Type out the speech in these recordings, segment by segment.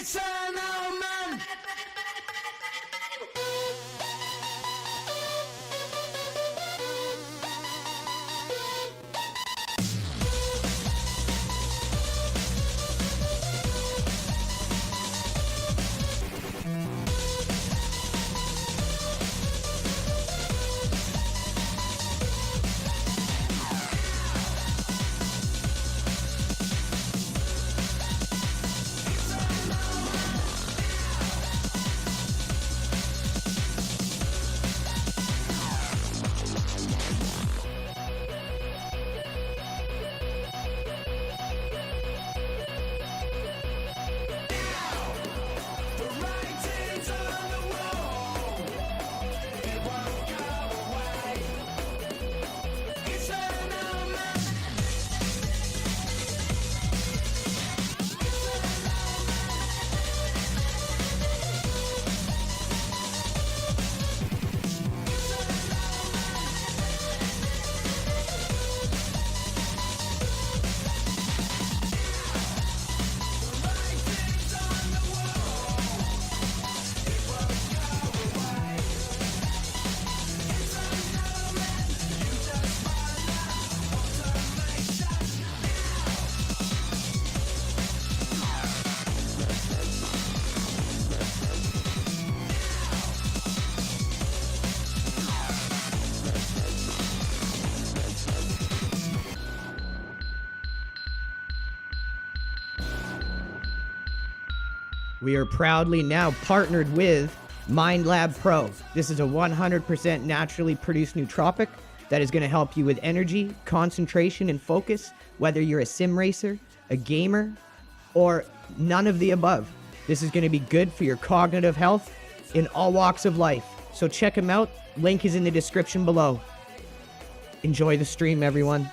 It's an omen. We are proudly now partnered with MindLab Pro. This is a 100% naturally produced nootropic that is going to help you with energy, concentration, and focus, whether you're a sim racer, a gamer, or none of the above. This is going to be good for your cognitive health in all walks of life. So check them out. Link is in the description below. Enjoy the stream, everyone.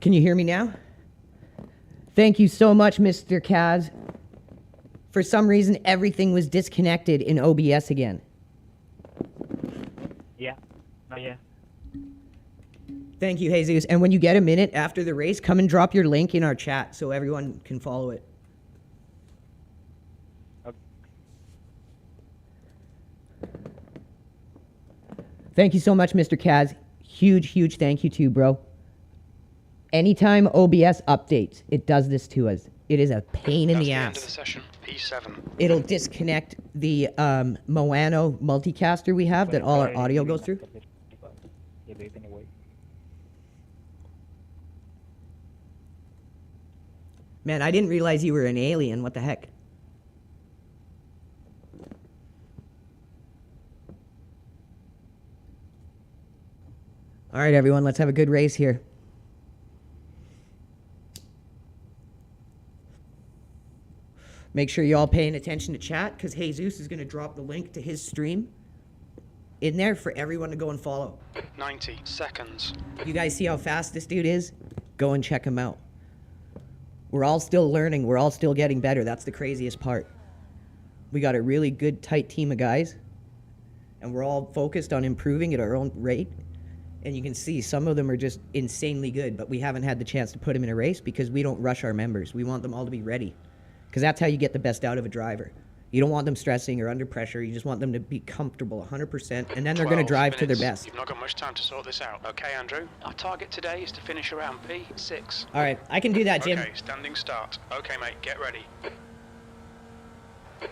Can you hear me now? Thank you so much, Mr. Kaz. For some reason, everything was disconnected in OBS again. Yeah. Oh, yeah. Thank you, Jesus. And when you get a minute after the race, come and drop your link in our chat so everyone can follow it. Okay. Thank you so much, Mr. Kaz. Huge thank you to you, bro. Anytime OBS updates, it does this to us. It is a pain in the ass. End of the session. P7. It'll disconnect the Moano multicaster we have that all our audio goes through. Man, I didn't realize you were an alien. What the heck? All right, everyone, let's have a good race here. Make sure you're all paying attention to chat, because Jesus is going to drop the link to his stream in there for everyone to go and follow. 90 seconds. You guys see how fast this dude is? Go and check him out. We're all still learning. We're all still getting better. That's the craziest part. We got a really good, tight team of guys, and we're all focused on improving at our own rate. And you can see some of them are just insanely good, but we haven't had the chance to put them in a race because we don't rush our members. We want them all to be ready, because that's how you get the best out of a driver. You don't want them stressing or under pressure. You just want them to be comfortable 100%, and then they're going to drive to their best. You've not got much time to sort this out. Okay, Andrew. Our target today is to finish around P6. All right, I can do that, Jim. Okay, standing start. Okay, mate, get ready.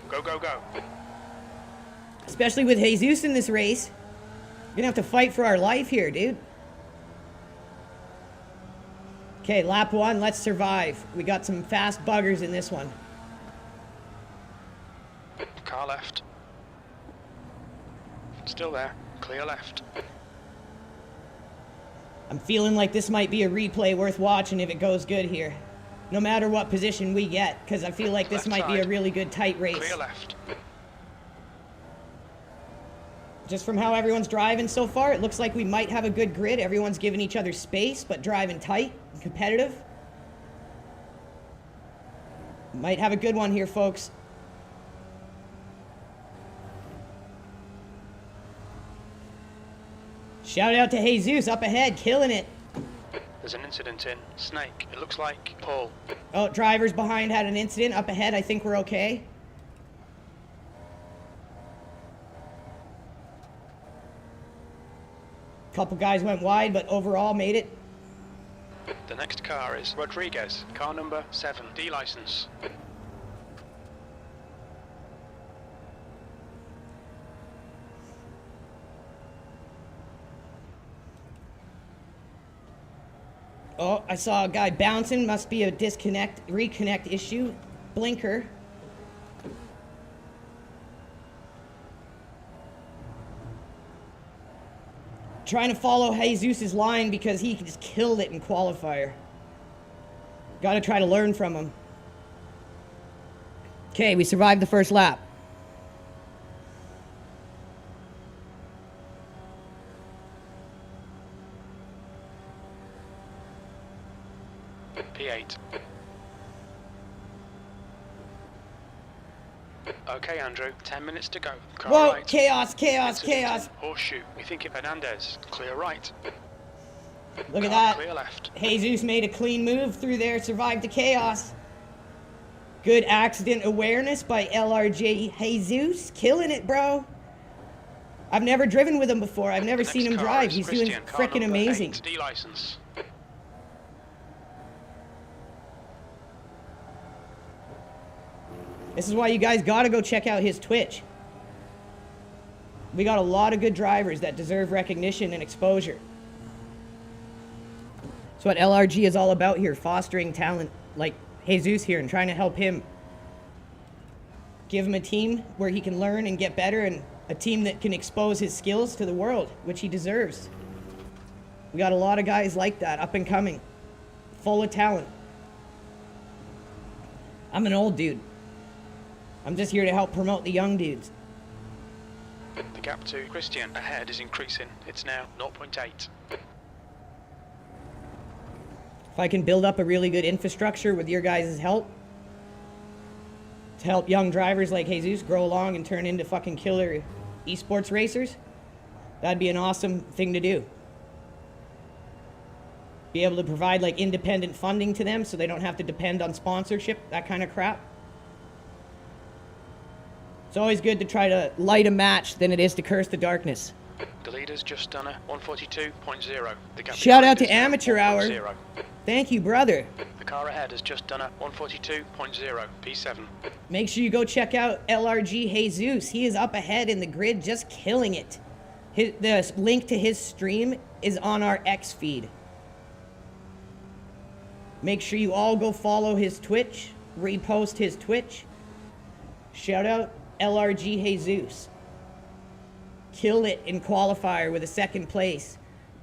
Go, go, go. Especially with Jesus in this race. We're going to have to fight for our life here, dude. Okay, lap one, let's survive. We got some fast buggers in this one. Car left. Still there. Clear left. I'm feeling like this might be a replay worth watching if it goes good here. No matter what position we get, because I feel like this might be a really good tight race. Clear left. Just from how everyone's driving so far, it looks like we might have a good grid. Everyone's giving each other space, but driving tight and competitive. Might have a good one here, folks. Shout out to Jesus up ahead, killing it. There's an incident in Snake. It looks like Paul. Oh, drivers behind had an incident. Up ahead, I think we're okay. Couple guys went wide, but overall made it. The next car is Rodriguez. Car number 7. D license. Oh, I saw a guy bouncing. Must be a disconnect, reconnect issue. Blinker. Trying to follow Jesus' line because he just killed it in qualifier. Got to try to learn from him. Okay, we survived the first lap. P8. Okay, Andrew. 10 minutes to go. Car Whoa, right. chaos, chaos, Incident chaos. in Horseshoe. We think it Fernandez. Clear right. Look at Car that. Clear left. Jesus made a clean move through there, survived the chaos. Good accident awareness by LRG Jesus. Killing it, bro. I've never driven with him before. I've never seen him drive. He's doing frickin' amazing. D license. This is why you guys gotta go check out his Twitch. We got a lot of good drivers that deserve recognition and exposure. That's what LRG is all about here, fostering talent like Jesus here and trying to help him. Give him a team where he can learn and get better, and a team that can expose his skills to the world, which he deserves. We got a lot of guys like that, up and coming, full of talent. I'm an old dude. I'm just here to help promote the young dudes. The gap to Christian ahead is increasing. It's now 0.8. If I can build up a really good infrastructure with your guys' help, to help young drivers like Jesus grow along and turn into fucking killer esports racers, that'd be an awesome thing to do. Be able to provide like independent funding to them so they don't have to depend on sponsorship, that kind of crap. It's always good to try to light a match than it is to curse the darkness. The leader's just done a 142.0. The gap Shout out behind to is now Amateur Hour. 1.0. Thank you, brother. The car ahead has just done a 142.0. P7. Make sure you go check out LRG Jesus. He is up ahead in the grid, just killing it. The link to his stream is on our X feed. Make sure you all go follow his Twitch, repost his Twitch. Shout out LRG Jesus. Killed it in qualifier with a second place.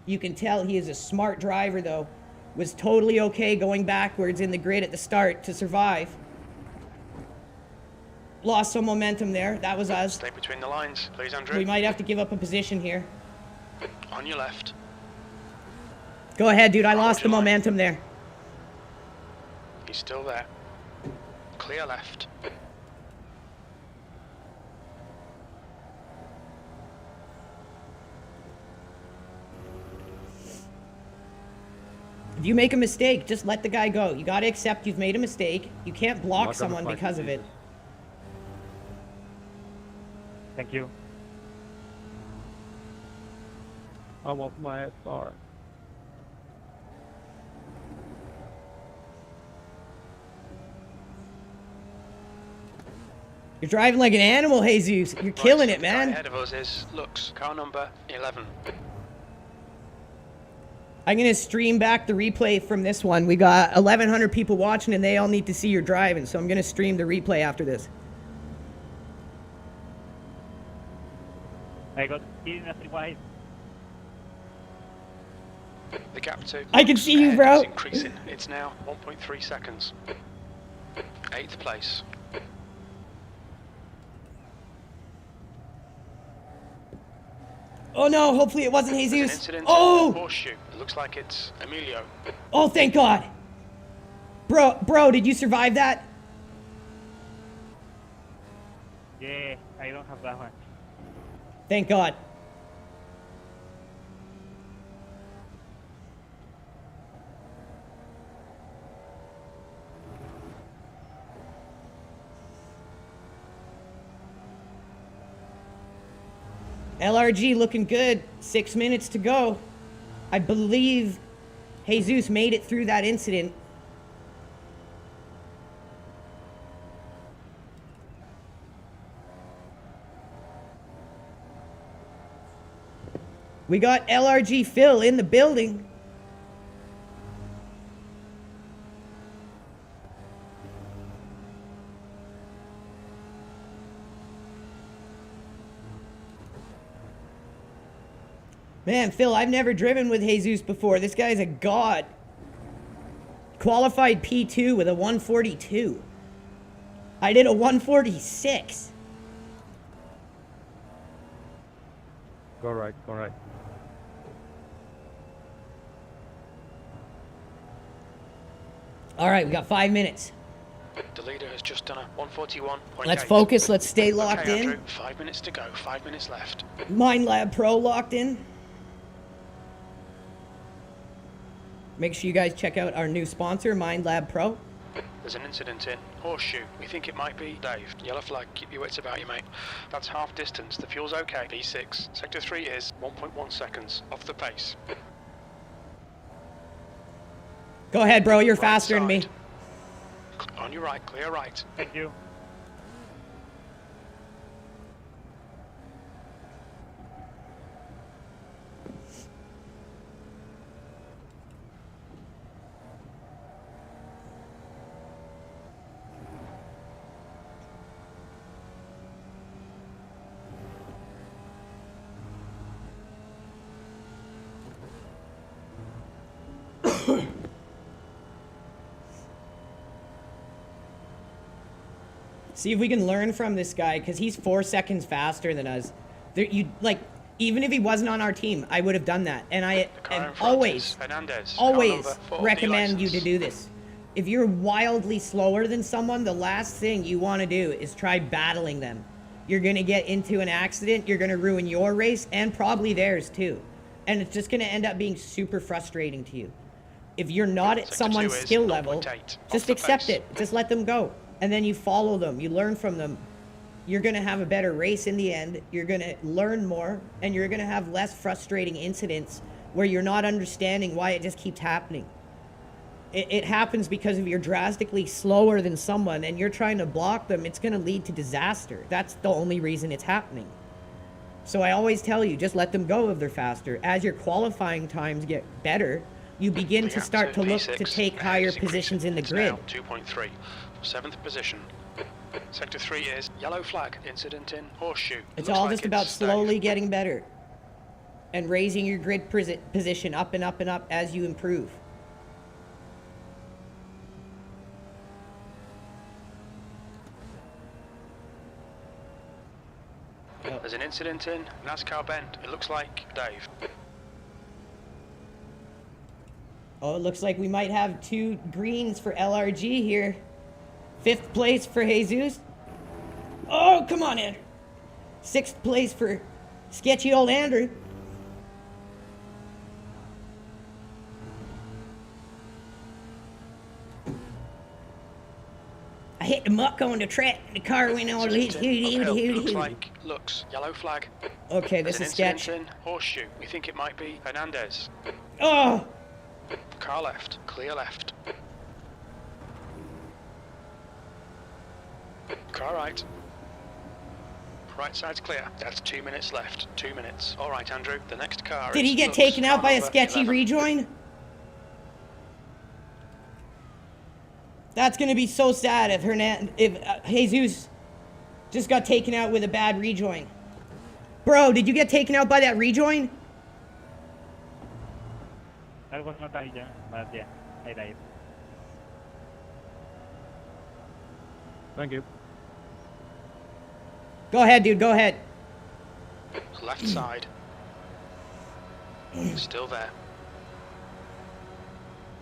You can tell he is a smart driver though. Was totally okay going backwards in the grid at the start to survive. Lost some momentum there. That was us. Stay between the lines, please, Andrew. We might have to give up a position here. On your left. Go ahead, dude. I lost the momentum there. He's still there. Clear left. If you make a mistake, just let the guy go. You gotta accept you've made a mistake. You can't block someone because of it. Thank you. I want my SR. You're driving like an animal, Jesus. You're killing it, man. Ahead of us is Lux, car number 11. I'm gonna stream back the replay from this one. We got 1,100 people watching and they all need to see your driving, so I'm gonna stream the replay after this. I got wise. The gap to I can see you, bro. is increasing. It's now 1.3 seconds. 8th place. Oh no, hopefully it wasn't There's an Jesus. incident Oh! in the horseshoe. It looks like it's Emilio. Oh, thank God. Bro, did you survive that? Yeah, I don't have that much. Thank God. LRG looking good. 6 minutes to go. I believe Jesus made it through that incident. We got LRG Phil in the building. Man, Phil, I've never driven with Jesus before. This guy's a god. Qualified P2 with a 142. I did a 146. Go right, go right. All right, we got 5 minutes. The leader has just done a 141.8. Let's focus. Let's stay locked Okay, in. Andrew, 5 minutes to go. 5 minutes left. MindLab Pro locked in. Make sure you guys check out our new sponsor, MindLab Pro. There's an incident in horseshoe. We think it might be Dave. Yellow flag. Keep your wits about you, mate. That's half distance. The fuel's okay. P6. Sector 3 is 1.1 seconds off the pace. Go ahead, bro. You're Right faster than me. side. On your right. Clear right. Thank you. See if we can learn from this guy, because he's 4 seconds faster than us. There, Even if he wasn't on our team, I would have done that. And I The car am in front always, is Hernandez. Car always number 4, recommend you license. to do this. If you're wildly slower than someone, the last thing you want to do is try battling them. You're going to get into an accident, you're going to ruin your race, and probably theirs too. And it's just going to end up being super frustrating to you. If you're not at Sector someone's 2 is skill level, 0.8 just off the accept pace. it. Just let them go. And then you follow them, you learn from them. You're going to have a better race in the end. You're going to learn more, and you're going to have less frustrating incidents where you're not understanding why it just keeps happening. It happens because if you're drastically slower than someone and you're trying to block them, it's going to lead to disaster. That's the only reason it's happening. So I always tell you, just let them go if they're faster. As your qualifying times get better, you begin to start to look to take higher positions in the grid. 2.3 for 7th position. Sector 3 is yellow flag. Incident in Horseshoe. It's Looks all like just about Dave. slowly getting better and raising your grid position up and up and up as you improve. There's an incident in NASCAR Bend. It looks like Dave. Oh, it looks like we might have 2 greens for LRG here. 5th place for Jesus. Oh, come on, Andrew. 6th place for sketchy old Andrew. I hit the muck on the track. The car went all Incident in Uphill. Looks like looks yellow flag. Okay, this There's is an sketch. incident in Horseshoe. We think it might be Hernandez. Oh! Car left. Clear left. Car right. Right side's clear. That's 2 minutes left. 2 minutes. All right, Andrew. The next car. Did is he get Lux, taken out car by a number sketchy 11. rejoin? That's gonna be so sad if Jesus just got taken out with a bad rejoin. Bro, did you get taken out by that rejoin? I was not ahí ya, but yeah, I died. Thank you. Go ahead, dude, go ahead. Left side. Still there.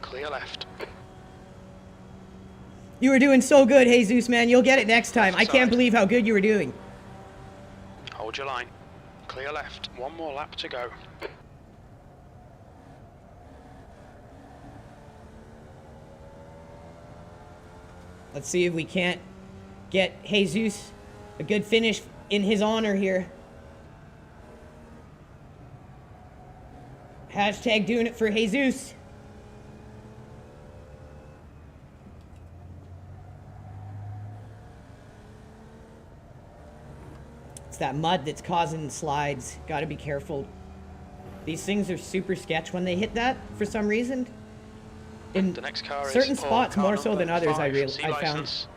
Clear left. You were doing so good, Jesus, man. You'll get it next time. I can't Side. believe how good you were doing. Hold your line. Clear left. One more lap to go. Let's see if we can't get Jesus a good finish in his honor here. Hashtag doing it for Jesus. It's that mud that's causing slides. Gotta be careful. These things are super sketch when they hit that for some reason. In The next car certain is spots car more so than number others, 5, C I found. license.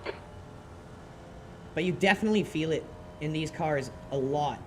But you definitely feel it in these cars a lot.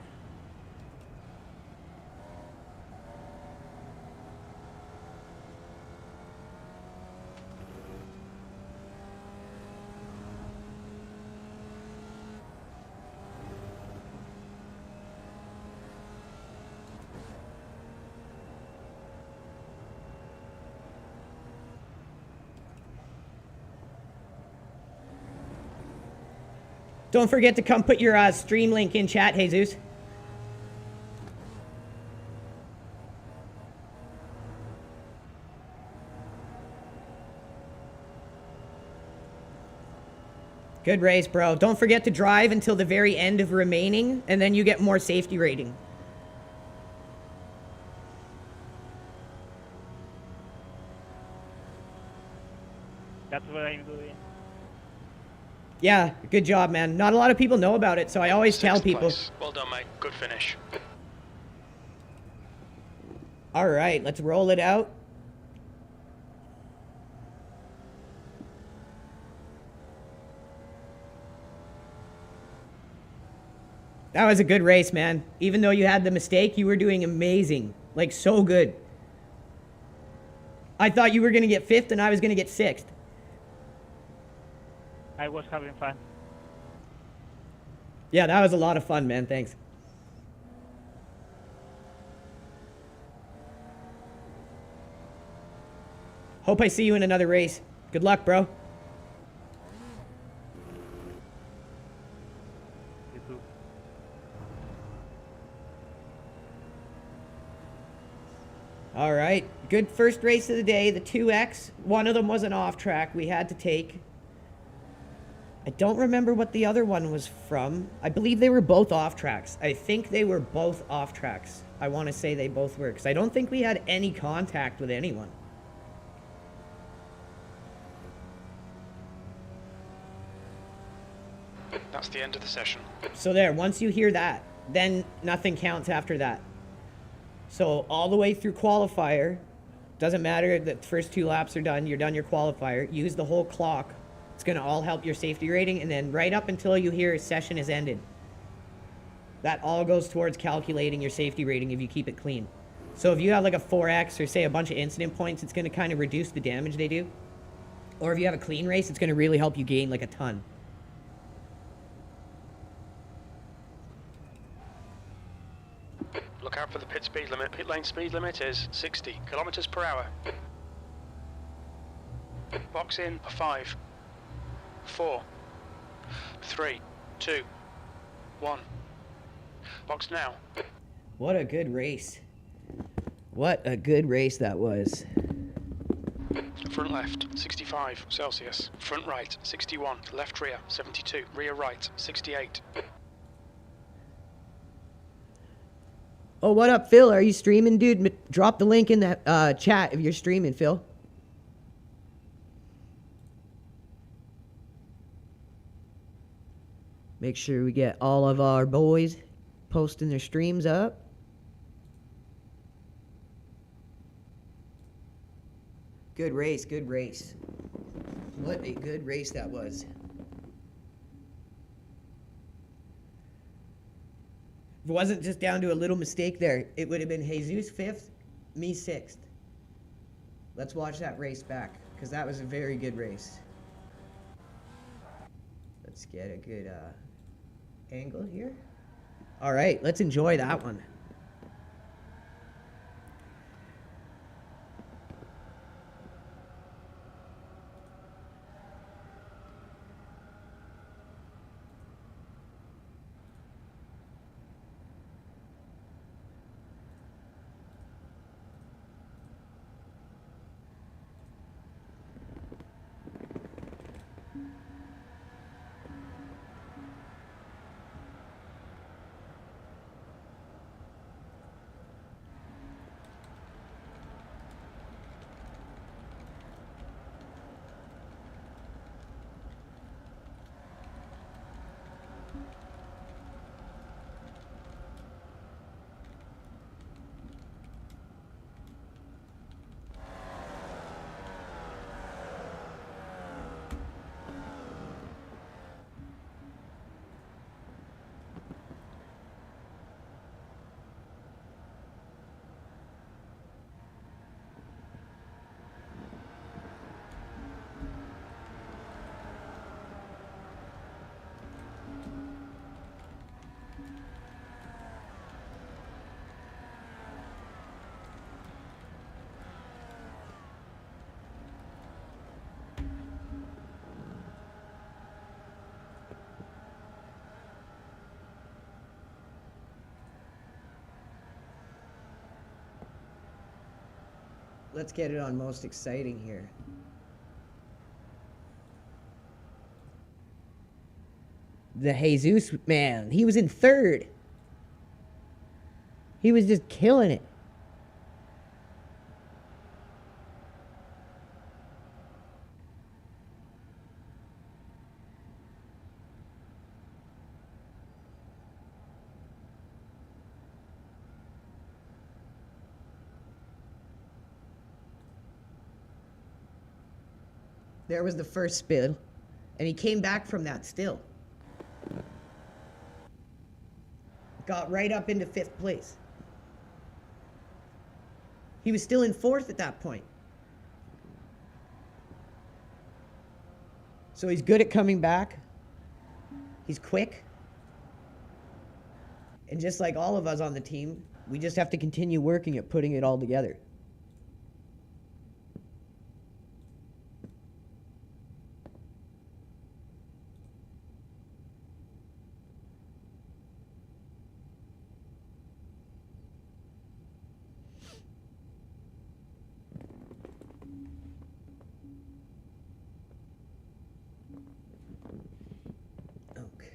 Don't forget to come put your stream link in chat, Jesus. Good race, bro. Don't forget to drive until the very end of remaining, and then you get more safety rating. That's what I'm doing. Yeah, good job, man. Not a lot of people know about it, so I always tell Sixth people. place. Well done, mate. Good finish. All right, let's roll it out. That was a good race, man. Even though you had the mistake, you were doing amazing. Like, so good. I thought you were going to get 5th and I was going to get 6th. I was having fun. Yeah, that was a lot of fun, man. Thanks. Hope I see you in another race. Good luck, bro. You too. All right. Good first race of the day. The 2X. One of them was an off track we had to take. I don't remember what the other one was from. I believe they were both off tracks. I think they were both off tracks. I want to say they both were, because I don't think we had any contact with anyone. That's the end of the session. So there, once you hear that, then nothing counts after that. So all the way through qualifier, doesn't matter that the first 2 laps are done, you're done your qualifier, use the whole clock. It's gonna all help your safety rating, and then right up until you hear a session is ended. That all goes towards calculating your safety rating if you keep it clean. So if you have like a 4X or say a bunch of incident points, it's gonna kind of reduce the damage they do. Or if you have a clean race, it's gonna really help you gain like a ton. Look out for the pit speed limit. Pit lane speed limit is 60 kilometers per hour. Box in for 5, 4, 3, 2, 1. Box now. What a good race. What a good race that was. Front left, 65 Celsius. Front right, 61. Left rear, 72. Rear right, 68. Oh, what up, Phil? Are you streaming, dude? Drop the link in that chat if you're streaming, Phil. Make sure we get all of our boys posting their streams up. Good race, good race. What a good race that was. If it wasn't just down to a little mistake there, it would have been Jesus 5th, me 6th. Let's watch that race back, because that was a very good race. Let's get a good angle here. All right, let's enjoy that one. Let's get it on most exciting here. The Jesus man, he was in 3rd. He was just killing it. There was the first spin, and he came back from that still. Got right up into 5th place. He was still in 4th at that point. So he's good at coming back. He's quick. And just like all of us on the team, we just have to continue working at putting it all together.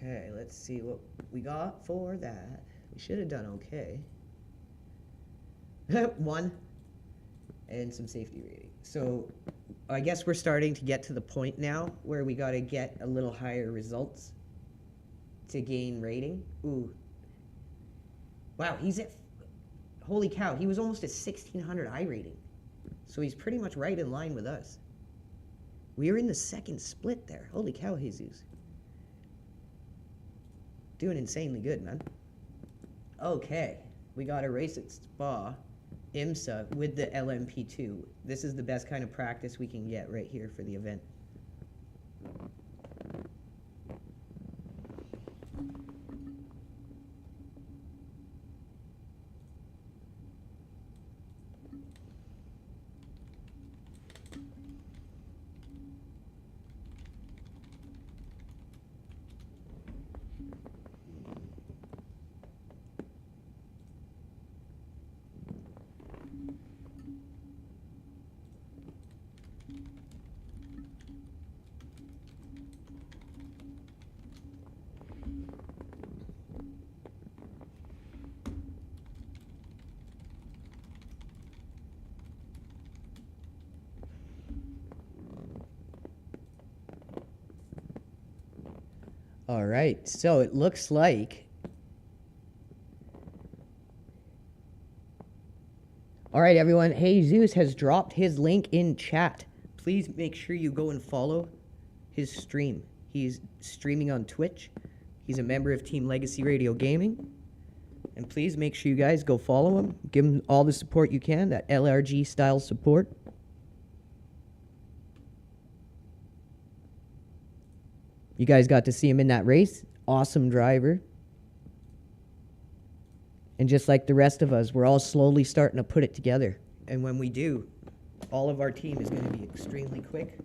Okay, let's see what we got for that. We should have done okay. 1 and some safety rating. So I guess we're starting to get to the point now where we got to get a little higher results to gain rating. Ooh. Wow, he's at, holy cow, he was almost at 1600 Irating. So he's pretty much right in line with us. We were in the second split there. Holy cow, Jesus. Doing insanely good, man. Okay, we got a race at Spa, IMSA, with the LMP2. This is the best kind of practice we can get right here for the event. All right, so it looks like... All right, everyone. Hey, Zeus has dropped his link in chat. Please make sure you go and follow his stream. He's streaming on Twitch. He's a member of Team Legacy Radio Gaming. And please make sure you guys go follow him. Give him all the support you can, that LRG style support. You guys got to see him in that race. Awesome driver. And just like the rest of us, we're all slowly starting to put it together. And when we do, all of our team is going to be extremely quick,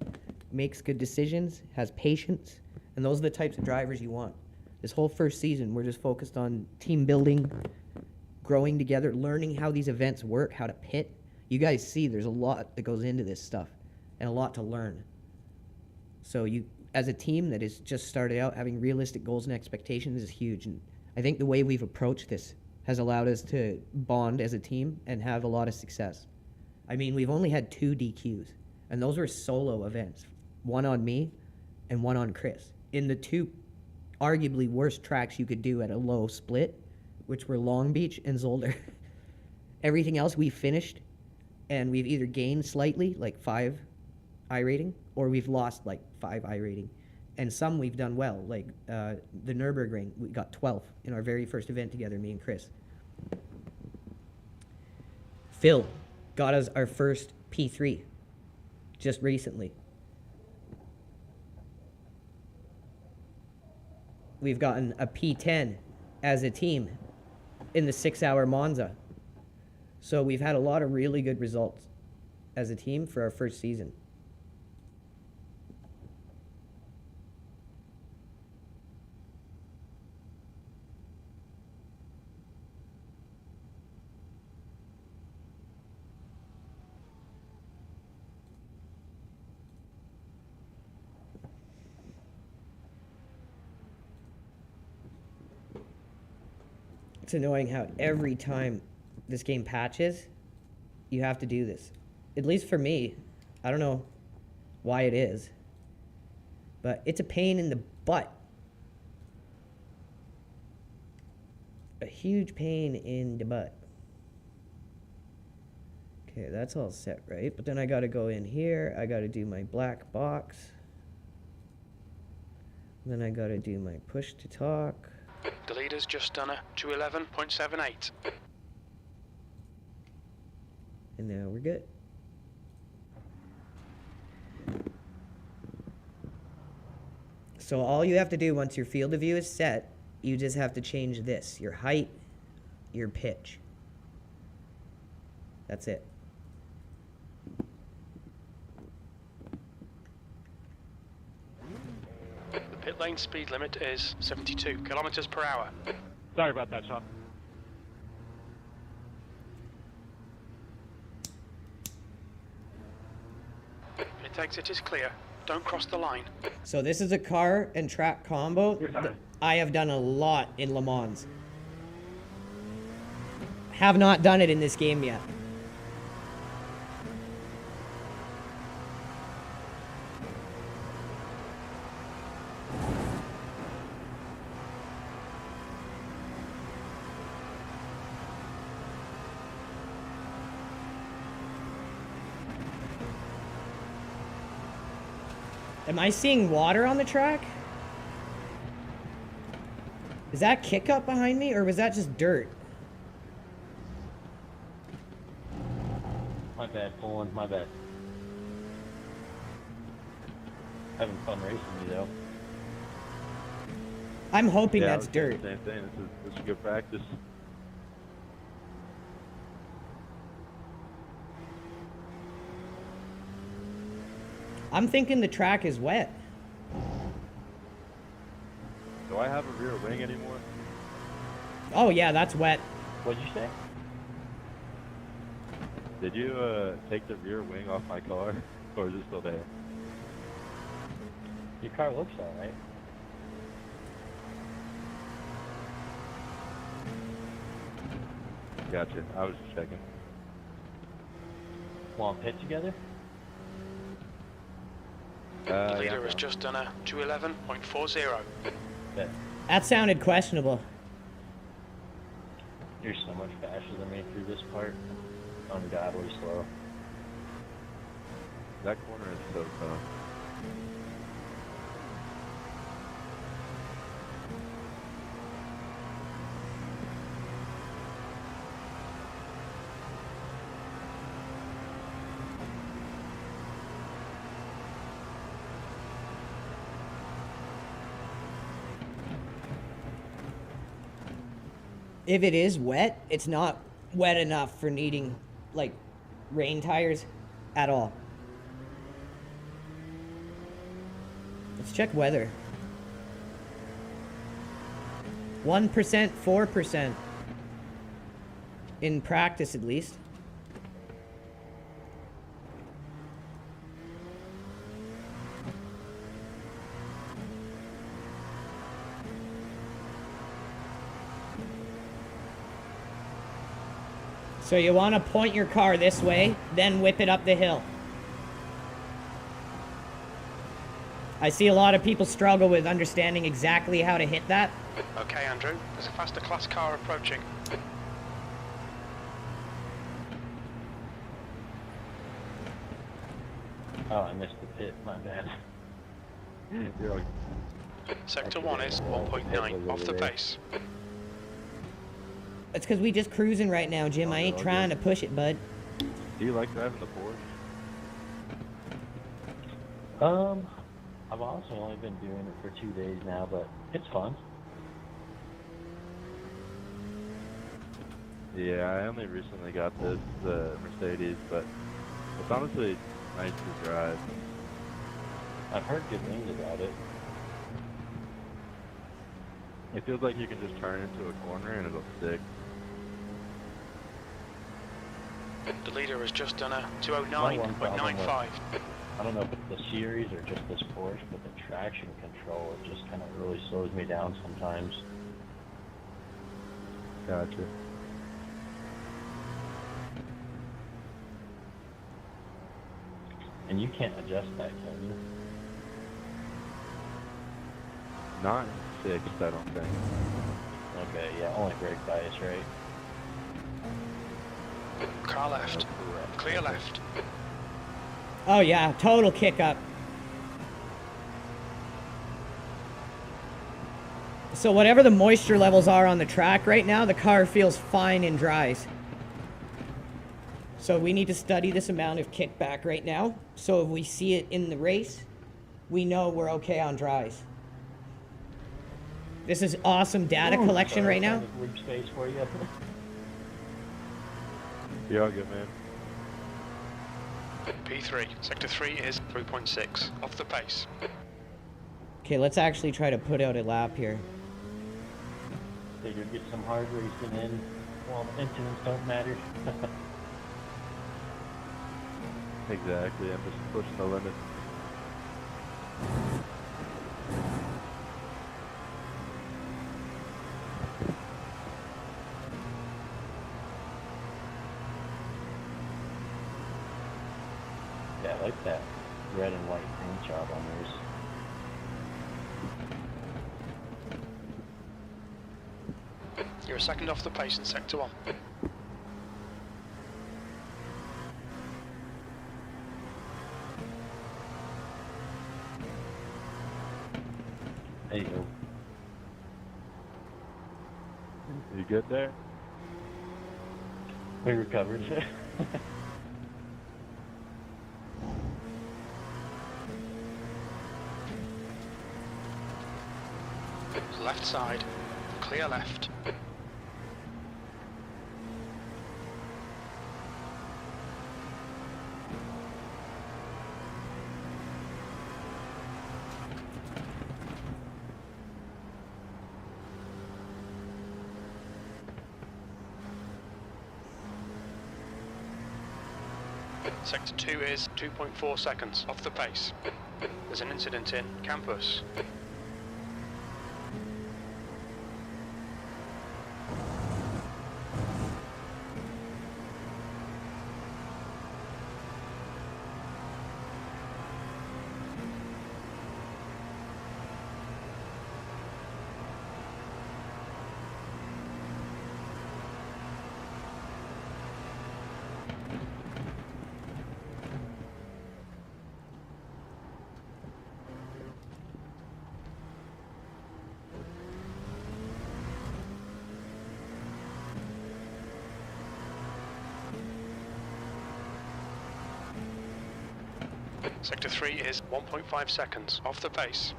makes good decisions, has patience, and those are the types of drivers you want. This whole first season, we're just focused on team building, growing together, learning how these events work, how to pit. You guys see there's a lot that goes into this stuff and a lot to learn. So you, as a team that has just started out, having realistic goals and expectations is huge. And I think the way we've approached this has allowed us to bond as a team and have a lot of success. I mean, we've only had 2 DQs, and those were solo events, one on me and one on Chris, in the 2 arguably worst tracks you could do at a low split, which were Long Beach and Zolder. Everything else we finished, and we've either gained slightly, like 5 Irating, or we've lost like 5 Irating. And some we've done well, like the Nürburgring, we got 12th in our very first event together, me and Chris. Phil got us our first P3 just recently. We've gotten a P10 as a team in the 6-hour Monza. So we've had a lot of really good results as a team for our first season. It's annoying how every time this game patches, you have to do this. At least for me, I don't know why it is, but it's a pain in the butt. A huge pain in the butt. Okay, that's all set, right? But then I gotta go in here, I gotta do my black box. Then I gotta do my push to talk. The leader's just done a 211.78. And now we're good. So all you have to do once your field of view is set, you just have to change this, your height, your pitch. That's it. The pit lane speed limit is 72 kilometers per hour. Sorry about that, Sean. Pit exit is clear. Don't cross the line. So this is a car and track combo that I have done a lot in Le Mans. Have not done it in this game yet. Am I seeing water on the track? Is that kick up behind me, or was that just dirt? My bad, pulling, my bad. Having fun racing you though. I'm hoping Yeah, that's I was saying dirt. the same thing. This is good practice. I'm thinking the track is wet. Do I have a rear wing anymore? Oh yeah, that's wet. What'd you say? Did you take the rear wing off my car, or is it still there? Your car looks alright. Gotcha. I was just checking. Want to pit together? The Yeah, leader has just done a 211.40. Bet. That sounded questionable. You're so much faster than me through this part. Ungodly slow. That corner is so tough. If it is wet, it's not wet enough for needing, like, rain tires at all. Let's check weather. 1%, 4%. In practice, at least. So you want to point your car this way, then whip it up the hill. I see a lot of people struggle with understanding exactly how to hit that. Okay, Andrew, there's a faster class car approaching. Oh, I missed the pit, my bad. You're like, Sector 1 is 1.9 off the pace. It's because we just cruising right now, Jim. I ain't trying to push it, bud. do you like driving the Porsche? I've honestly only been doing it for 2 days now, but it's fun. Yeah, I only recently got this Mercedes, but it's honestly nice to drive. I've heard good things about it. It feels like you can just turn into a corner and it'll stick. The leader has just done a My one problem 209.95. I don't know if it's the series or just this Porsche, but the traction control, it just kind of really slows me down sometimes. Gotcha. And you can't adjust that, can you? Not fixed, I don't think. Okay, yeah, only brake bias, right? Car left. Clear left. Oh yeah, total kick up. So whatever the moisture levels are on the track right now, the car feels fine in dries. So we need to study this amount of kickback right now. So if we see it in the race, we know we're okay on dries. This is awesome data collection right now. Leave space for you. You're all good, man. P3. Sector 3 is 3.6 off the pace. Okay, let's actually try to put out a lap here. Figured get some hard racing in while the incidents don't matter. Exactly, I'm just pushing the limit. Yeah, I like that red and white paint job on yours. You're a second off the pace in sector 1. There you go. You good there? We recovered. Left side. Clear left. Sector 2 is 2.4 seconds off the pace. There's an incident in campus. Sector 3 is 1.5 seconds off the pace.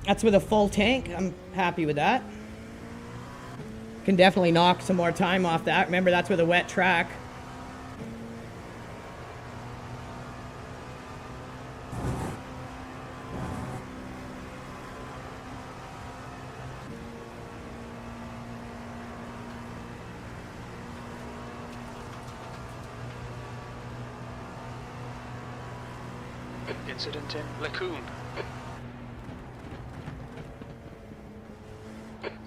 That's with a full tank. I'm happy with that. Can definitely knock some more time off that. Remember, that's with a wet track. Incident in Lacoon.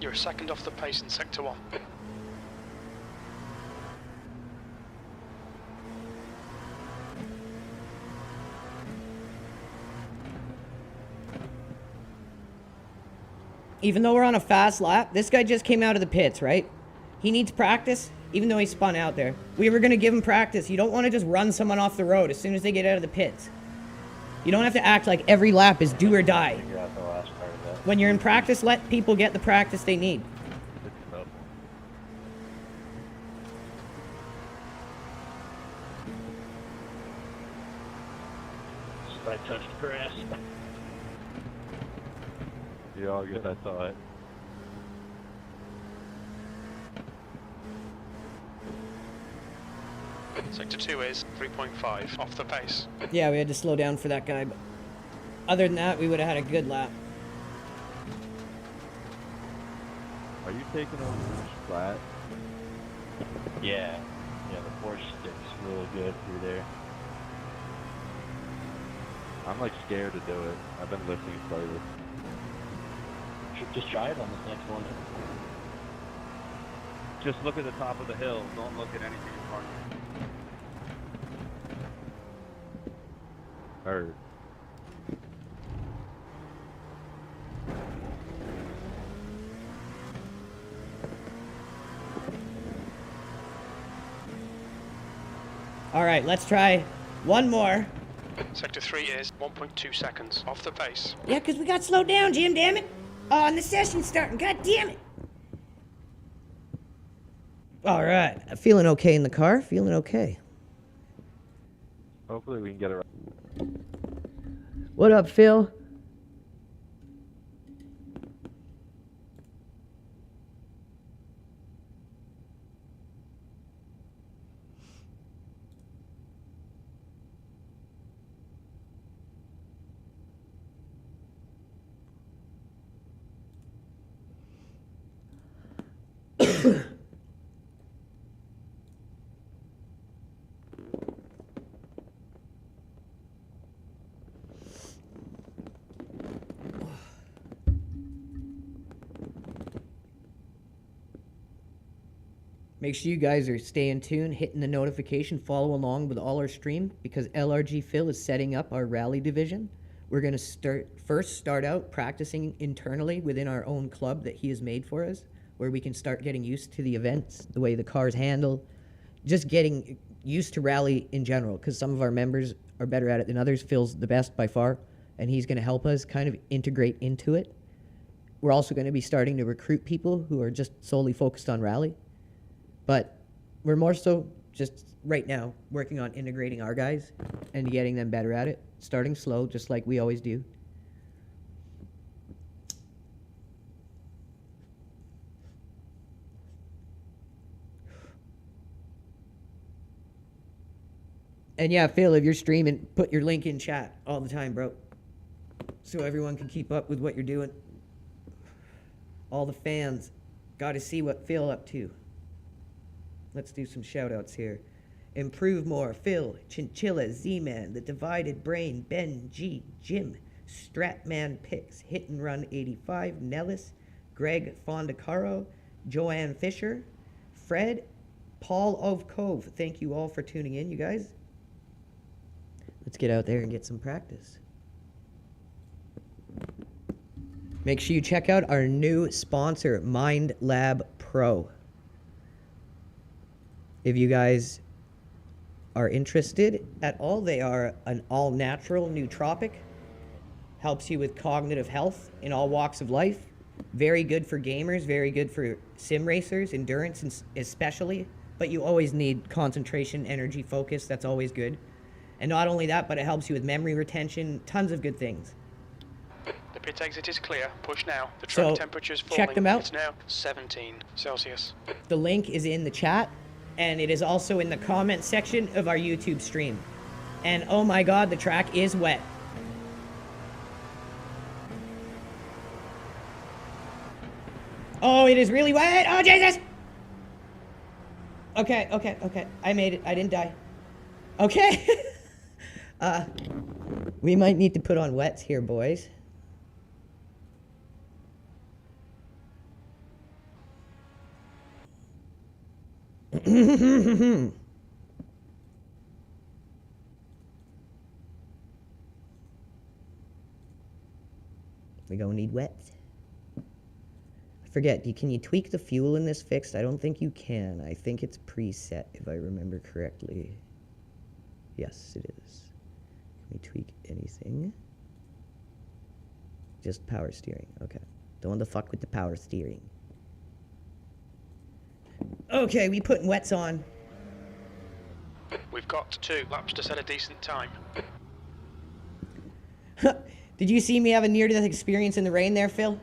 You're a second off the pace in Sector 1. Even though we're on a fast lap, this guy just came out of the pits, right? He needs practice, even though he spun out there. We were going to give him practice. You don't want to just run someone off the road as soon as they get out of the pits. You don't have to act like every lap is do or die. Figure out the last part of that. When you're in practice, let people get the practice they need. It's up. I touched grass. You're all good, I saw it. Sector 2 is 3.5 off the pace. Yeah, we had to slow down for that guy, but other than that, we would have had a good lap. Are you taking over Rouge flat? Yeah. Yeah, the force sticks really good through there. I'm like scared to do it. I've been lifting slightly. Just try it on this next one. Just look at the top of the hill. Don't look at anything in front of you. Heard. All right, let's try one more. Sector 3 is 1.2 seconds off the pace. Yeah, because we got slowed down, Jim, damn it. Oh, and the session's starting, god damn it. All right, feeling okay in the car, feeling okay. Hopefully we can get it right. What up, Phil? Make sure you guys are staying tuned, hitting the notification, follow along with all our stream, because LRG Phil is setting up our rally division. We're going to start out practicing internally within our own club that he has made for us, where we can start getting used to the events, the way the cars handle, just getting used to rally in general, because some of our members are better at it than others. Phil's the best by far, and he's going to help us kind of integrate into it. We're also going to be starting to recruit people who are just solely focused on rally. But we're more so just right now working on integrating our guys and getting them better at it, starting slow, just like we always do. And yeah, Phil, if you're streaming, put your link in chat all the time, bro, so everyone can keep up with what you're doing. All the fans got to see what Phil up to. Let's do some shout-outs here. Improve More, Phil, Chinchilla, Z-Man, The Divided Brain, Ben G, Jim, Stratman Picks, Hit and Run 85, Nellis, Greg Fondacaro, Joanne Fisher, Fred, Paul of Cove. Thank you all for tuning in, you guys. Let's get out there and get some practice. Make sure you check out our new sponsor, Mind Lab Pro. If you guys are interested at all, they are an all-natural nootropic. Helps you with cognitive health in all walks of life. Very good for gamers, very good for sim racers, endurance especially. But you always need concentration, energy, focus. That's always good. And not only that, but it helps you with memory retention. Tons of good things. The pit exit is clear. Push now. The track temperature is falling. Check them out. It's now 17 Celsius. The link is in the chat, and it is also in the comment section of our YouTube stream. And oh my god, the track is wet. Oh, it is really wet. Oh, Jesus. Okay. I made it. I didn't die. Okay. We might need to put on wets here, boys. We gonna need wets. I forget, can you tweak the fuel in this fixed? I don't think you can. I think it's preset, if I remember correctly. Yes, it is. Can we tweak anything? Just power steering. Okay. Don't want to fuck with the power steering. Okay, we putting wets on. We've got 2 laps to set a decent time. Did you see me have a near-death experience in the rain there, Phil?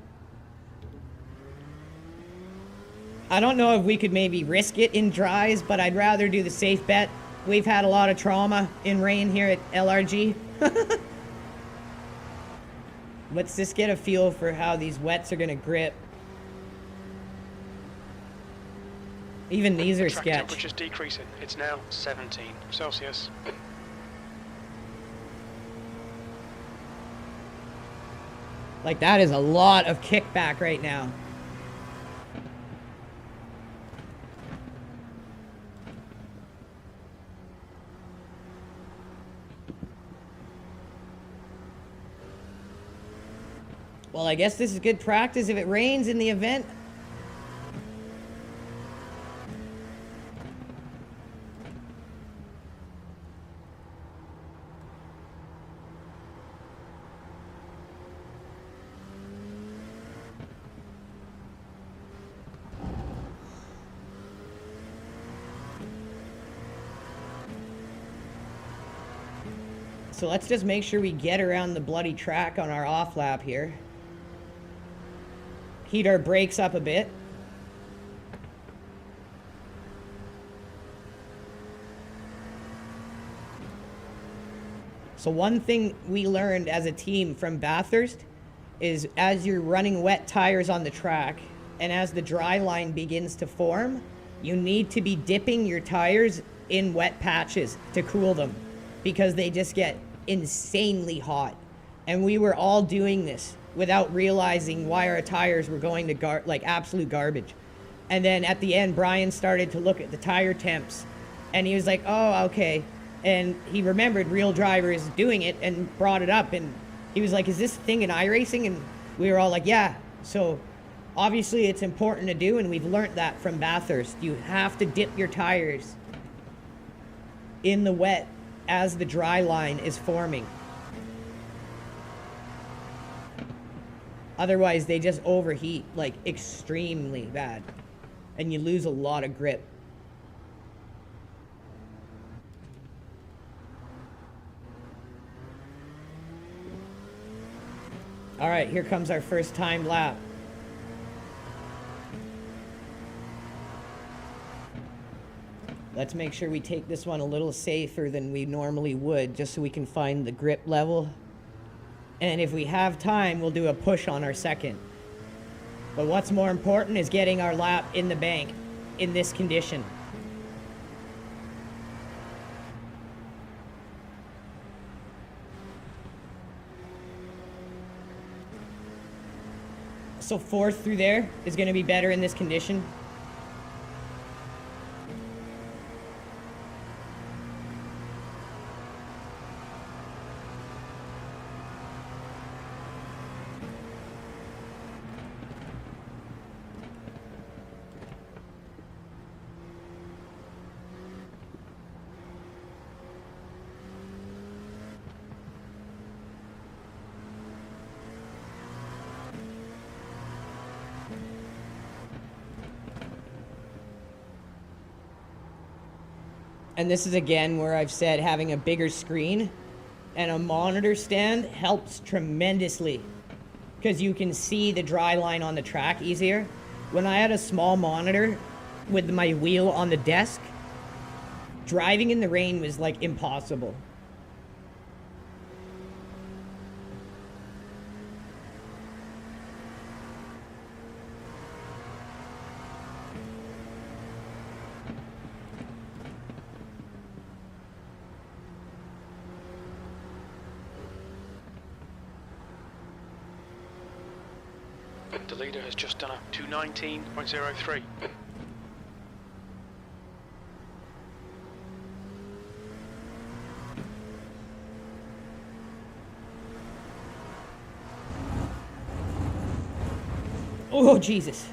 I don't know if we could maybe risk it in dries, but I'd rather do the safe bet. We've had a lot of trauma in rain here at LRG. Let's just get a feel for how these wets are gonna grip. Even these are sketch. Temperature's decreasing. It's now 17 Celsius. Like, that is a lot of kickback right now. Well, I guess this is good practice if it rains in the event. So let's just make sure we get around the bloody track on our off lap here. Heat our brakes up a bit. So one thing we learned as a team from Bathurst is as you're running wet tires on the track and as the dry line begins to form, you need to be dipping your tires in wet patches to cool them because they just get insanely hot. And we were all doing this without realizing why our tires were going to absolute garbage. And then at the end, Brian started to look at the tire temps, and he was like, oh, okay. And he remembered real drivers doing it and brought it up, and he was like, is this a thing in iRacing? And we were all like, yeah. So obviously it's important to do, and we've learned that from Bathurst. You have to dip your tires in the wet as the dry line is forming. Otherwise, they just overheat, like, extremely bad. And you lose a lot of grip. All right, here comes our first timed lap. Let's make sure we take this one a little safer than we normally would, just so we can find the grip level. And if we have time, we'll do a push on our second. But what's more important is getting our lap in the bank in this condition. So fourth through there is going to be better in this condition. And this is again where I've said having a bigger screen and a monitor stand helps tremendously, because you can see the dry line on the track easier. When I had a small monitor with my wheel on the desk, driving in the rain was like impossible. The leader has just done a 219.03. Oh, Jesus.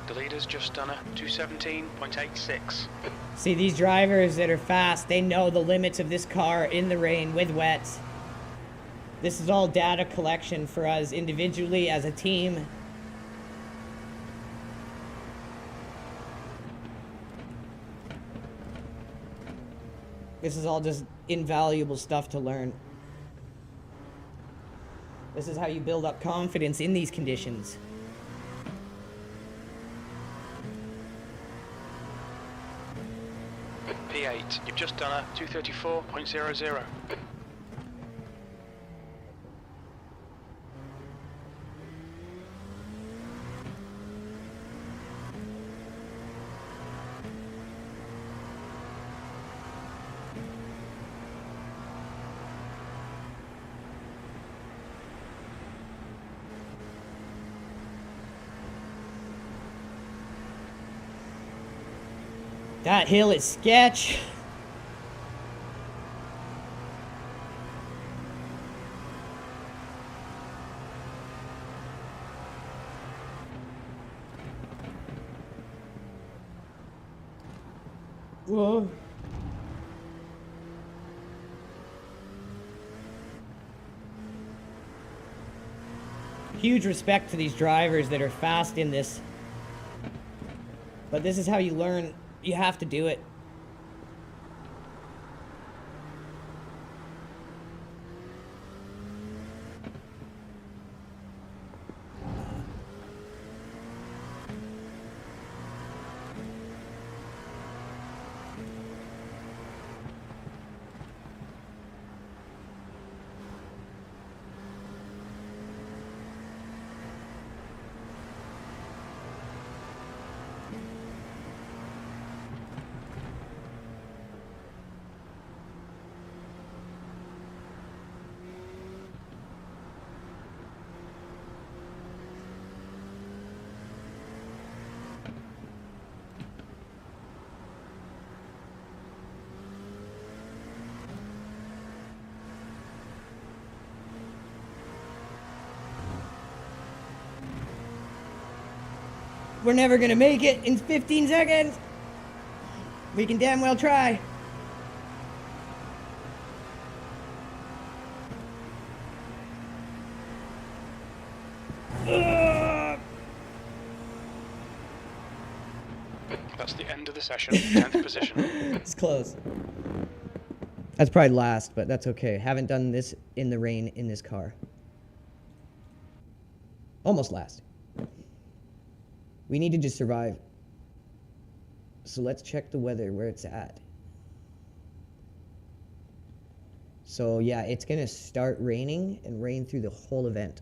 The leader's just done a 217.86. See, these drivers that are fast, they know the limits of this car in the rain with wets. This is all data collection for us individually as a team. This is all just invaluable stuff to learn. This is how you build up confidence in these conditions. P8, you've just done a 234.00. That hill is sketch. Whoa. Huge respect to these drivers that are fast in this. But this is how you learn. You have to do it. We're never gonna make it in 15 seconds. We can damn well try. That's the end of the session. 10th position. It's close. That's probably last, but that's okay. Haven't done this in the rain in this car. Almost last. We need to just survive. So let's check the weather, where it's at. So yeah, it's gonna start raining and rain through the whole event.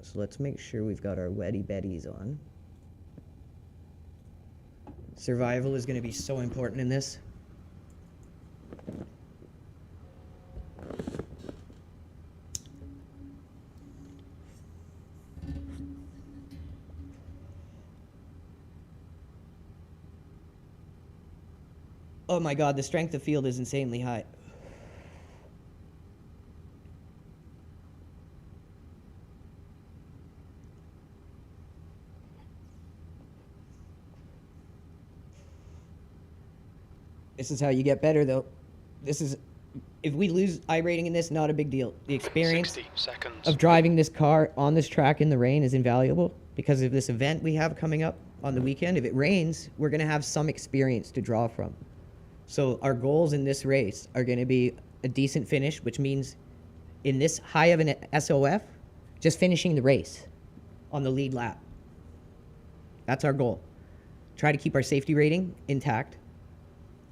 So let's make sure we've got our wetty betties on. Survival is gonna be so important in this. Oh my god, the strength of field is insanely high. This is how you get better, though. This is... If we lose Irating in this, not a big deal. The experience 60 seconds. of driving this car on this track in the rain is invaluable because of this event we have coming up on the weekend. If it rains, we're going to have some experience to draw from. So our goals in this race are going to be a decent finish, which means in this high of an SOF, just finishing the race on the lead lap. That's our goal. Try to keep our safety rating intact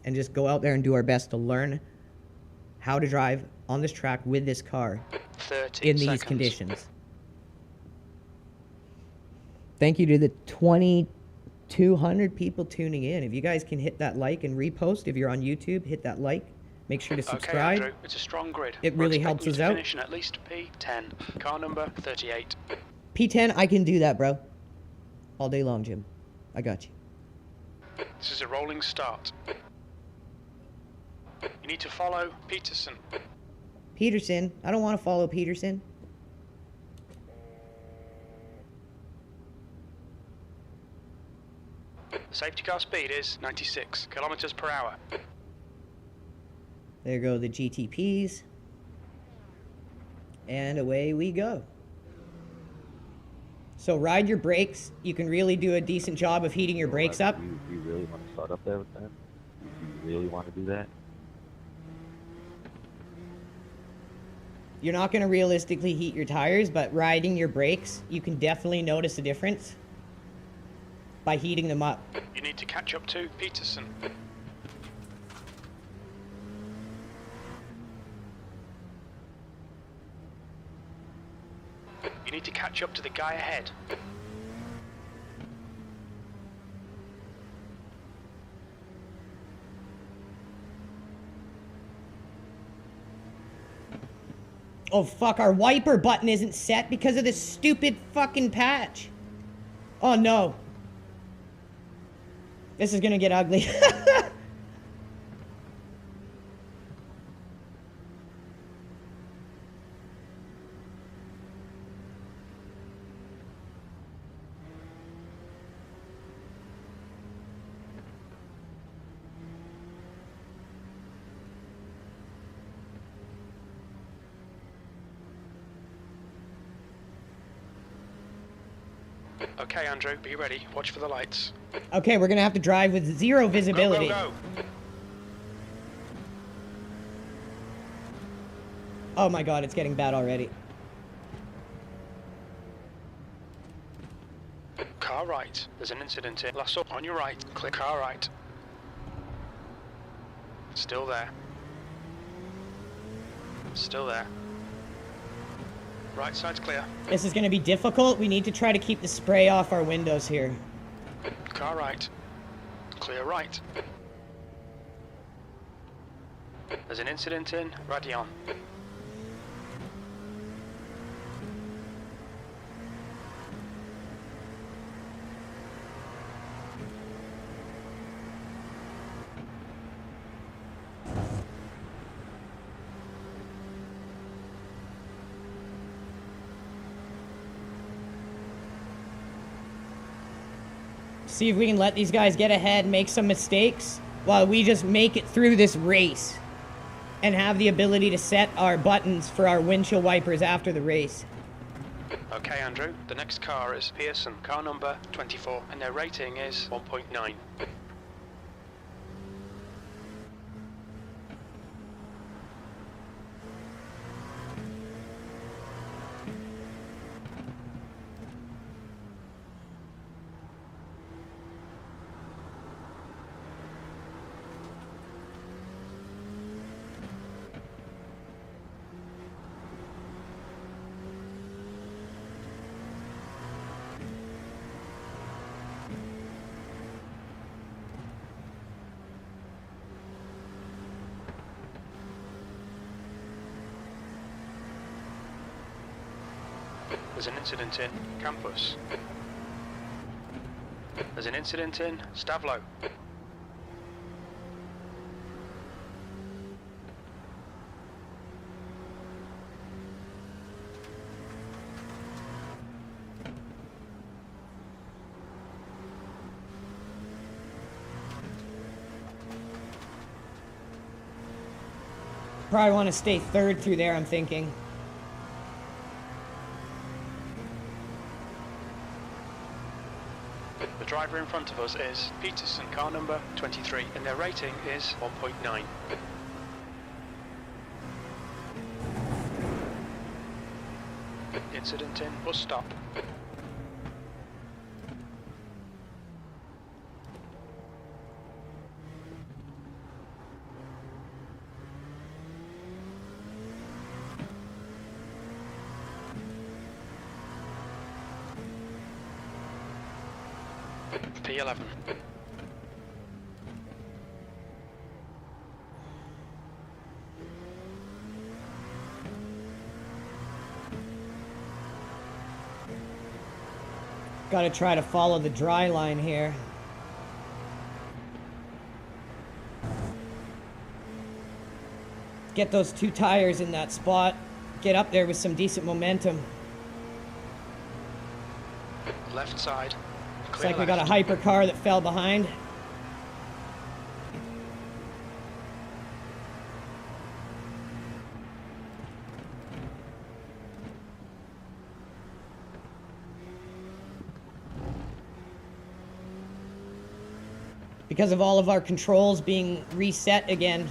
and just go out there and do our best to learn how to drive on this track with this car 30 in these seconds. conditions. Thank you to the 2,200 people tuning in. If you guys can hit that like and repost, if you're on YouTube, hit that like. Make sure to subscribe. Okay, Andrew, it's a strong grid. It really helps us out. Finish in at least P10. Car number 38. P10, I can do that, bro. All day long, Jim. I got you. This is a rolling start. You need to follow Peterson. Peterson. I don't want to follow Peterson. Safety car speed is 96 kilometers per hour. There go the GTPs. And away we go. So ride your brakes. You can really do a decent job of heating your brakes up. You really want to start up there with that? You really want to do that? You're not going to realistically heat your tires, but riding your brakes, you can definitely notice a difference by heating them up. You need to catch up to Peterson. You need to catch up to the guy ahead. Oh fuck, our wiper button isn't set because of this stupid fucking patch. Oh no. This is gonna get ugly. Okay, Andrew, be ready. Watch for the lights. Okay, we're gonna have to drive with zero visibility. Go, go, Oh my god, it's getting bad already. go. Car right. There's an incident here. Last up on your right. Clear car right. Still there. Still there. Right side's clear. This is gonna be difficult. We need to try to keep the spray off our windows here. Car right. Clear right. There's an incident in Radion. See if we can let these guys get ahead, make some mistakes, while we just make it through this race and have the ability to set our buttons for our windshield wipers after the race. Okay, Andrew, the next car is Pearson, car number 24, and their rating is 1.9. There's an incident in Campus. There's an incident in Stavlo. Probably want to stay third through there, I'm thinking. The driver in front of us is Peterson, car number 23, and their rating is 1.9. Incident in bus stop. P11. Gotta try to follow the dry line here. Get those two tires in that spot. Get up there with some decent momentum. Left side. Looks like we got a hypercar that fell behind. Because of all of our controls being reset again,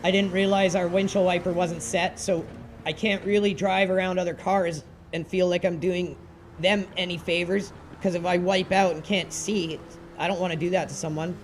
I didn't realize our windshield wiper wasn't set, so I can't really drive around other cars and feel like I'm doing them any favors. Because if I wipe out and can't see, I don't want to do that to someone.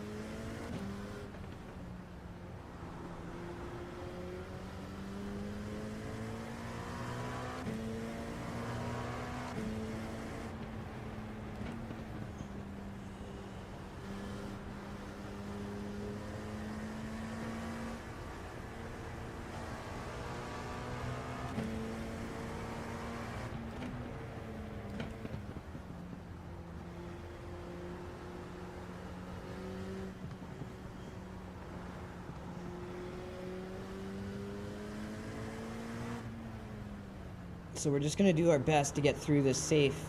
So we're just gonna do our best to get through this safe.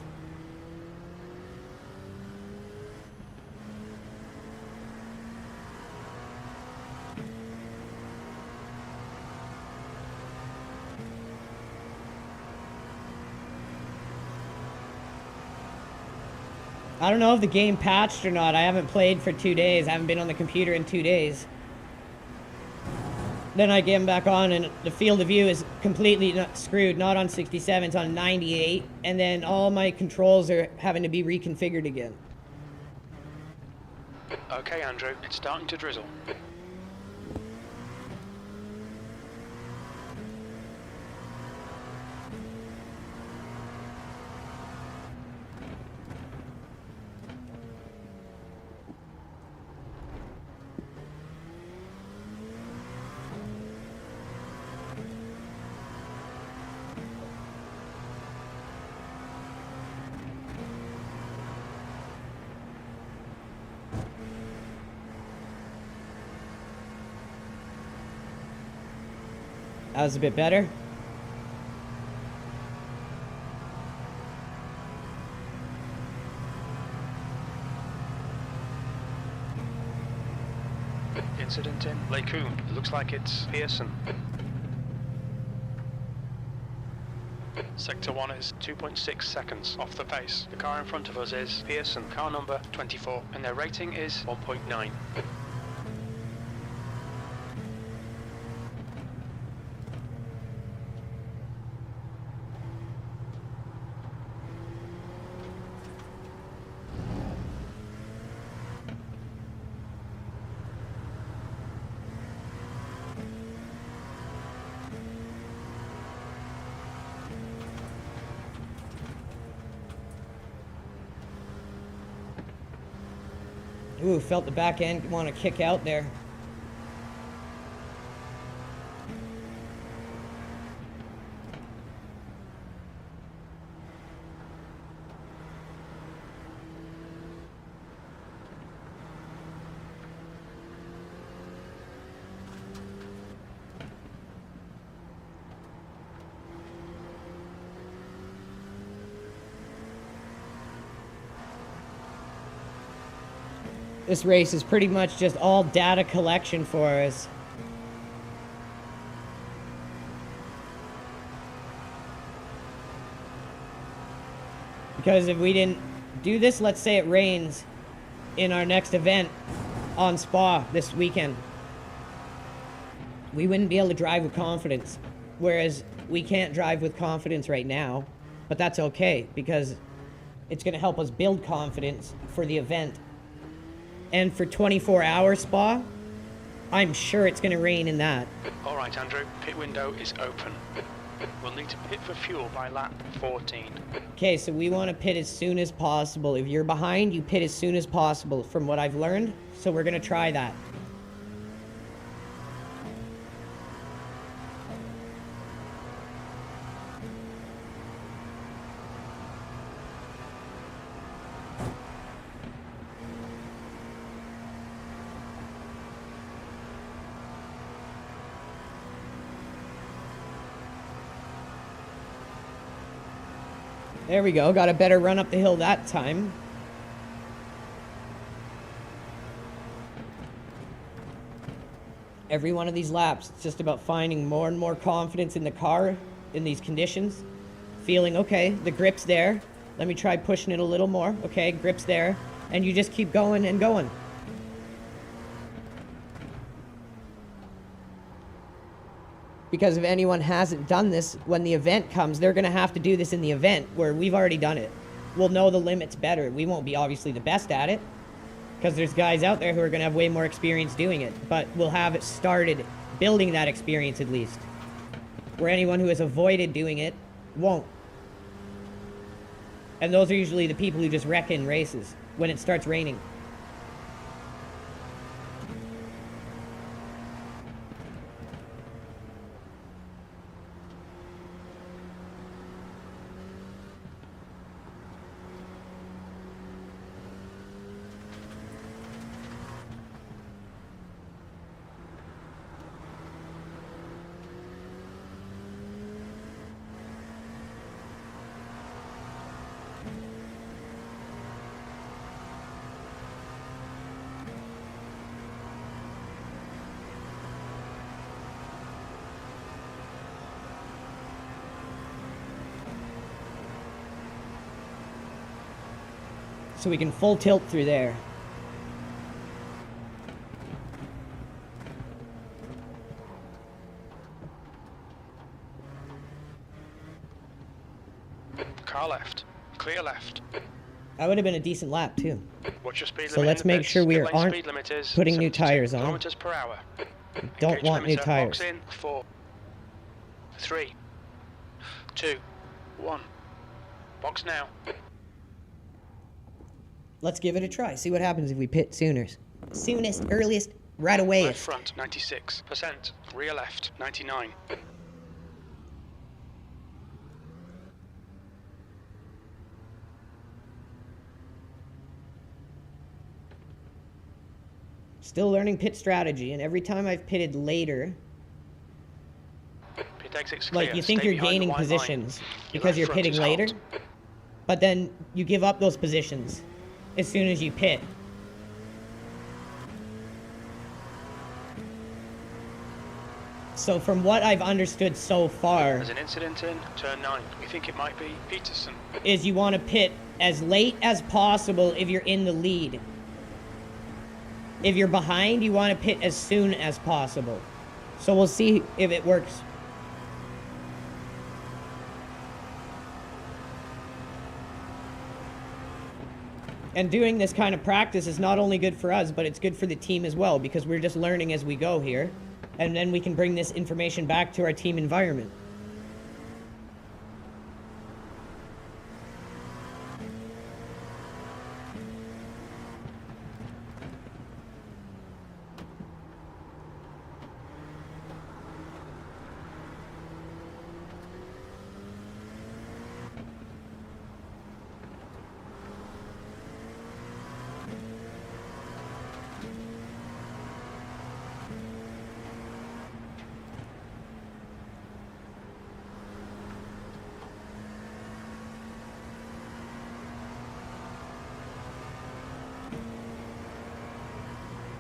I don't know if the game patched or not. I haven't played for 2 days. I haven't been on the computer in 2 days. Then I get them back on and the field of view is completely screwed, not on 67, it's on 98, and then all my controls are having to be reconfigured again. Okay, Andrew, it's starting to drizzle. That was a bit better. Incident in Lacoon. It looks like it's Pearson. Sector 1 is 2.6 seconds off the pace. The car in front of us is Pearson, car number 24, and their rating is 1.9. Ooh, felt the back end want to kick out there. This race is pretty much just all data collection for us. Because if we didn't do this, let's say it rains in our next event on Spa this weekend, we wouldn't be able to drive with confidence. Whereas we can't drive with confidence right now, but that's okay because it's going to help us build confidence for the event. And for 24-hour Spa, I'm sure it's going to rain in that. All right, Andrew, pit window is open. We'll need to pit for fuel by lap 14. Okay, so we want to pit as soon as possible. If you're behind, you pit as soon as possible, from what I've learned. So we're going to try that. There we go, got a better run up the hill that time. Every one of these laps, it's just about finding more and more confidence in the car in these conditions. Feeling, okay, the grip's there. Let me try pushing it a little more. Okay, grip's there. And you just keep going and going. Because if anyone hasn't done this, when the event comes, they're going to have to do this in the event where we've already done it. We'll know the limits better. We won't be obviously the best at it because there's guys out there who are going to have way more experience doing it. But we'll have it started building that experience at least. Where anyone who has avoided doing it won't. And those are usually the people who just wreck in races when it starts raining. So we can full tilt through there. Car left. Clear left. That would have been a decent lap too. What's your speed limit? So let's make sure we aren't putting new tires on. Kilometers per hour. Don't want new tires. Box in. 4, 3, 2, 1. Box now. Let's give it a try. See what happens if we pit soonest. Soonest, earliest, right away. Right front, 96%. Rear left, 99. Still learning pit strategy, and every time I've pitted later, Pit exit's clear. like you think Stay you're behind the gaining white positions line. because you're Left front pitting is later, hot. but then you give up those positions as soon as you pit. So from what I've understood so far, There's an incident in turn 9. We think it might be Peterson. is you want to pit as late as possible if you're in the lead. If you're behind, you want to pit as soon as possible. So we'll see if it works. And doing this kind of practice is not only good for us, but it's good for the team as well, because we're just learning as we go here. And then we can bring this information back to our team environment.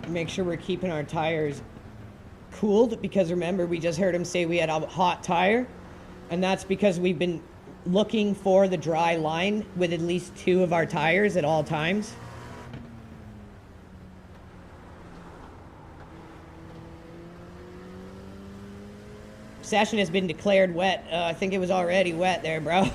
Make sure we're keeping our tires cooled, because remember, we just heard him say we had a hot tire, and that's because we've been looking for the dry line with at least 2 of our tires at all times. Session has been declared wet. I think it was already wet there, bro.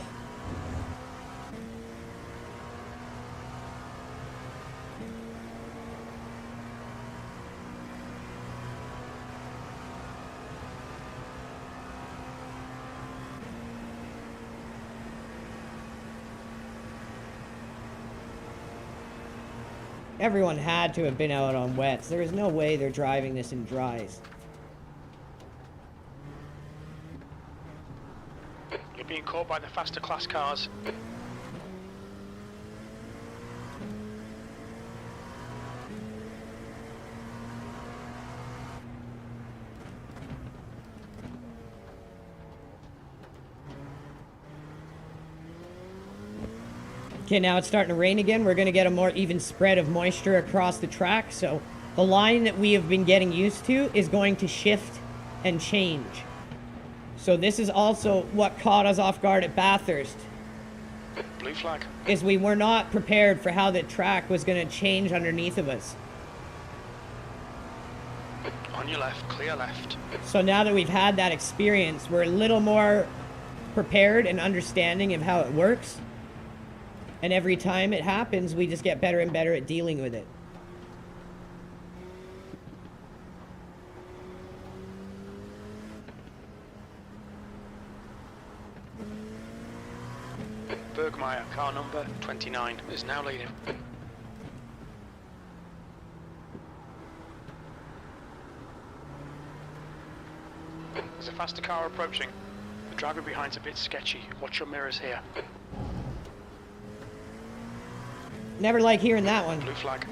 Everyone had to have been out on wets. There is no way they're driving this in dries. You're being caught by the faster class cars. Okay, now it's starting to rain again. We're going to get a more even spread of moisture across the track. So the line that we have been getting used to is going to shift and change. So this is also what caught us off guard at Bathurst. Blue flag. Is we were not prepared for how the track was going to change underneath of us. On your left, clear left. So now that we've had that experience, we're a little more prepared and understanding of how it works. And every time it happens, we just get better and better at dealing with it. Bergmeyer, car number 29, is now leading. There's a faster car approaching. The driver behind's a bit sketchy. Watch your mirrors here. Never like hearing that one. Blue flag.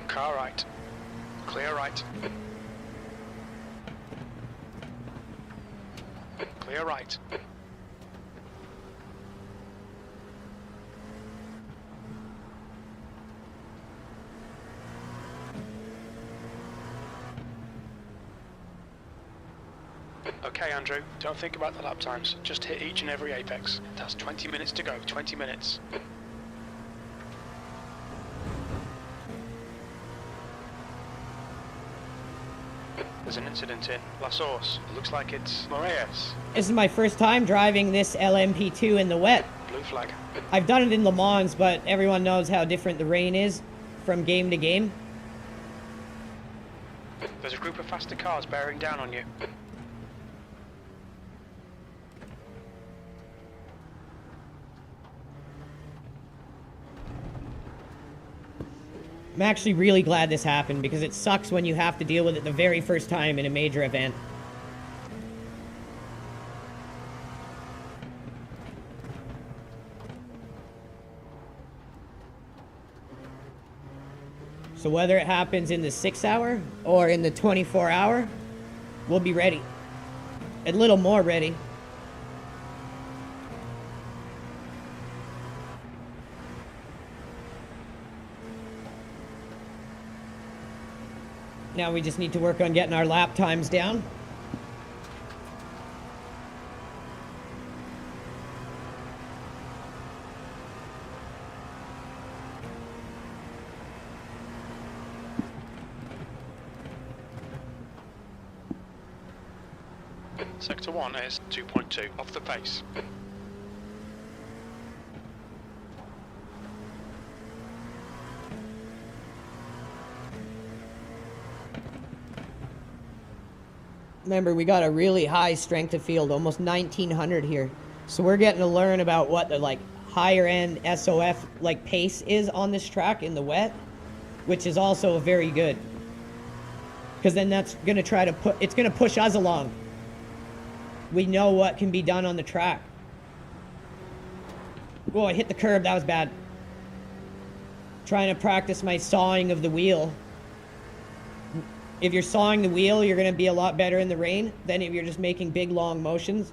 Car right. Clear right. Clear right. Okay, Andrew, don't think about the lap times. Just hit each and every apex. That's 20 minutes to go. 20 minutes. There's an incident in La Source. Looks like it's Moraes. This is my first time driving this LMP2 in the wet. Blue flag. I've done it in Le Mans, but everyone knows how different the rain is from game to game. There's a group of faster cars bearing down on you. I'm actually really glad this happened, because it sucks when you have to deal with it the very first time in a major event. So whether it happens in the 6-hour or in the 24-hour, we'll be ready. A little more ready. Now we just need to work on getting our lap times down. Sector 1 is 2.2 off the pace. Remember, we got a really high strength of field, almost 1900 here. So we're getting to learn about what the like higher end SOF like pace is on this track in the wet, which is also very good. Because then that's gonna try to it's gonna push us along. We know what can be done on the track. Whoa, I hit the curb, that was bad. Trying to practice my sawing of the wheel. If you're sawing the wheel, you're gonna be a lot better in the rain than if you're just making big long motions.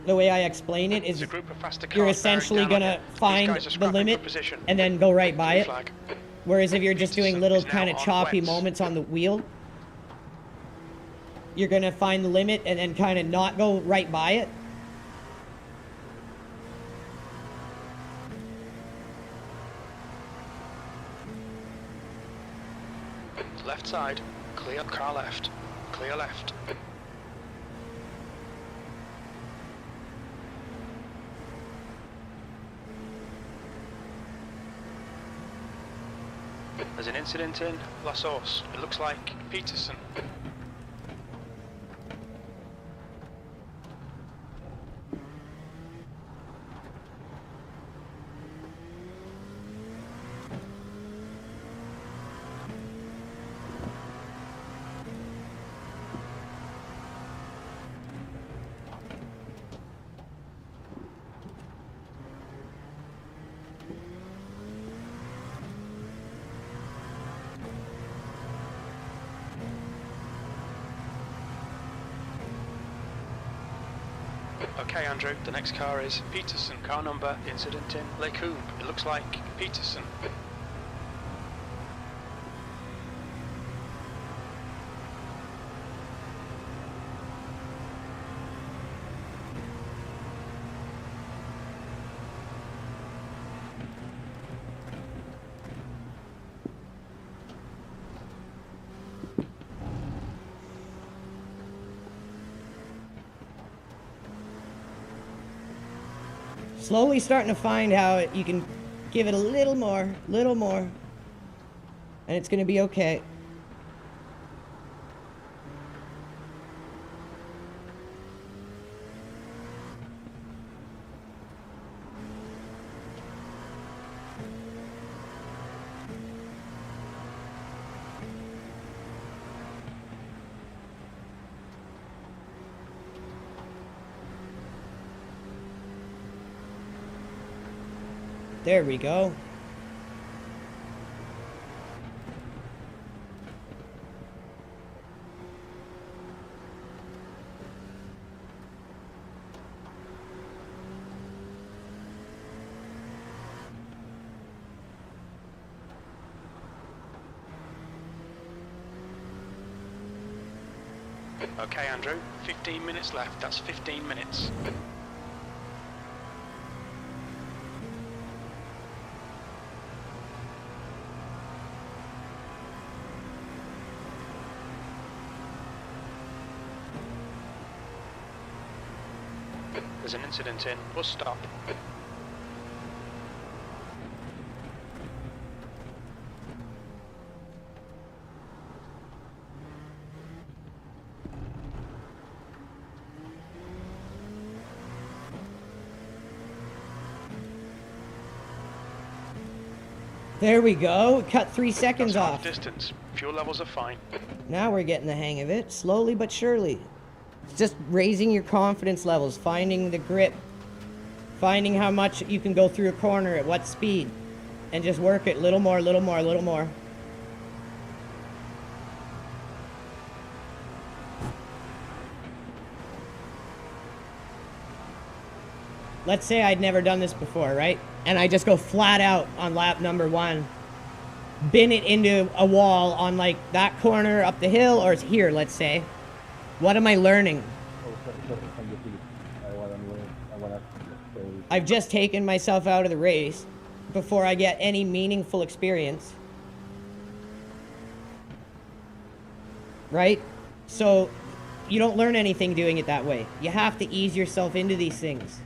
The way I explain it is you're essentially gonna find the limit and then go right by it. Whereas if you're just doing little kind of choppy moments on the wheel, you're gonna find the limit and then kind of not go right by it. Left side, clear, car left, clear left. There's an incident in La Source. It looks like Peterson. Okay, Andrew, the next car is Peterson. Car number, incident in Lake Coombe. It looks like Peterson. Slowly starting to find how you can give it a little more, and it's gonna be okay. There we go. Okay, Andrew, 15 minutes left. That's 15 minutes. There's an incident in bus stop. There we go. Cut 3 seconds That's off. half distance. Fuel levels are fine. Now we're getting the hang of it, slowly but surely. It's just raising your confidence levels, finding the grip, finding how much you can go through a corner at what speed, and just work it little more, little more, little more. Let's say I'd never done this before, right? And I just go flat out on lap number 1. bin it into a wall on like that corner up the hill or here, let's say. What am I learning? I've just taken myself out of the race before I get any meaningful experience. Right? So you don't learn anything doing it that way. You have to ease yourself into these things.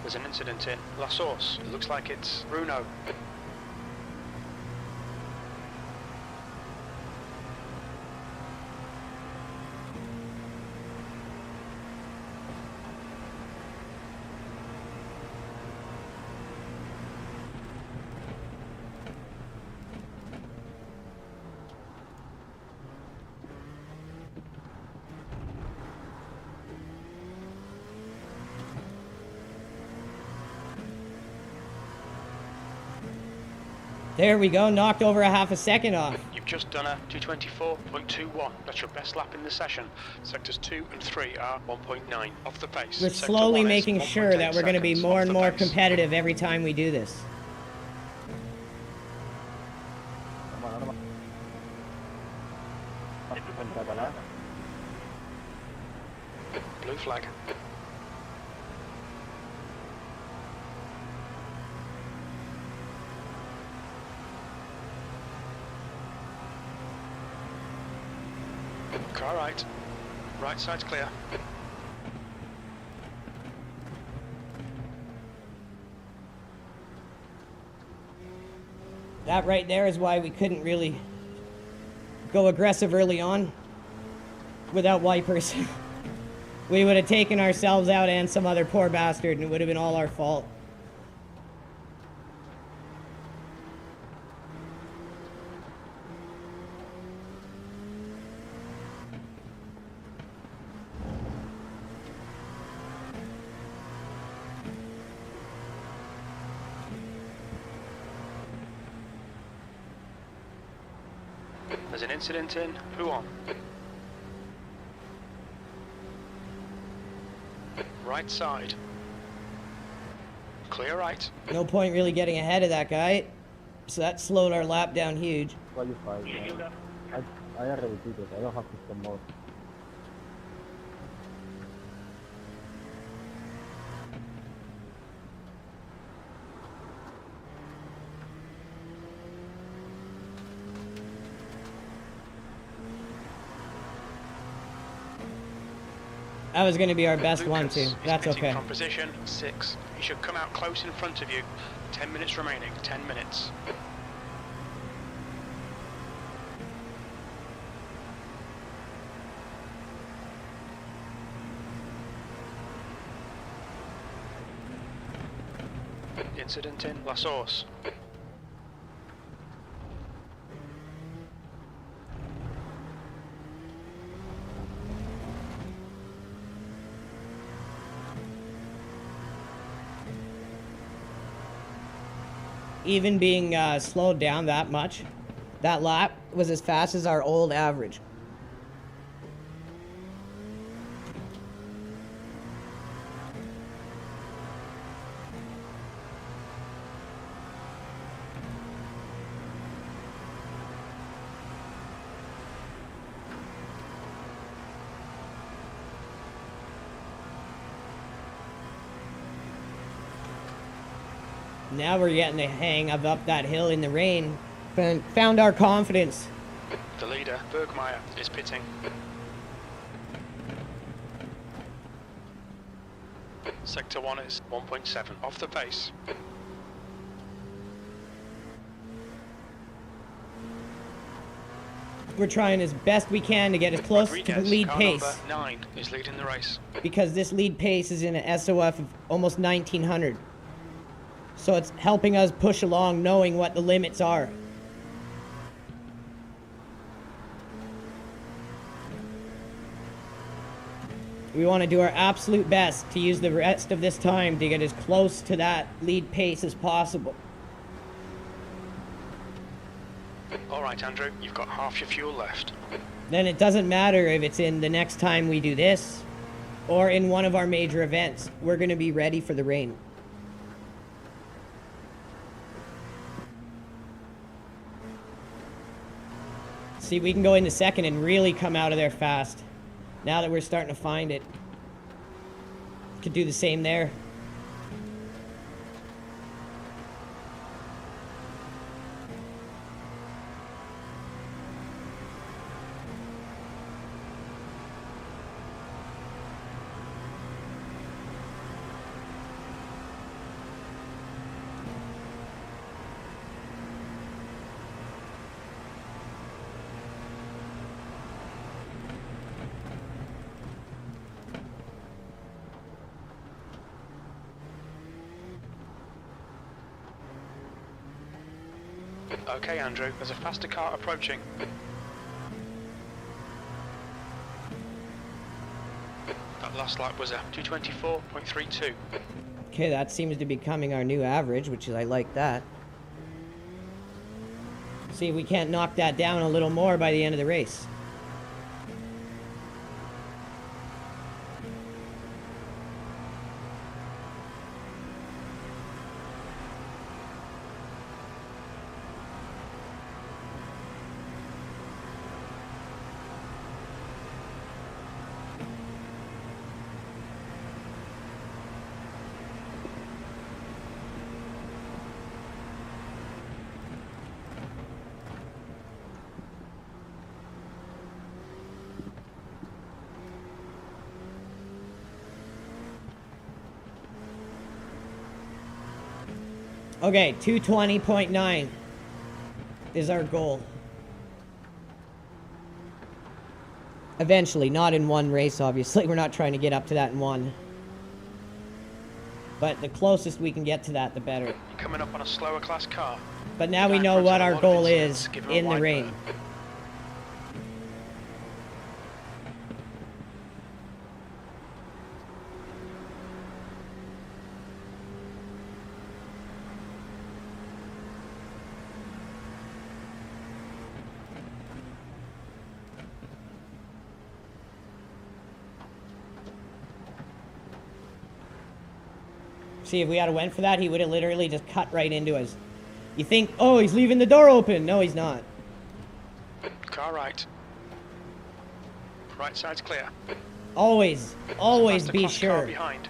There's an incident in La Source. It looks like it's Bruno. There we go, knocked over a half a second off. You've just done a 224.21. That's your best lap in the session. Sectors 2 and 3 are 1.9 off the pace. We're Sector slowly 1 is making sure 1.8 that we're going to be seconds more off and the more pace. competitive every time we do this. Blue flag. Car right. Right side's clear. That right there is why we couldn't really go aggressive early on without wipers. We would have taken ourselves out and some other poor bastard, and it would have been all our fault. There's an incident in Huon. Right side. Clear right. No point really getting ahead of that guy, so that slowed our lap down huge. I already did it. I don't have to come more. That was going to be our best one Lucas too. is That's pitting okay. From position 6. He should come out close in front of you. 10 minutes remaining. 10 minutes. Incident in La Source. Even being slowed down that much, that lap was as fast as our old average. Now we're getting the hang of up that hill in the rain. Found our confidence. The leader, Bergmeyer, is pitting. Sector 1 is 1.7 off the pace. We're trying as best we can to get as close to the lead car pace. number 9 is leading the race. Because this lead pace is in an SOF of almost 1900. So it's helping us push along knowing what the limits are. We want to do our absolute best to use the rest of this time to get as close to that lead pace as possible. Alright Andrew, you've got half your fuel left. Then it doesn't matter if it's in the next time we do this or in one of our major events. We're going to be ready for the rain. See, we can go into second and really come out of there fast. Now that we're starting to find it. Could do the same there. Okay Andrew, there's a faster car approaching. That last lap was a 224.32. Okay, that seems to be becoming our new average, which is, I like that. See if we can't knock that down a little more by the end of the race. Okay, 220.9 is our goal. Eventually, not in one race, obviously. We're not trying to get up to that in one. But the closest we can get to that, the better. Coming up on a slower class car. But now we know what our goal is in the rain. See, if we had went for that, he would have literally just cut right into us. You think, oh, he's leaving the door open. No, he's not. Car right. Right side's clear. Always be sure. Car behind.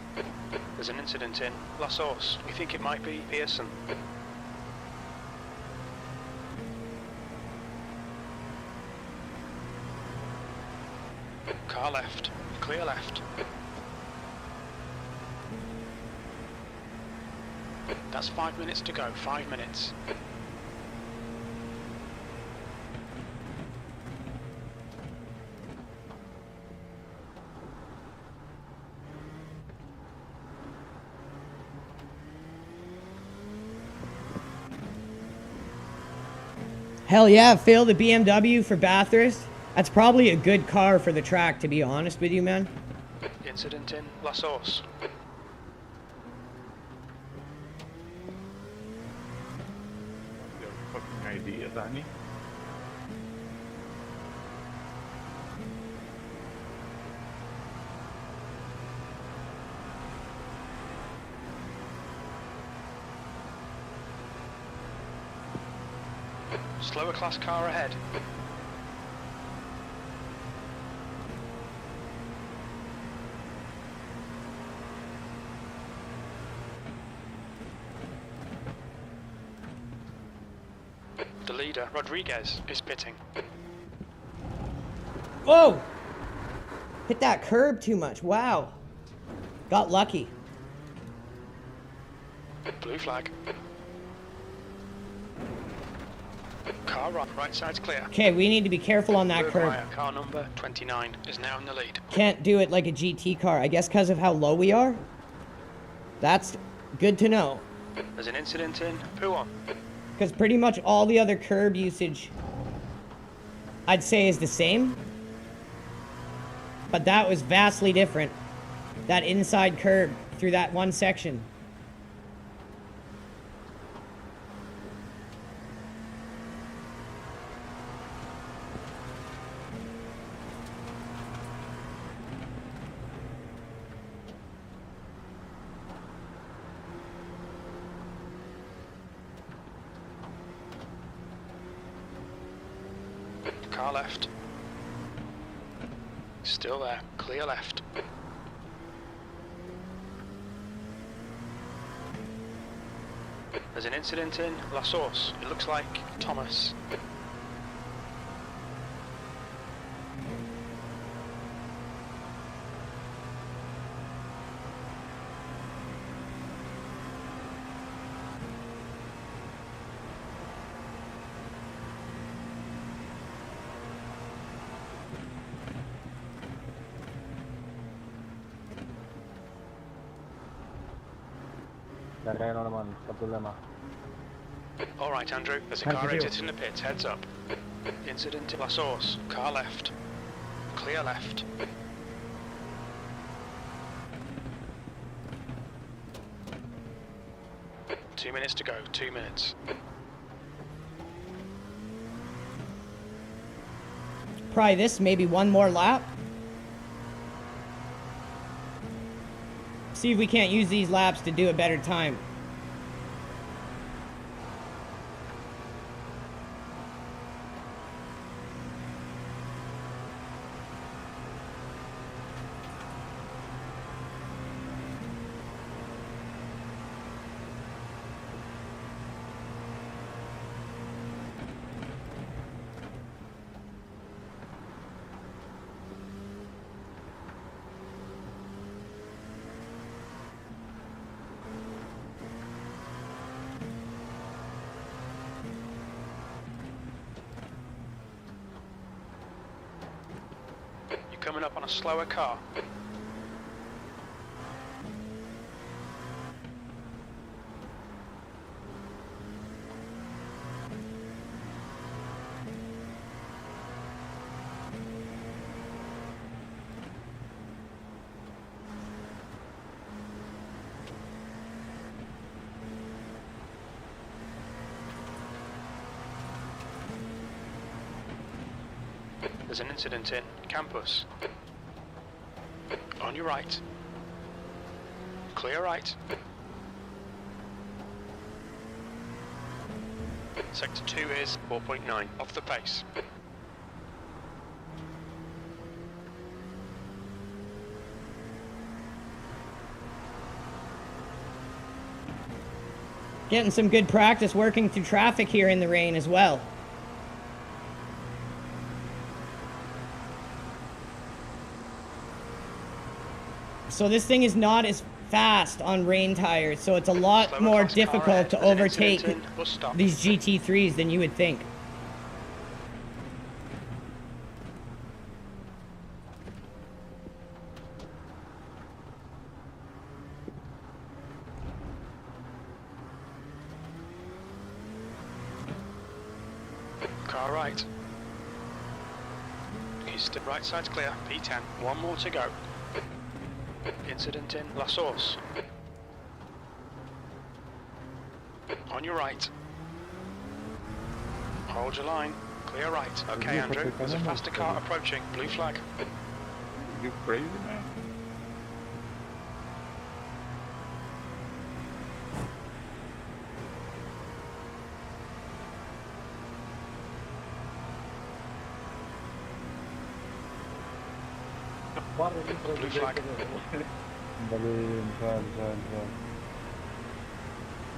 There's an incident in La Source. We think it might be Pearson. Car left. Clear left. That's 5 minutes to go. 5 minutes. Hell yeah, Phil, the BMW for Bathurst. That's probably a good car for the track, to be honest with you, man. Incident in La Source. Idea, Danny. Slower class car ahead. The leader, Rodriguez, is pitting. Whoa! Hit that curb too much. Wow. Got lucky. Blue flag. Car right side's clear. Okay, we need to be careful on that curve. Car number 29 is now in the lead. Can't do it like a GT car. I guess because of how low we are? That's good to know. There's an incident in Puon. Because pretty much all the other curb usage, I'd say, is the same. But that was vastly different. That inside curb through that one section. Car left. Still there. Clear left. There's an incident in La Source. It looks like Thomas. Terreno naman, sa problema. All right, Andrew. There's a car exiting the pits. Heads up. Incident in La Source. Car left. Clear left. Two minutes to go. 2 minutes. Probably this, maybe one more lap. See if we can't use these laps to do a better time. Coming up on a slower car. There's an incident in Campus. On your right. Clear right. Sector 2 is 4.9, off the pace. Getting some good practice working through traffic here in the rain as well. So this thing is not as fast on rain tires, so it's a lot more difficult to overtake these GT3s than you would think. Car right. East right side's clear. P10. One more to go. Incident in La Source. On your right. Hold your line. Clear right. Okay, Andrew. There's a faster car approaching. Blue flag. You crazy, man? Blue flag.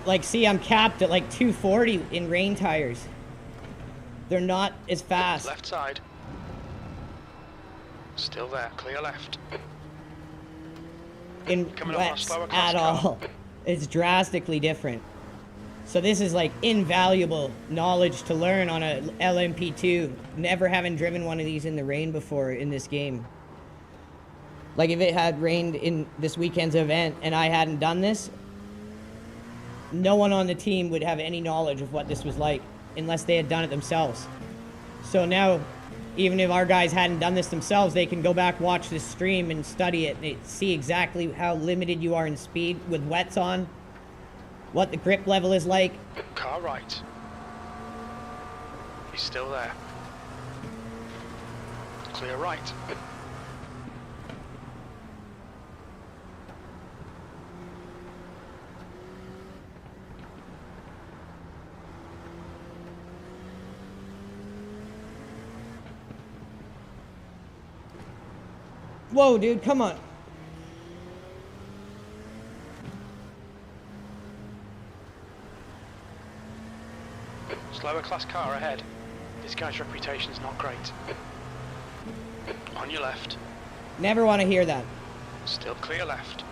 Like, see, I'm capped at like 240 in rain tires. They're not as fast. Left side. Still there. Clear left. In wets at all. It's drastically different. So this is like invaluable knowledge to learn on a LMP2. Never having driven one of these in the rain before in this game. Like if it had rained in this weekend's event and I hadn't done this, no one on the team would have any knowledge of what this was like unless they had done it themselves. So now, even if our guys hadn't done this themselves, they can go back, watch this stream and study it. They see exactly how limited you are in speed with wets on, what the grip level is like. Car right. He's still there. Clear right. Whoa, dude, come on. Slower class car ahead. This guy's reputation's not great. On your left. Never want to hear that. Still clear left.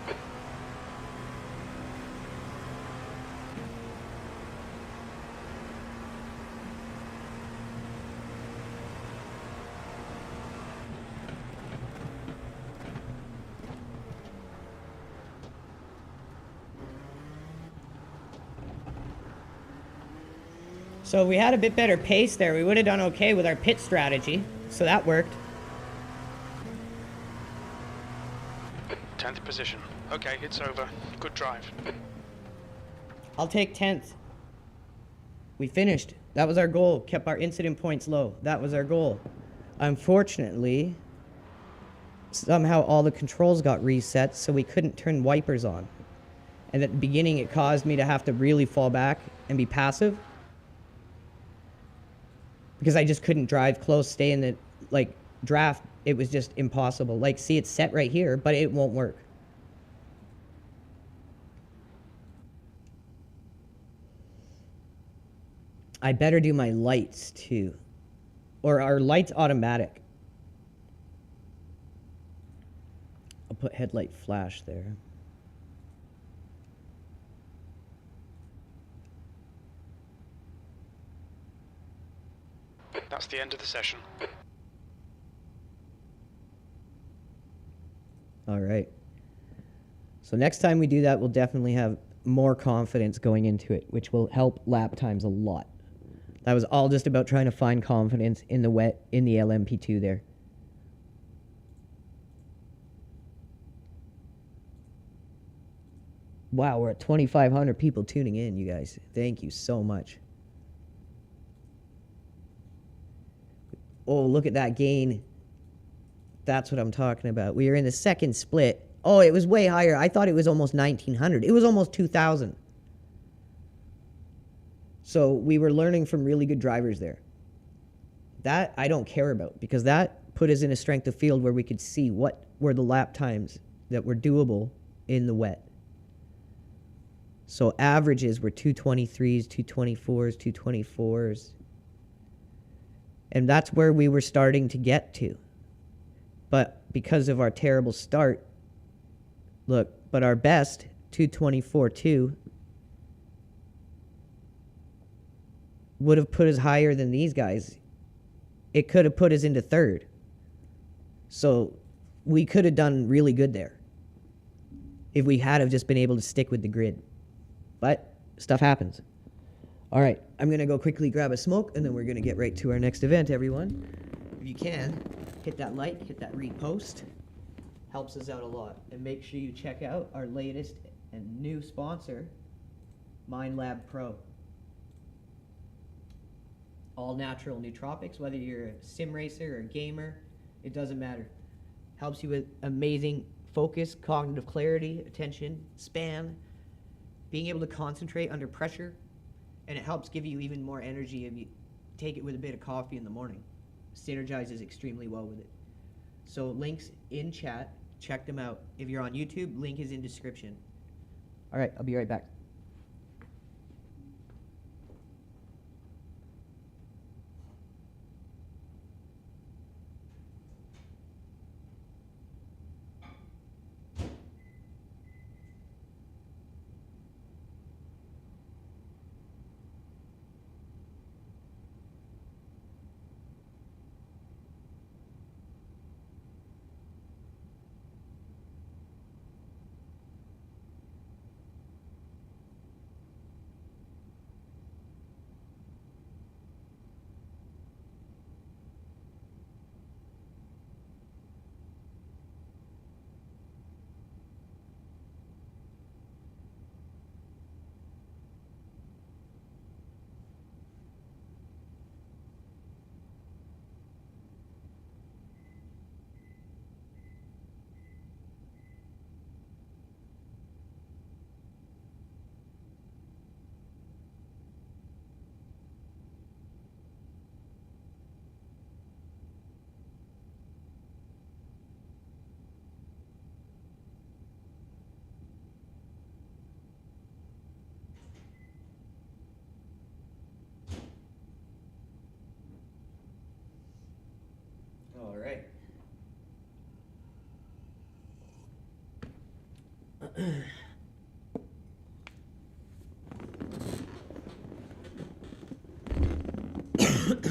So if we had a bit better pace there, we would have done okay with our pit strategy. So that worked. 10th position. Okay, it's over. Good drive. I'll take 10th. We finished. That was our goal. Kept our incident points low. That was our goal. Unfortunately, somehow all the controls got reset, so we couldn't turn wipers on. And at the beginning, it caused me to have to really fall back and be passive. Because I just couldn't drive close, stay in the, like, draft. It was just impossible. Like, see, it's set right here, but it won't work. I better do my lights, too. Or are lights automatic? I'll put headlight flash there. That's the end of the session. All right. So next time we do that, we'll definitely have more confidence going into it, which will help lap times a lot. That was all just about trying to find confidence in the wet, in the LMP2 there. Wow, we're at 2,500 people tuning in, you guys. Thank you so much. Oh, look at that gain. That's what I'm talking about. We were in the second split. Oh, it was way higher. I thought it was almost 1,900. It was almost 2,000. So we were learning from really good drivers there. That I don't care about, because that put us in a strength of field where we could see what were the lap times that were doable in the wet. So averages were 223s, 224s, 224s. And that's where we were starting to get to. But because of our terrible start, look, but our best, 224.2, would have put us higher than these guys. It could have put us into third. So we could have done really good there if we had have just been able to stick with the grid. But stuff happens. All right, I'm going to go quickly grab a smoke, and then we're going to get right to our next event, everyone. If you can, hit that like, hit that repost. Helps us out a lot. And make sure you check out our latest and new sponsor, MindLab Pro. All natural nootropics, whether you're a sim racer or a gamer, it doesn't matter. Helps you with amazing focus, cognitive clarity, attention, span, being able to concentrate under pressure, and it helps give you even more energy if you take it with a bit of coffee in the morning. Synergizes extremely well with it. So links in chat, check them out. If you're on YouTube, link is in description. All right, I'll be right back.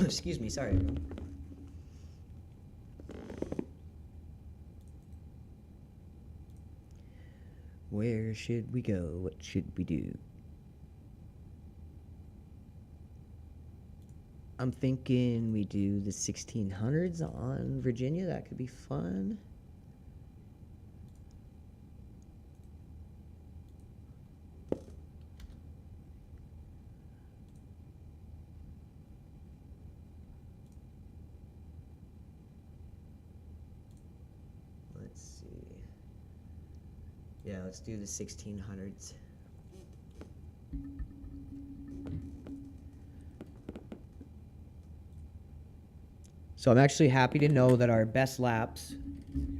Excuse me, sorry. Where should we go? What should we do? I'm thinking we do the 1600s on Virginia. That could be fun. Let's see. Yeah, let's do the 1600s. So I'm actually happy to know that our best laps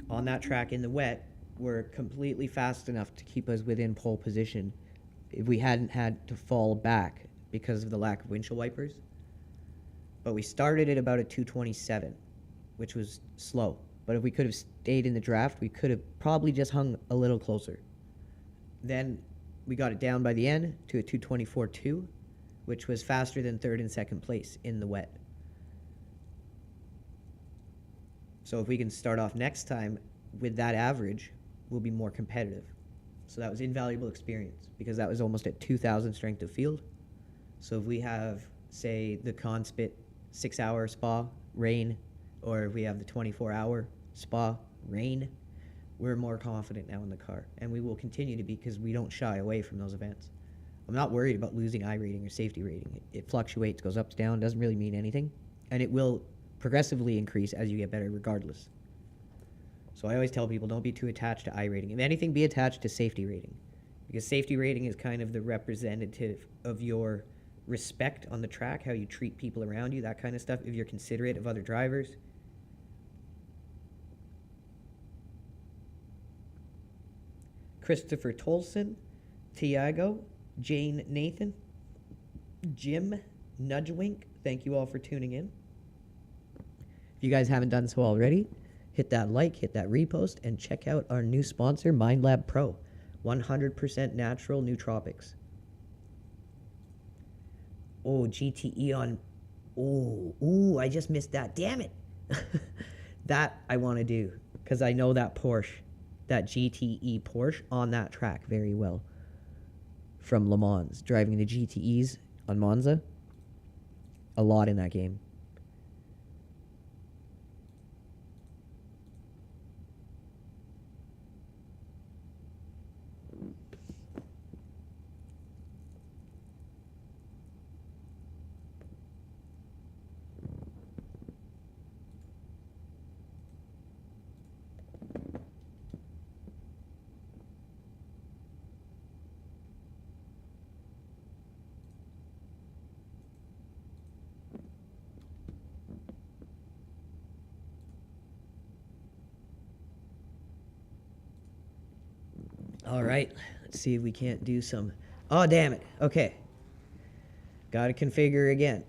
on that track in the wet were completely fast enough to keep us within pole position if we hadn't had to fall back because of the lack of windshield wipers. But we started at about a 227, which was slow. But if we could have stayed in the draft, we could have probably just hung a little closer. Then we got it down by the end to a 224.2, which was faster than third and second place in the wet. So if we can start off next time with that average, we'll be more competitive. So that was invaluable experience because that was almost at 2,000 strength of field. So if we have, say, the CONSPIT 6-hour spa, rain, or if we have the 24-hour spa, rain, we're more confident now in the car. And we will continue to be because we don't shy away from those events. I'm not worried about losing iRating or safety rating. It fluctuates, goes up, down, doesn't really mean anything. And it will progressively increase as you get better regardless. So I always tell people don't be too attached to iRating. If anything, be attached to safety rating. Because safety rating is kind of the representative of your respect on the track, how you treat people around you, that kind of stuff, if you're considerate of other drivers. Christopher Tolson, Tiago, Jane Nathan, Jim Nudgewink, thank you all for tuning in. If you guys haven't done so already, hit that like, hit that repost, and check out our new sponsor, MindLab Pro. 100% natural nootropics. Oh, GTE on... Ooh, I just missed that. Damn it. That I want to do, because I know that Porsche, that GTE Porsche on that track very well. From Le Mans, driving the GTEs on Monza. A lot in that game. All right, let's see if we can't do some... Oh, damn it. Okay. Got to configure again.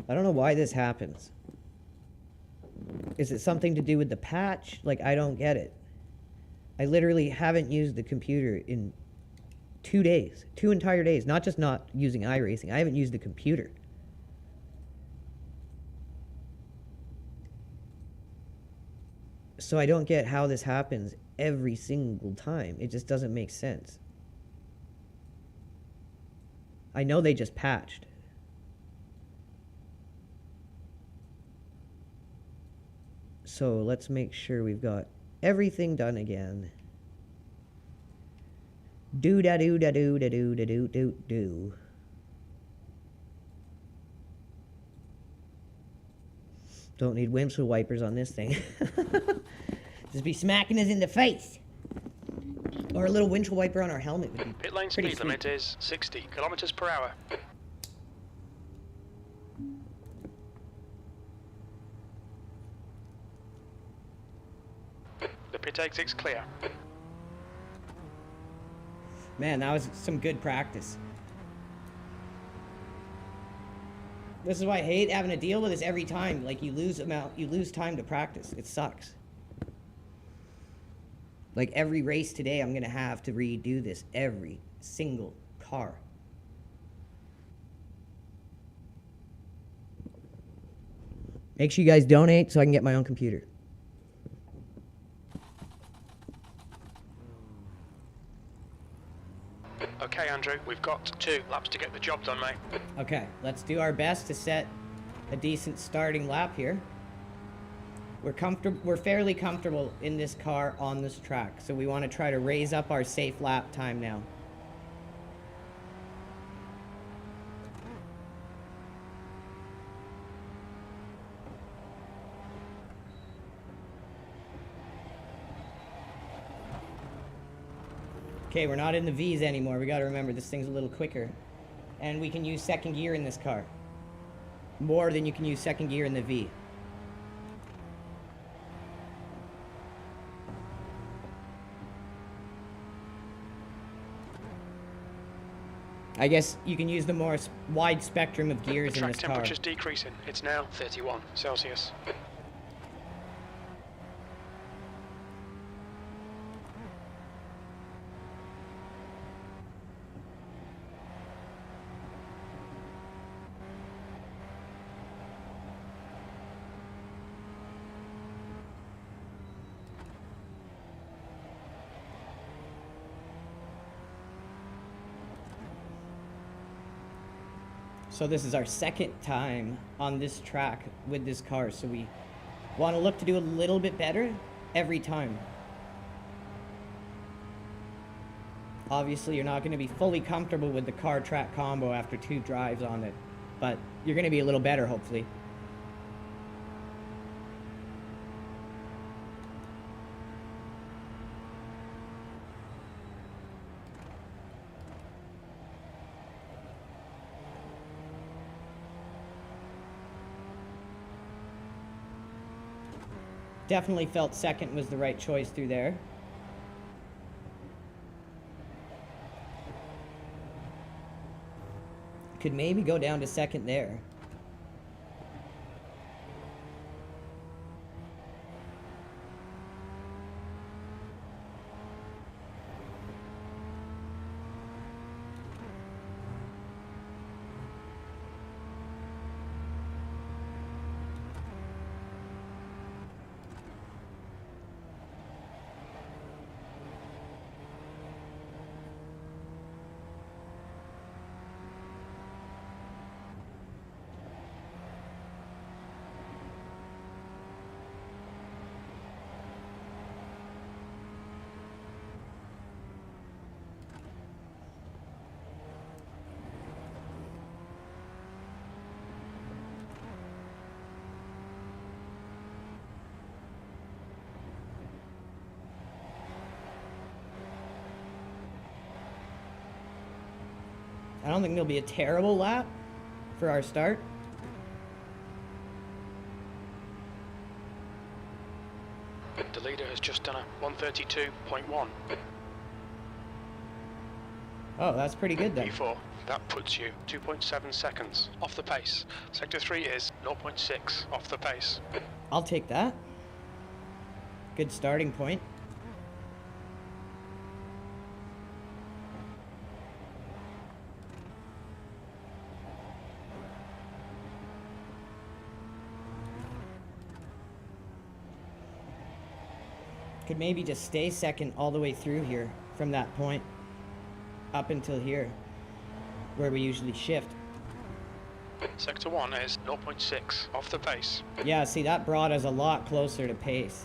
I don't know why this happens. Is it something to do with the patch? Like, I don't get it. I literally haven't used the computer in 2 days. 2 entire days. Not just not using iRacing. I haven't used the computer. So I don't get how this happens every single time. It just doesn't make sense. I know they just patched. So let's make sure we've got everything done again. Do-da-do-da-do-da-do-da-do-da-do-do. Don't need windshield wipers on this thing. Just be smacking us in the face. Or a little windshield wiper on our helmet would be Pit lane pretty speed sweet. limit is 60 kilometers per hour. Pit exit's clear. Man, that was some good practice. This is why I hate having to deal with this every time. Like, you lose time to practice. It sucks. Like, every race today, I'm gonna have to redo this every single car. Make sure you guys donate so I can get my own computer. Okay, Andrew, we've got 2 laps to get the job done, mate. Okay, let's do our best to set a decent starting lap here. We're fairly comfortable in this car on this track, so we want to try to raise up our safe lap time now. Okay, we're not in the V's anymore. We gotta remember this thing's a little quicker. And we can use second gear in this car. More than you can use second gear in the V. I guess you can use the more wide spectrum of gears in Track this car. temperature's decreasing. It's now 31 Celsius. So this is our second time on this track with this car, so we want to look to do a little bit better every time. Obviously, you're not going to be fully comfortable with the car-track combo after 2 drives on it, but you're going to be a little better, hopefully. Definitely felt second was the right choice through there. Could maybe go down to second there. I don't think it'll be a terrible lap for our start. The leader has just done a 132.1. Oh, that's pretty good then. P4. That puts you 2.7 seconds off the pace. Sector 3 is 0.6 off the pace. I'll take that. Good starting point. Could maybe just stay second all the way through here from that point up until here where we usually shift. Sector 1 is 0.6 off the pace. Yeah, see, that brought us a lot closer to pace.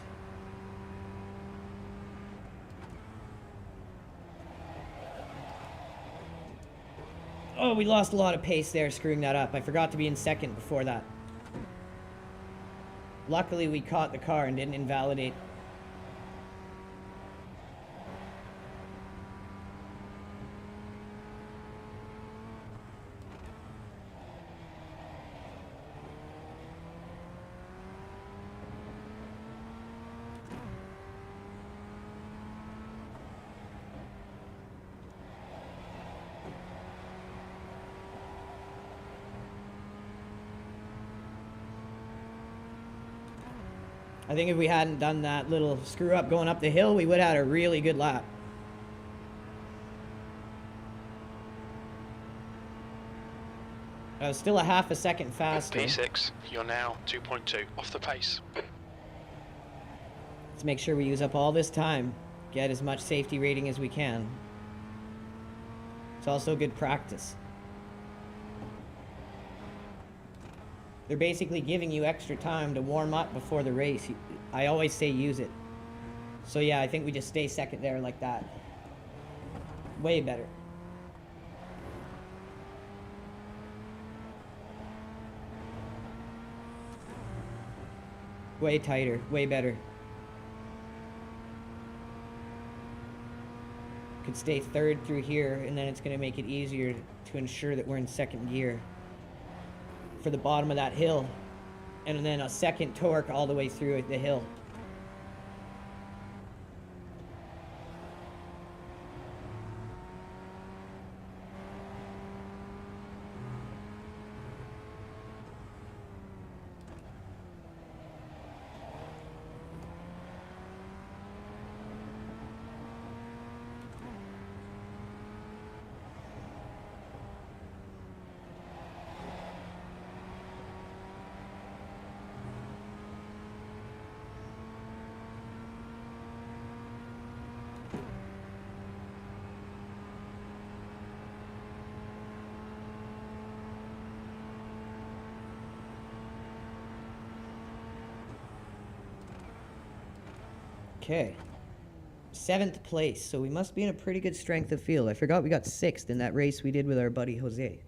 Oh, we lost a lot of pace there, screwing that up. I forgot to be in second before that. Luckily, we caught the car and didn't invalidate. I think if we hadn't done that little screw up going up the hill, we would have had a really good lap. I was still a half a second faster. P6, you're now 2.2 off the pace. Let's make sure we use up all this time, get as much safety rating as we can. It's also good practice. They're basically giving you extra time to warm up before the race. I always say use it. So yeah, I think we just stay second there like that. Way better. Way tighter, way better. Could stay third through here, and then it's going to make it easier to ensure that we're in second gear for the bottom of that hill, and then a second torque all the way through the hill. Okay. 7th place, so we must be in a pretty good strength of field. I forgot we got 6th in that race we did with our buddy Jose.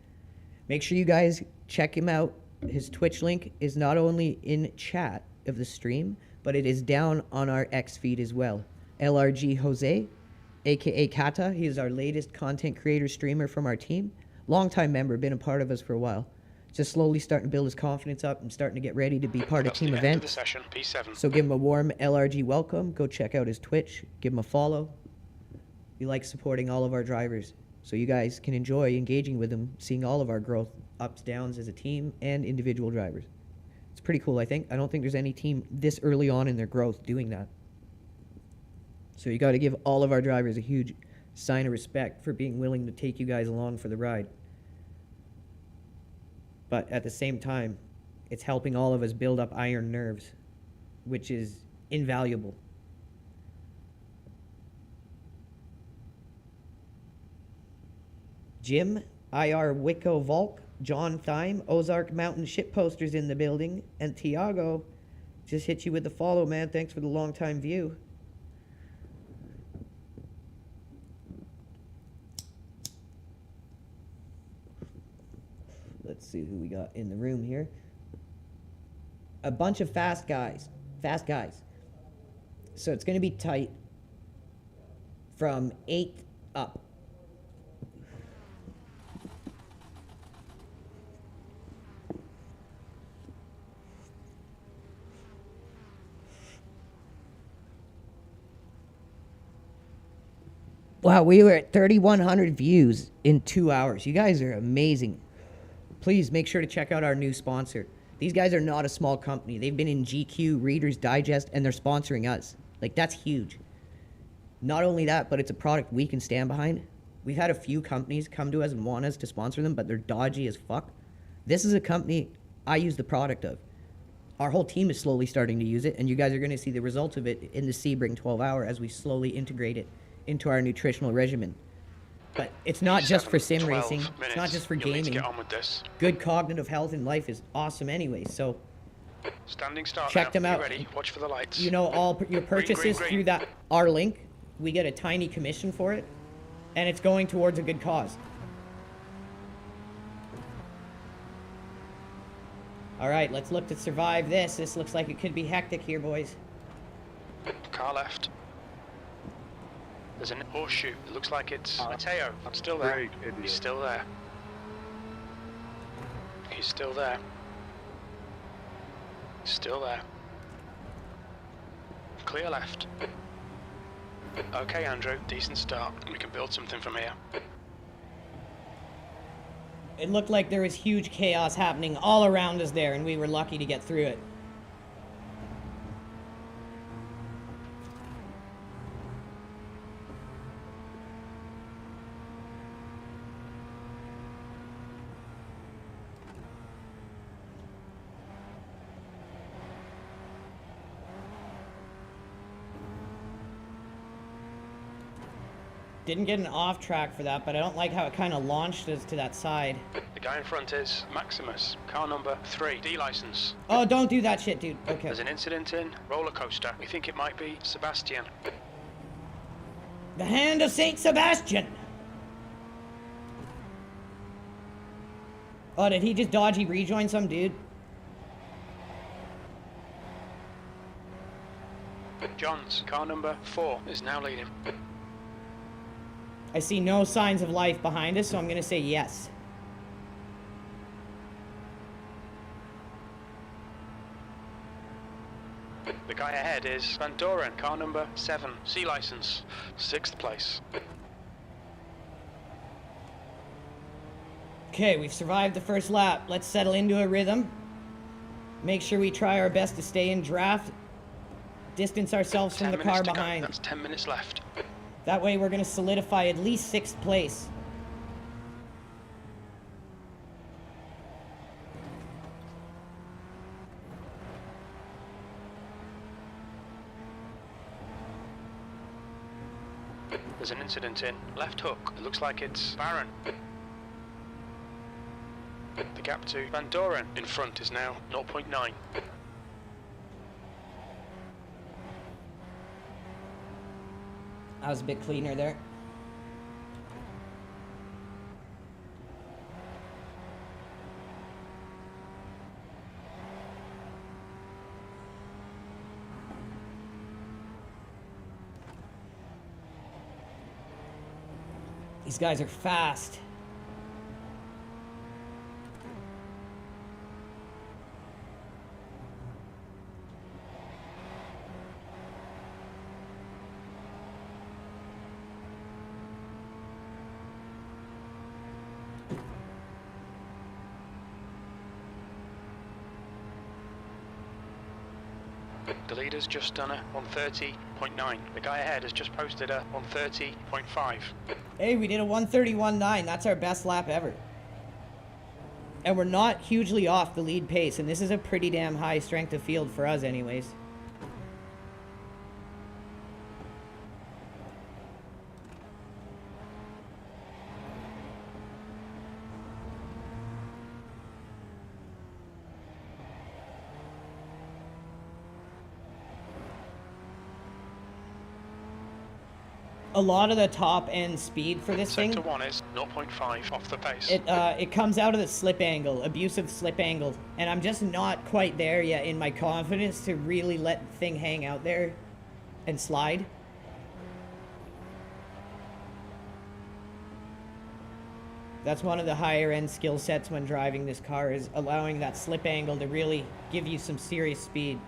Make sure you guys check him out. His Twitch link is not only in chat of the stream, but it is down on our X feed as well. LRG Jose, aka Kata. He is our latest content creator streamer from our team. Longtime member, been a part of us for a while. Just slowly starting to build his confidence up and starting to get ready to be part of team events. So give him a warm LRG welcome. Go check out his Twitch. Give him a follow. We like supporting all of our drivers, so you guys can enjoy engaging with him, seeing all of our growth, ups, downs as a team and individual drivers. It's pretty cool, I think. I don't think there's any team this early on in their growth doing that. So you got to give all of our drivers a huge sign of respect for being willing to take you guys along for the ride. But at the same time, it's helping all of us build up iron nerves, which is invaluable. Jim, IR Wicco Volk, John Thyme, Ozark Mountain Ship Posters in the building, and Tiago just hit you with the follow, man. Thanks for the long time view. Let's see who we got in the room here. A bunch of fast guys. Fast guys. So it's going to be tight from 8th up. Wow, we were at 3,100 views in 2 hours. You guys are amazing. Please make sure to check out our new sponsor. These guys are not a small company. They've been in GQ, Reader's Digest, and they're sponsoring us. Like, that's huge. Not only that, but it's a product we can stand behind. We've had a few companies come to us and want us to sponsor them, but they're dodgy as fuck. This is a company I use the product of. Our whole team is slowly starting to use it, and you guys are going to see the results of it in the Sebring 12-hour as we slowly integrate it into our nutritional regimen. But it's not just for sim racing. It's not just for gaming. Good cognitive health in life is awesome anyway. So check them out. Watch for the lights. You know, all your purchases through that our link, we get a tiny commission for it, and it's going towards a good cause. All right, let's look to survive this. This looks like it could be hectic here, boys. Car left. There's a horseshoe. It looks like it's Mateo. I'm still there. He's still there. He's still there. Still there. Clear left. Okay, Andrew. Decent start. We can build something from here. It looked like there was huge chaos happening all around us there, and we were lucky to get through it. Didn't get an off track for that, but I don't like how it kind of launched us to that side. The guy in front is Maximus, car number 3, D license. Oh, don't do that shit, dude. Okay. There's an incident in roller coaster. We think it might be Sebastian. The hand of Saint Sebastian. Oh, did he just dodgy rejoin some dude? John's car number 4 is now leading. I see no signs of life behind us, so I'm gonna say yes. The guy ahead is Van Doren, car number 7, C license, 6th place. Okay, we've survived the first lap. Let's settle into a rhythm. Make sure we try our best to stay in draft. Distance ourselves from the car behind. That's 10 minutes left. That way we're gonna solidify at least 6th place. There's an incident in left hook. It looks like it's Baron. The gap to Van Doren in front is now 0.9. That was a bit cleaner there. These guys are fast. The leader's just done a 130.9. The guy ahead has just posted a 130.5. Hey, we did a 131.9. That's our best lap ever. And we're not hugely off the lead pace, and this is a pretty damn high strength of field for us anyways. A lot of the top end speed for this thing. Sector 1 is 0.5 off the pace. It comes out of the slip angle, abusive slip angle, and I'm just not quite there yet in my confidence to really let the thing hang out there and slide. That's one of the higher end skill sets when driving this car, is allowing that slip angle to really give you some serious speed.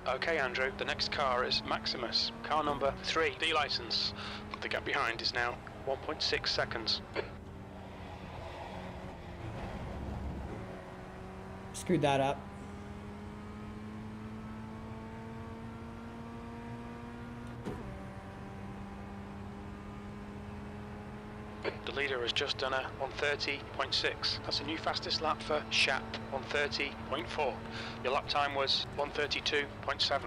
Okay, Andrew, the next car is Maximus, car number 3, D license. The gap behind is now 1.6 seconds. Screwed that up. The leader has just done a 130.6. That's a new fastest lap for Shap, 130.4. Your lap time was 132.7.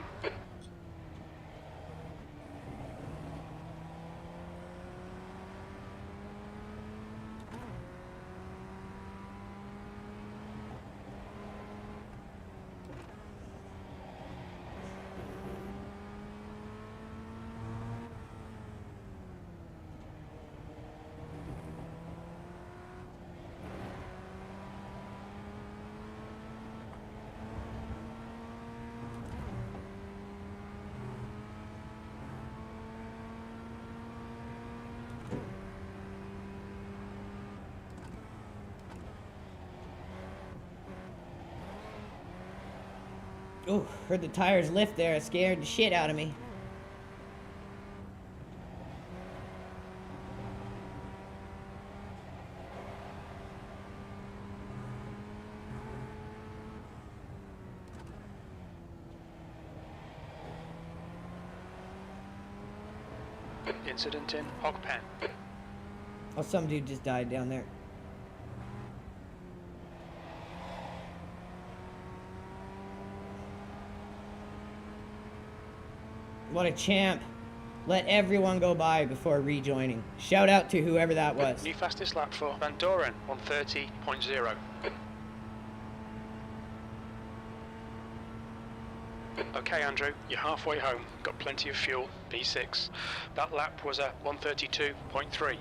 Ooh, heard the tires lift there. It scared the shit out of me. Incident in Hogpen. Oh, some dude just died down there. What a champ. Let everyone go by before rejoining. Shout out to whoever that was. New fastest lap for Van Doren, 130.0. Okay, Andrew, you're halfway home. Got plenty of fuel. B6. That lap was a 132.3.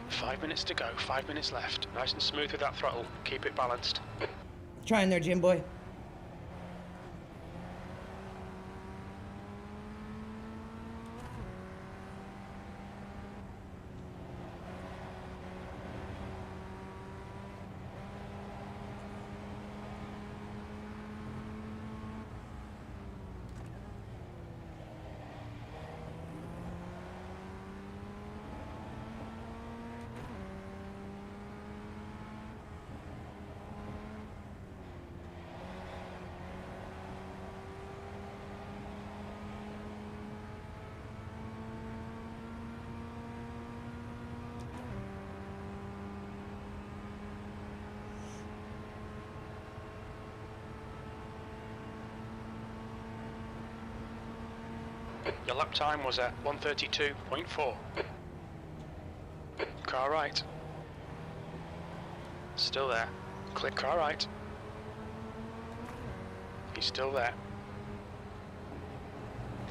Five minutes to go, 5 minutes left. Nice and smooth with that throttle. Keep it balanced. Trying there, Jim boy. Your lap time was at 132.4. Car right. Still there. Clear car right. He's still there.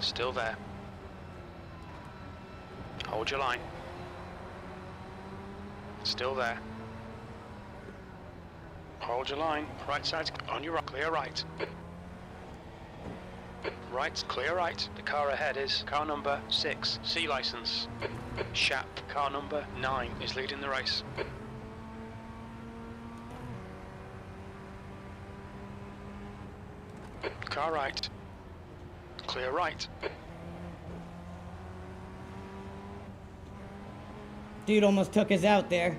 Still there. Hold your line. Still there. Hold your line. Right side on your right. Clear right. Right, clear right. The car ahead is car number 6, C license. Shap, car number 9 is leading the race. Car right. Clear right. Dude almost took us out there.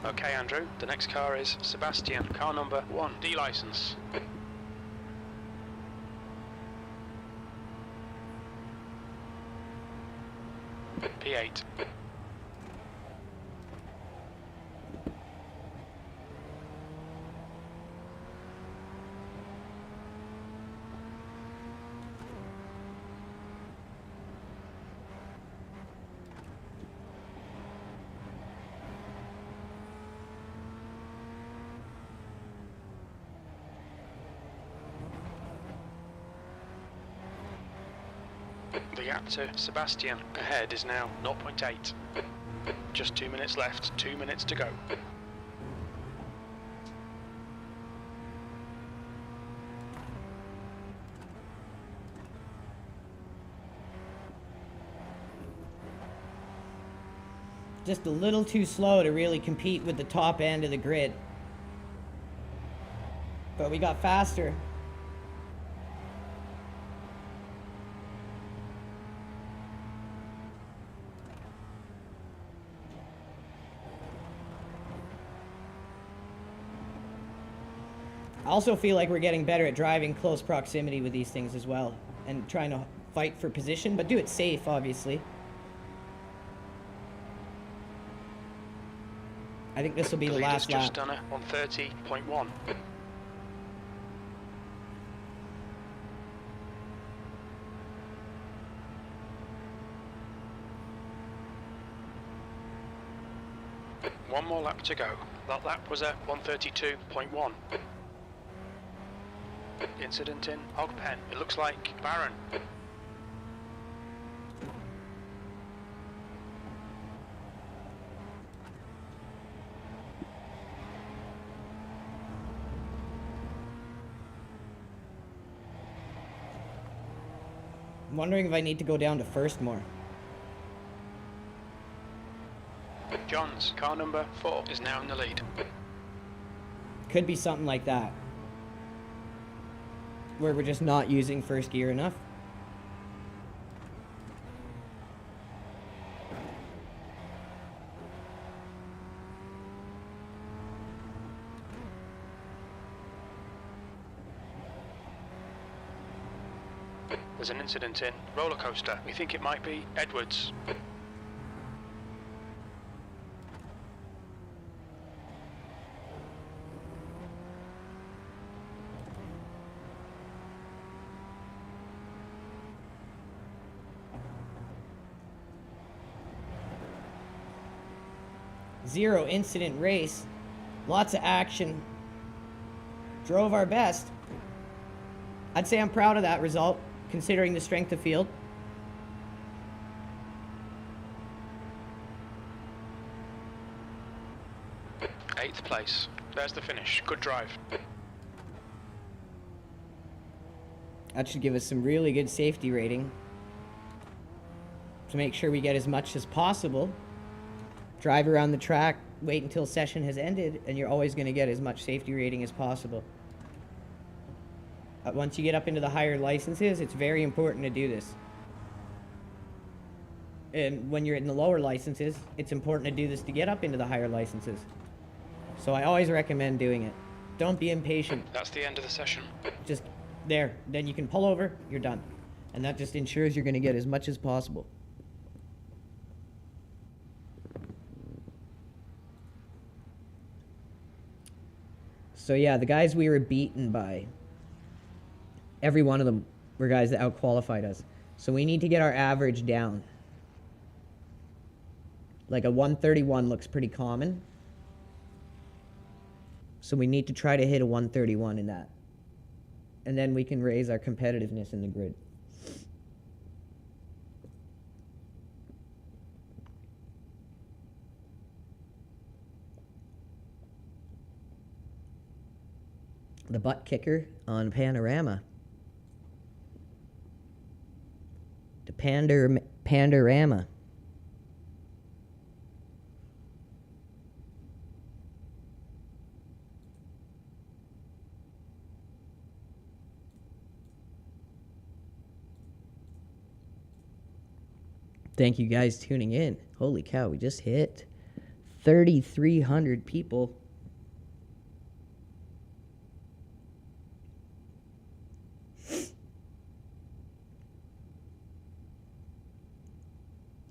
Okay, Andrew, the next car is Sebastian, car number 1, D license. P8. The gap to Sebastian ahead is now 0.8. Just 2 minutes left, 2 minutes to go. Just a little too slow to really compete with the top end of the grid. But we got faster. I also feel like we're getting better at driving close proximity with these things as well, and trying to fight for position, but do it safe, obviously. I think this will be the last lap. Just done it on 30.1. One more lap to go. That lap was at 132.1. Incident in Hog Pen. It looks like Baron. I'm wondering if I need to go down to first more. John's car number 4 is now in the lead. Could be something like that, where we're just not using first gear enough. There's an incident in roller coaster. We think it might be Edwards. Zero incident race. Lots of action. Drove our best. I'd say I'm proud of that result, considering the strength of field. Eighth place. There's the finish. Good drive. That should give us some really good safety rating to make sure we get as much as possible. Drive around the track, wait until session has ended, and you're always going to get as much safety rating as possible. Once you get up into the higher licenses, it's very important to do this. And when you're in the lower licenses, it's important to do this to get up into the higher licenses. So I always recommend doing it. Don't be impatient. That's the end of the session. Just there. Then you can pull over, you're done. And that just ensures you're going to get as much as possible. So yeah, the guys we were beaten by, every one of them were guys that outqualified us. So we need to get our average down. Like a 131 looks pretty common. So we need to try to hit a 131 in that. And then we can raise our competitiveness in the grid. The butt kicker on Panorama. The Pandorama. Thank you guys tuning in. Holy cow, we just hit 3,300 people.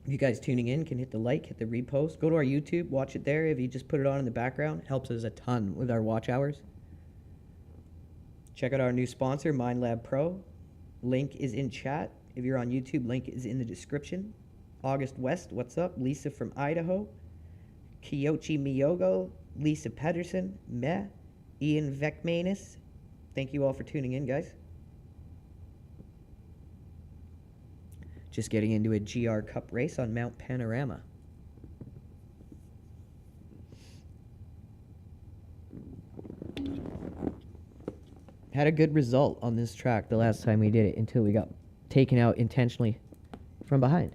If you guys tuning in can hit the like, hit the repost, go to our YouTube, watch it there. If you just put it on in the background, it helps us a ton with our watch hours. Check out our new sponsor, MindLab Pro. Link is in chat. If you're on YouTube, link is in the description. August West, what's up? Lisa from Idaho. Kiyochi Miyogo, Lisa Pedersen, Meh, Ian Vekmanis. Thank you all for tuning in, guys. Just getting into a GR Cup race on Mount Panorama. Had a good result on this track the last time we did it until we got taken out intentionally from behind.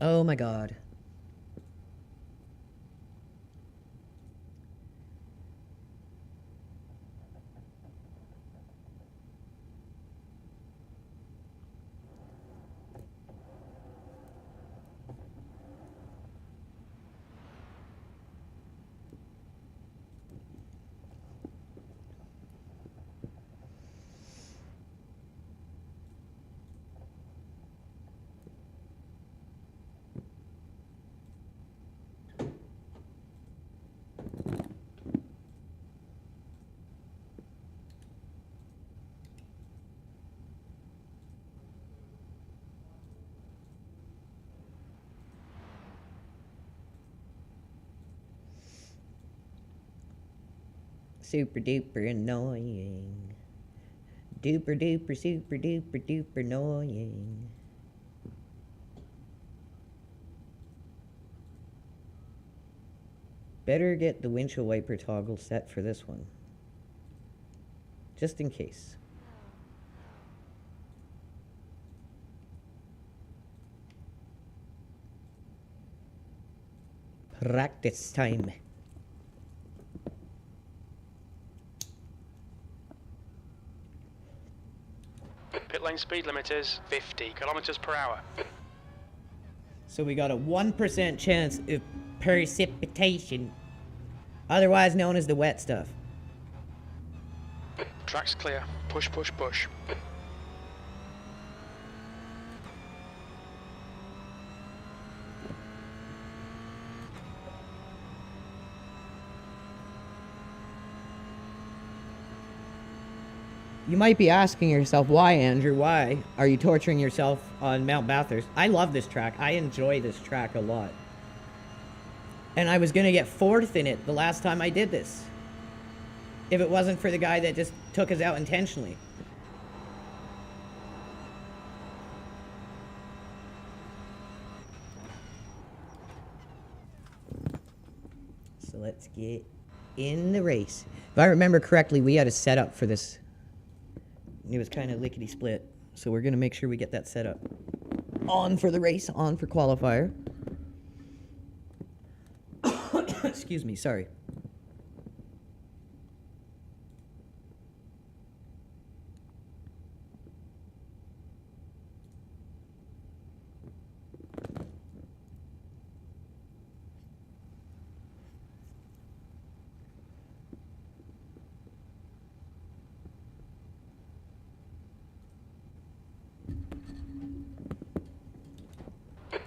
Oh my God. super duper annoying. Duper duper super duper duper annoying. Better get the windshield wiper toggle set for this one. Just in case. Practice time. Pit lane speed limit is 50 kilometers per hour. So we got a 1% chance of precipitation, otherwise known as the wet stuff. Track's clear. Push, push, push. You might be asking yourself, why, Andrew? Why are you torturing yourself on Mount Bathurst? I love this track. I enjoy this track a lot. And I was going to get 4th in it the last time I did this, if it wasn't for the guy that just took us out intentionally. So let's get in the race. If I remember correctly, we had a setup for this. It was kind of lickety-split, so we're going to make sure we get that set up. On for the race, on for qualifier. Excuse me, sorry.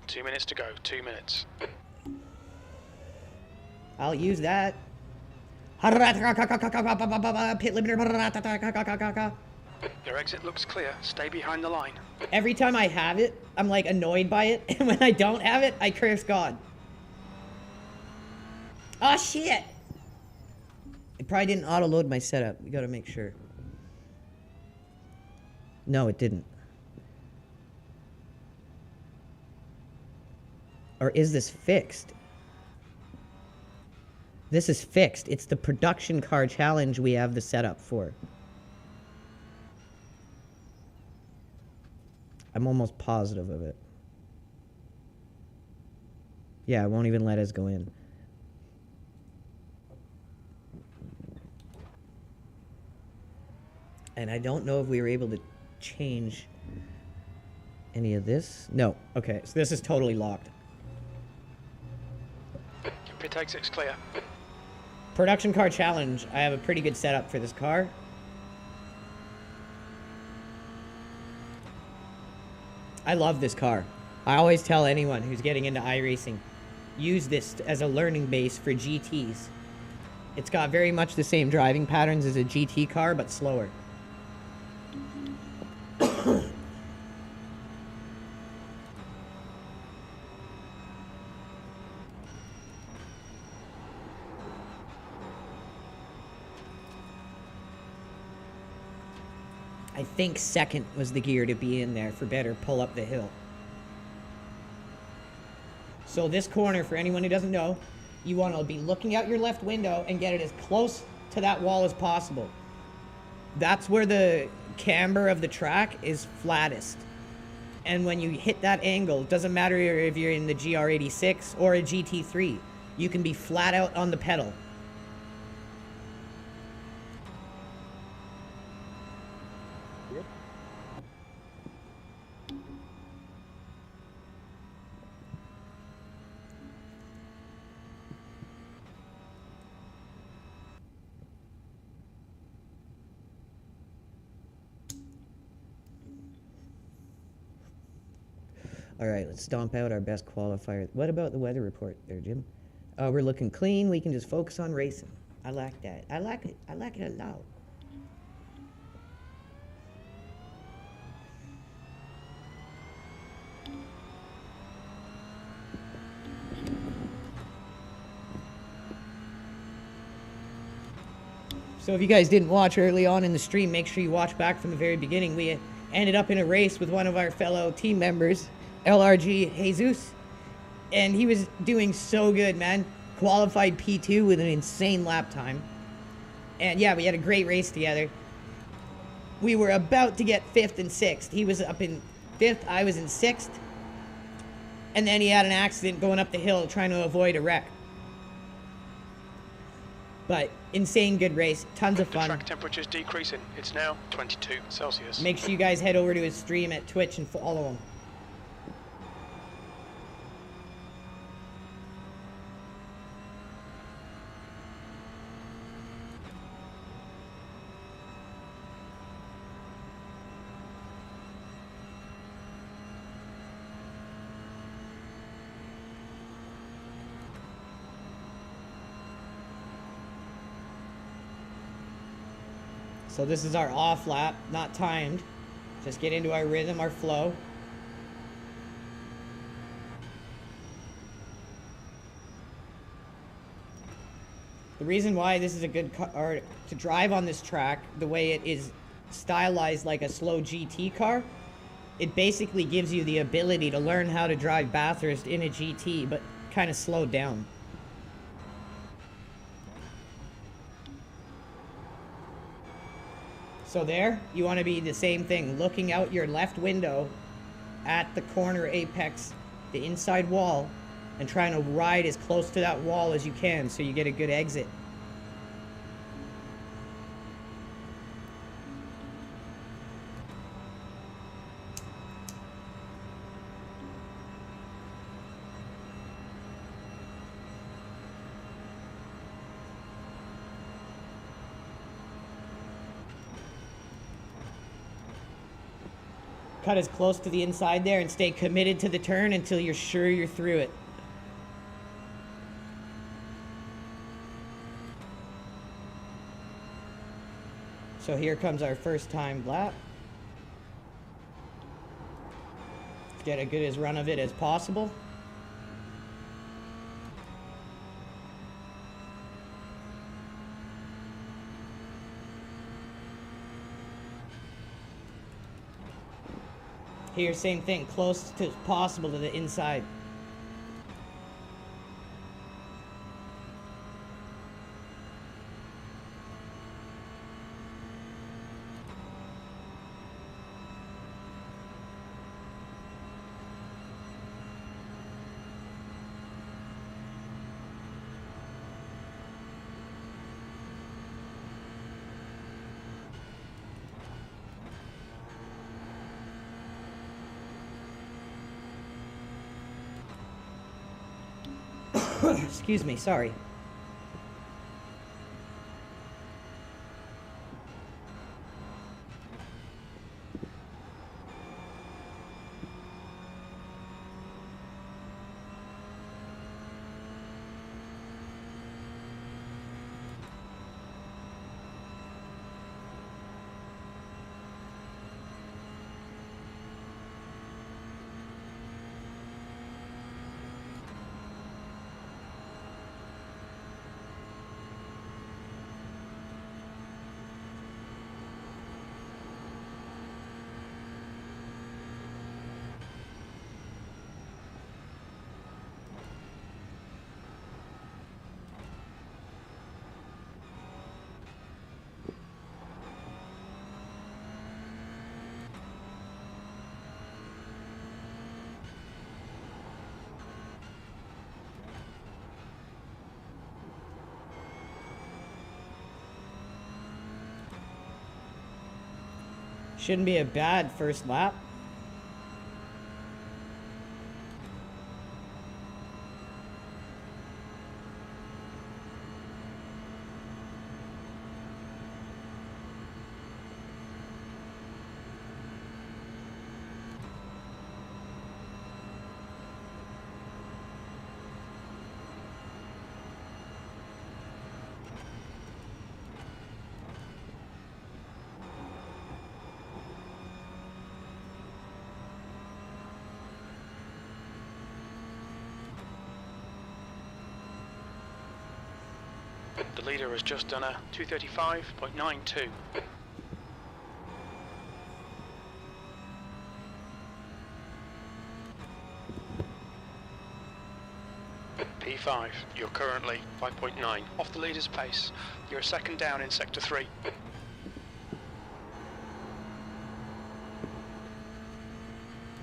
Two minutes to go, 2 minutes. I'll use that. Pit limiter. Your exit looks clear. Stay behind the line. Every time I have it, I'm like annoyed by it. And when I don't have it, I curse God. Oh shit! It probably didn't auto-load my setup. We gotta make sure. No, it didn't. Or is this fixed? This is fixed. It's the production car challenge we have the setup for. I'm almost positive of it. Yeah, it won't even let us go in. And I don't know if we were able to change any of this. No. Okay, so this is totally locked. Pit exit's clear. Production car challenge. I have a pretty good setup for this car. I love this car. I always tell anyone who's getting into iRacing, use this as a learning base for GTs. It's got very much the same driving patterns as a GT car, but slower. I think second was the gear to be in there for better pull up the hill. So this corner, for anyone who doesn't know, you want to be looking out your left window and get it as close to that wall as possible. That's where the camber of the track is flattest. And when you hit that angle, it doesn't matter if you're in the GR86 or a GT3, you can be flat out on the pedal. All right, let's stomp out our best qualifier. What about the weather report there, Jim? We're looking clean. We can just focus on racing. I like that. I like it. I like it a lot. So if you guys didn't watch early on in the stream, make sure you watch back from the very beginning. We ended up in a race with one of our fellow team members, LRG Jesus, and he was doing so good, man. Qualified P2 with an insane lap time. And yeah, we had a great race together. We were about to get 5th and 6th. He was up in 5th, I was in 6th. And then he had an accident going up the hill trying to avoid a wreck. But insane good race, tons of fun. The track temperature's decreasing. It's now 22 Celsius. Make sure you guys head over to his stream at Twitch and follow him. So this is our off lap, not timed. Just get into our rhythm, our flow. The reason why this is a good car to drive on this track, the way it is stylized like a slow GT car, it basically gives you the ability to learn how to drive Bathurst in a GT, but kind of slowed down. So there, you want to be the same thing, looking out your left window at the corner apex, the inside wall, and trying to ride as close to that wall as you can so you get a good exit. Cut as close to the inside there and stay committed to the turn until you're sure you're through it. So here comes our first time lap. Get a good as run of it as possible. Here, same thing, close to possible to the inside. Excuse me, sorry. Shouldn't be a bad first lap. The leader has just done a 235.92. P5, you're currently 5.9 off the leader's pace. You're a second down in sector 3.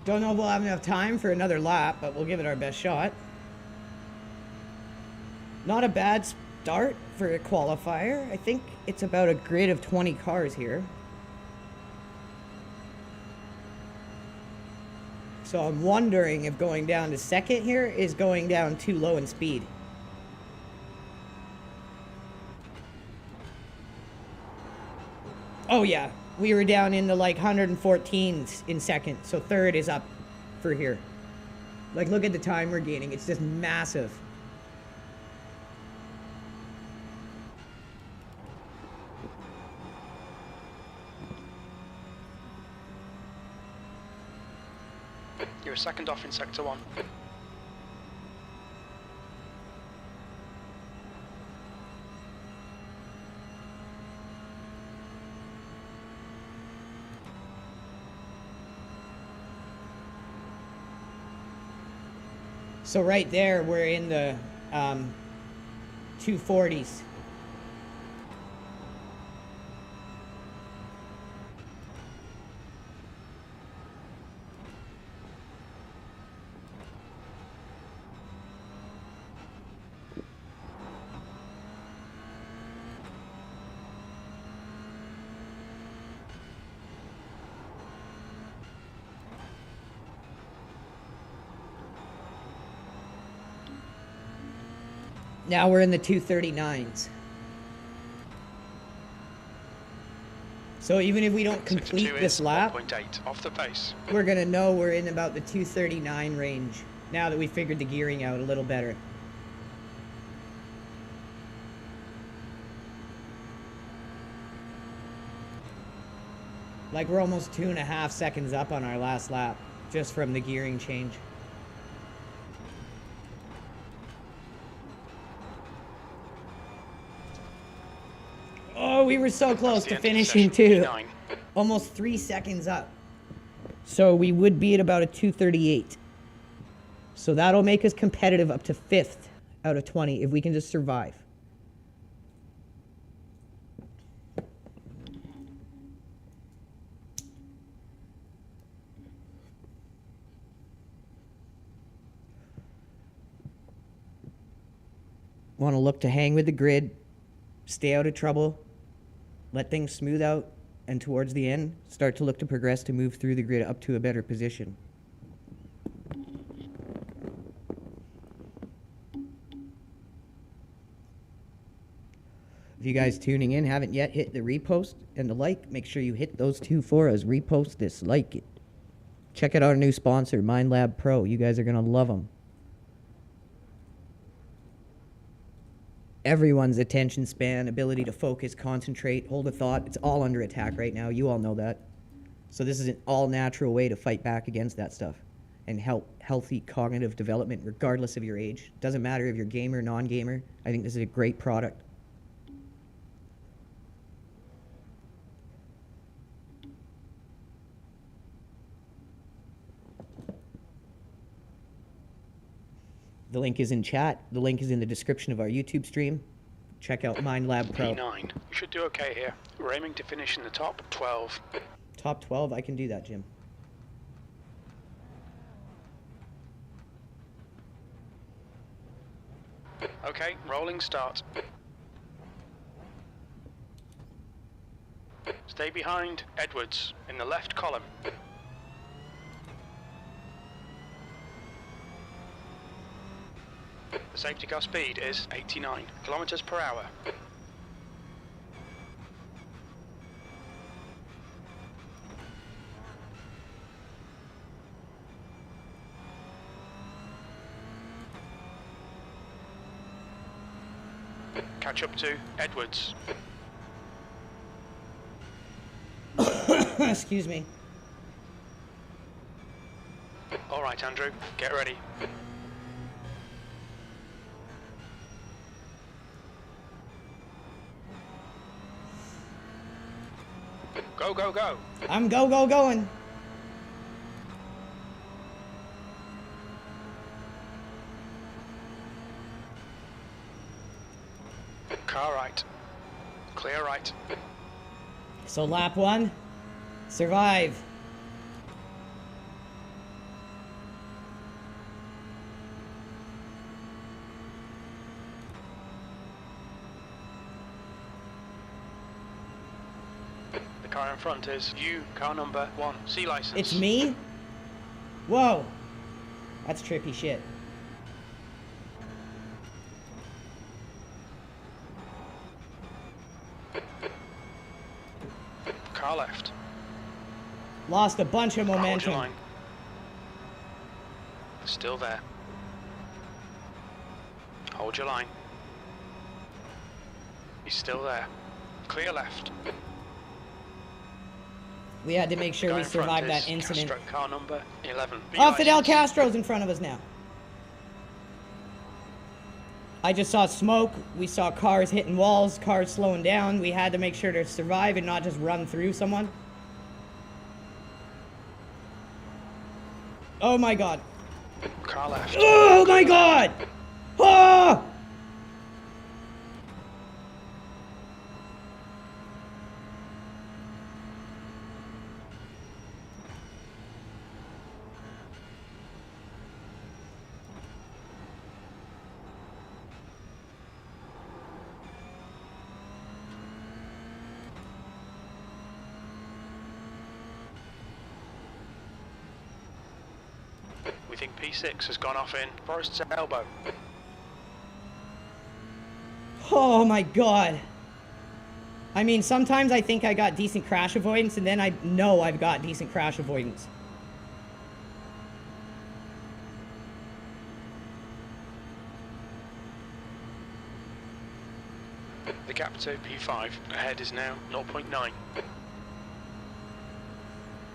Don't know if we'll have enough time for another lap, but we'll give it our best shot. Not a bad start for a qualifier. I think it's about a grid of 20 cars here. So I'm wondering if going down to second here is going down too low in speed. Oh yeah, we were down in the like 114s in second, so third is up for here. Like, look at the time we're gaining, it's just massive. You're a second off in sector 1. So right there, we're in the 240s. Now we're in the 239s. So even if we don't complete this lap, 1.8 off the pace. we're gonna know we're in about the 239 range now that we figured the gearing out a little better. Like, we're almost 2.5 seconds up on our last lap just from the gearing change. Oh, we were so close to finishing too. Almost 3 seconds up. So we would be at about a 238. So that'll make us competitive up to 5th out of 20 if we can just survive. Want to look to hang with the grid, stay out of trouble, let things smooth out, and towards the end, start to look to progress to move through the grid up to a better position. If you guys tuning in haven't yet hit the repost and the like, make sure you hit those two for us. Repost this, like it. Check out our new sponsor, MindLab Pro. You guys are going to love them. Everyone's attention span, ability to focus, concentrate, hold a thought, it's all under attack right now. You all know that. So this is an all-natural way to fight back against that stuff and help healthy cognitive development regardless of your age. Doesn't matter if you're gamer, non-gamer. I think this is a great product. The link is in chat. The link is in the description of our YouTube stream. Check out MindLab Pro. P9. You should do okay here. We're aiming to finish in the top 12. Top 12? I can do that, Jim. Okay, rolling start. Stay behind Edwards in the left column. The safety car speed is 89 kilometers per hour. Catch up to Edwards. Excuse me. All right, Andrew, get ready. Go, go, go. I'm going. Car right. Clear right. So lap 1, survive. The car in front is you, car number 1, C license. It's me? Whoa. That's trippy shit. Car left. Lost a bunch of Hold your momentum. line. Still there. Hold your line. He's still there. Clear left. We had to make sure Guy we in front survived that is incident. Castro, car number 11. B Oh, Fidel license. Castro's in front of us now. I just saw smoke. We saw cars hitting walls, cars slowing down. We had to make sure to survive and not just run through someone. Oh my god. Car left. Oh my god! Oh! We think P6 has gone off in Forest's elbow. Oh my god. I mean, sometimes I think I got decent crash avoidance, and then I know I've got decent crash avoidance. The gap to P5 ahead is now 0.9.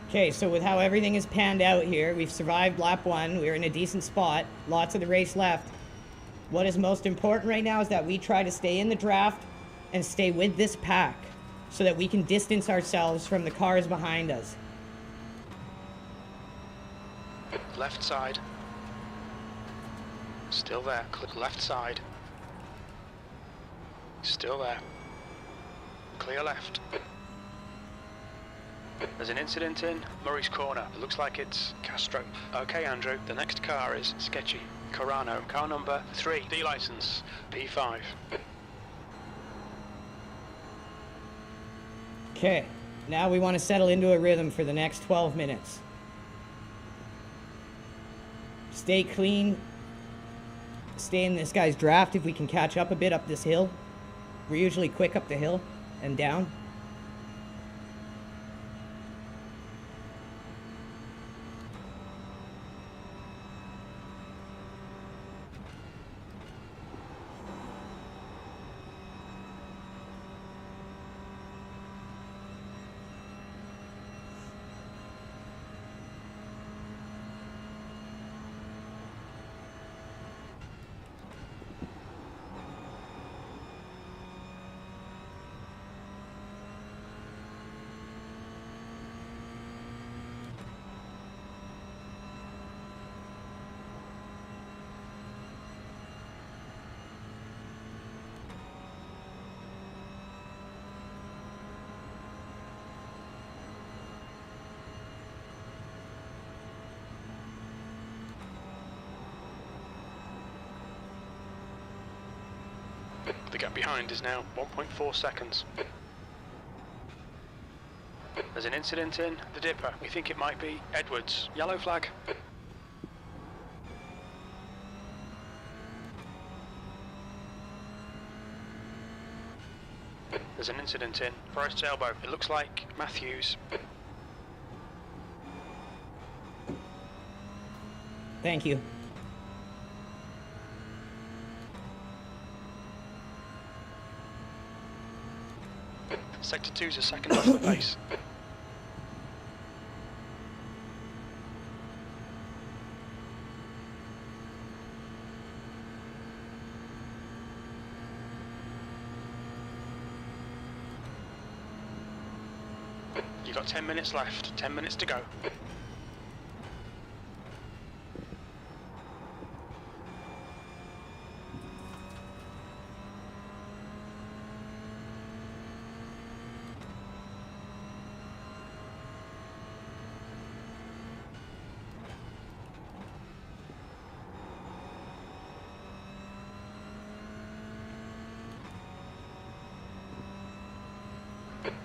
Okay, so with how everything is panned out here, we've survived lap 1, we're in a decent spot, lots of the race left. What is most important right now is that we try to stay in the draft and stay with this pack so that we can distance ourselves from the cars behind us. Left side. Still there. Left side. Still there. Clear left. There's an incident in Murray's Corner. It looks like it's Castro. Okay, Andrew. The next car is Sketchy. Carano. Car number 3. D license. P5. Okay, now we want to settle into a rhythm for the next 12 minutes. Stay clean. Stay in this guy's draft if we can catch up a bit up this hill. We're usually quick up the hill and down. The gap behind is now 1.4 seconds. There's an incident in the Dipper. We think it might be Edwards. Yellow flag. There's an incident in Forest's elbow. It looks like Matthews. Thank you. Sector 2's a second off the pace. You've got 10 minutes left, 10 minutes to go.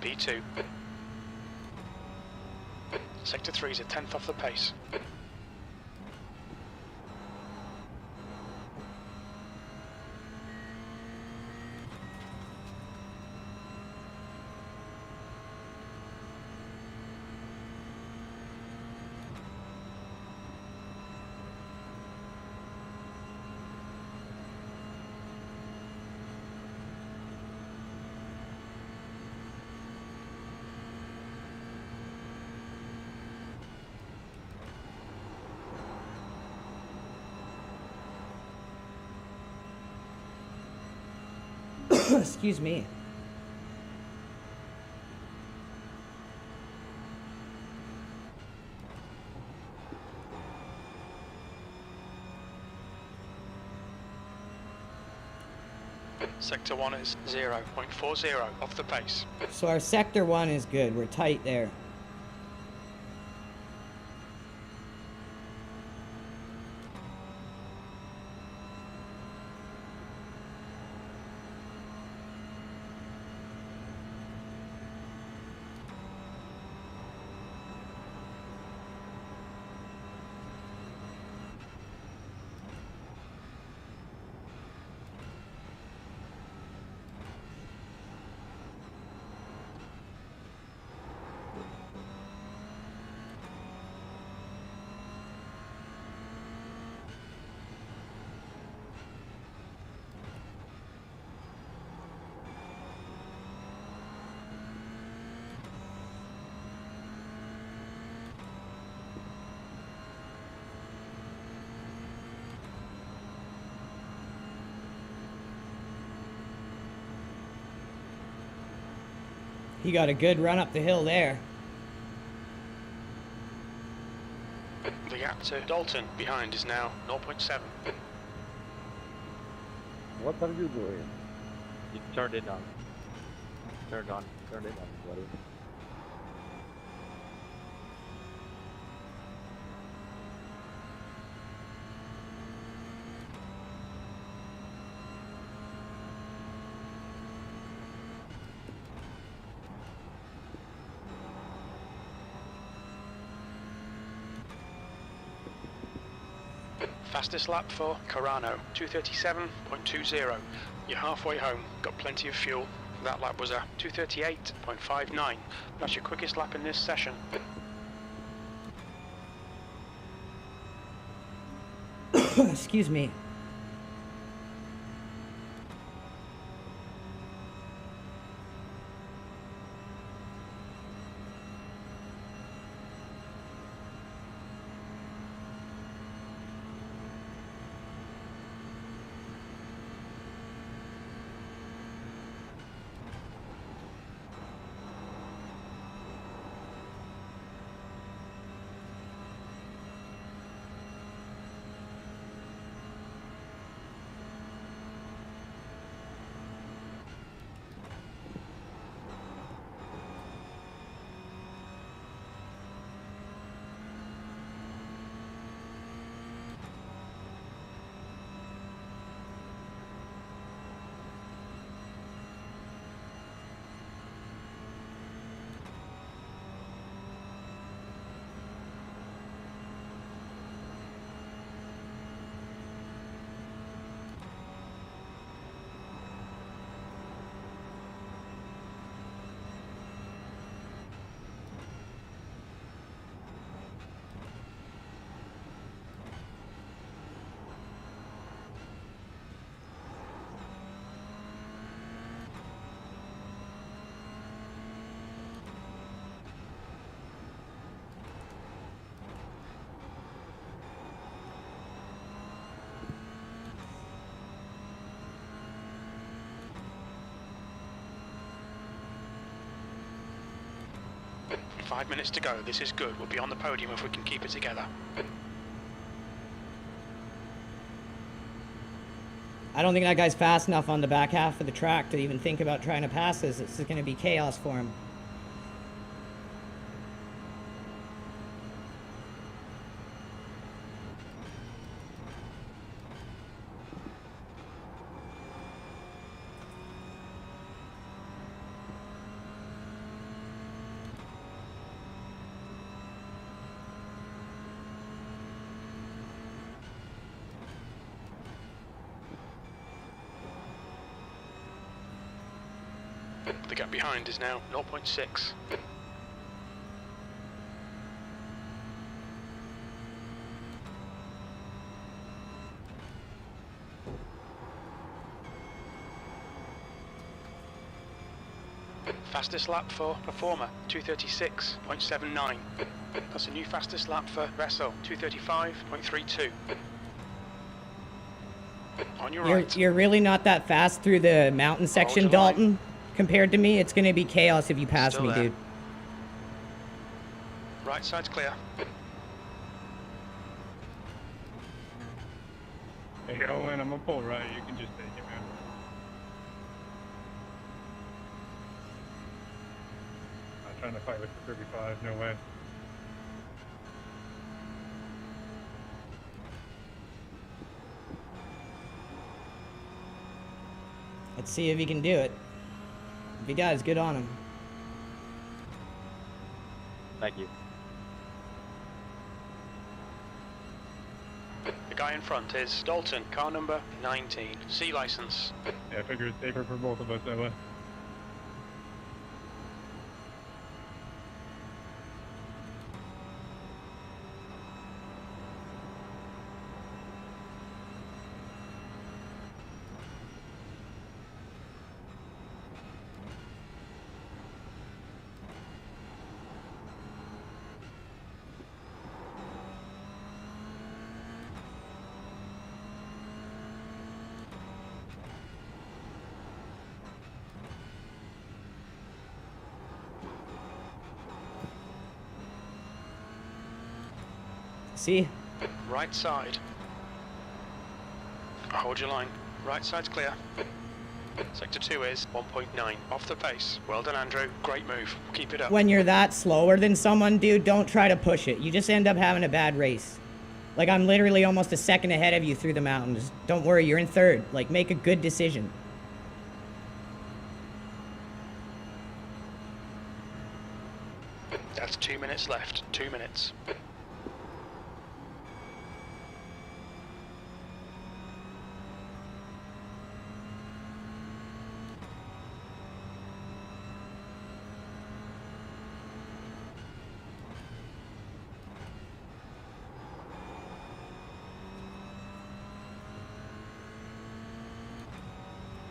P2. Sector 3 is a 10th off the pace. Excuse me. Sector 1 is 0.40 off the pace. So our sector 1 is good. We're tight there. He got a good run up the hill there. The gap to Dalton behind is now 0.7. What are you doing? You turned it on. Turned it on, buddy. Fastest lap for Carano, 237.20. You're halfway home, got plenty of fuel. That lap was a 238.59. That's your quickest lap in this session. Excuse me. 5 minutes to go. This is good. We'll be on the podium if we can keep it together. I don't think that guy's fast enough on the back half of the track to even think about trying to pass this. It's going to be chaos for him. The gap behind is now 0.6. Fastest lap for Performer, 236.79. That's a new fastest lap for Vessel, 235.32. On your right. You're really not that fast through the mountain section, Dalton. Compared to me, it's going to be chaos if you pass me, dude. Right side's clear. Hey, Owen, I'm gonna pull right. You can just take it, man. I'm trying to fight with the 35. No way. Let's see if he can do it. If he does, good on him. Thank you. The guy in front is Dalton, car number 19, C license. Yeah, I figure it's safer for both of us that way. See? Right side. Hold your line. Right side's clear. Sector 2 is 1.9. Off the pace. Well done, Andrew. Great move. Keep it up. When you're that slower than someone, dude, don't try to push it. You just end up having a bad race. Like, I'm literally almost a second ahead of you through the mountains. Don't worry, you're in third. Like, make a good decision. That's 2 minutes left. 2 minutes.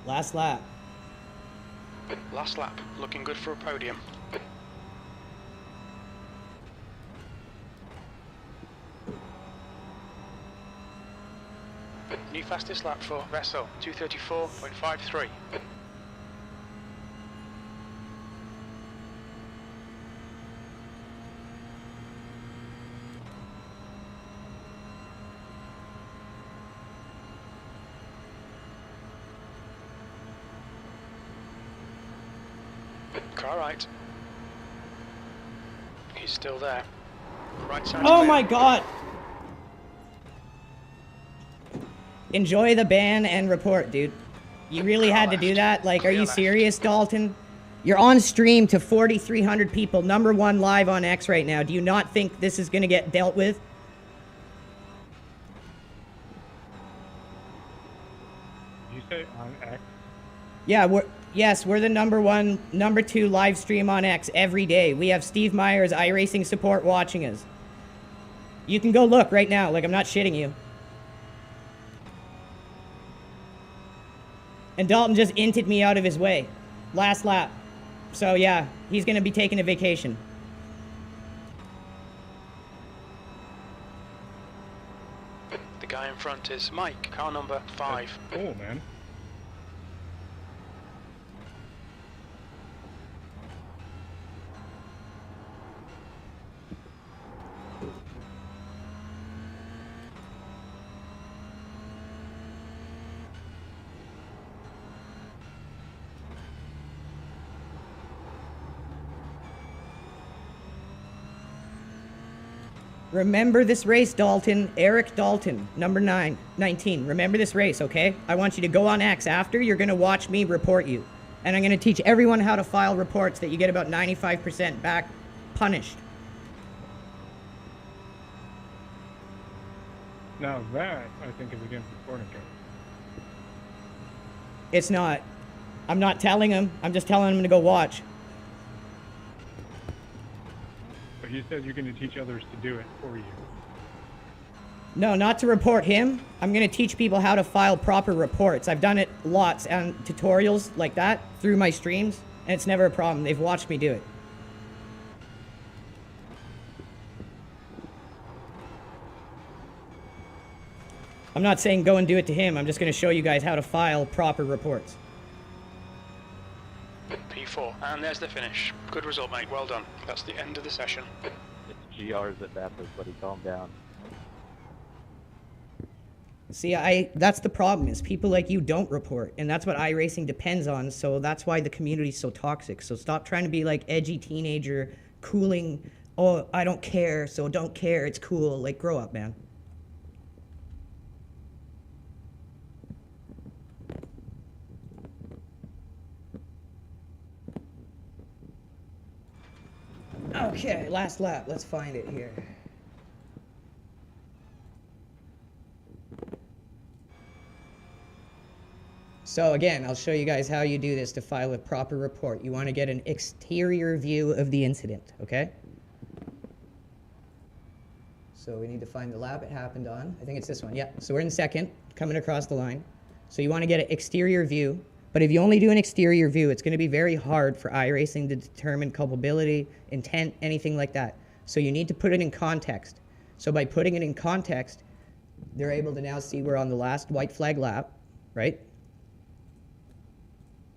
Last lap. Last lap. Looking good for a podium. New fastest lap for Vessel, 234.53. Car right. He's still there. Right side. Oh my god! Enjoy the ban and report, dude. You really had to do that? Like, are you serious, Dalton? You're on stream to 4,300 people, #1 live on X right now. Do you not think this is gonna get dealt with? Did you say on X? Yeah, we're the #2 live stream on X every day. We have Steve Meyer's Iracing support watching us. You can go look right now, like, I'm not shitting you. And Dalton just inted me out of his way. Last lap. So yeah, he's gonna be taking a vacation. The guy in front is Mike, car number 5. That's cool, man. Remember this race, Dalton. Eric Dalton, number 19. Remember this race, okay? I want you to go on X after. You're going to watch me report you. And I'm going to teach everyone how to file reports that you get about 95% back punished. Now that, I think, is against the sporting code. It's not. I'm not telling him. I'm just telling him to go watch. But you said you're going to teach others to do it for you. No, not to report him. I'm going to teach people how to file proper reports. I've done it lots and tutorials like that through my streams, and it's never a problem. They've watched me do it. I'm not saying go and do it to him. I'm just going to show you guys how to file proper reports. P4, and there's the finish. Good result, mate. Well done. That's the end of the session. It's GRs at Baptist, buddy. Calm down. See, that's the problem, is people like you don't report, and that's what iRacing depends on, so that's why the community's so toxic. So stop trying to be like edgy teenager, cooling, oh, I don't care, so don't care, it's cool. Like, grow up, man. Okay, last lap. Let's find it here. So again, I'll show you guys how you do this to file a proper report. You want to get an exterior view of the incident, okay? So we need to find the lap it happened on. I think it's this one, yeah. So we're in second, coming across the line. So you want to get an exterior view. But if you only do an exterior view, it's going to be very hard for iRacing to determine culpability, intent, anything like that. So you need to put it in context. So by putting it in context, they're able to now see we're on the last white flag lap, right?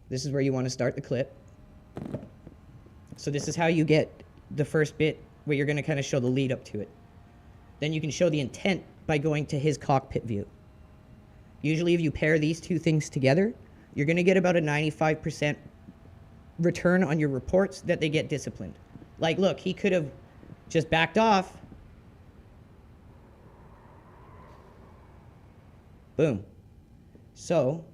This is where you want to start the clip. So this is how you get the first bit where you're going to kind of show the lead up to it. Then you can show the intent by going to his cockpit view. Usually if you pair these two things together, you're going to get about a 95% return on your reports that they get disciplined. Like, look, he could have just backed off. Boom. So,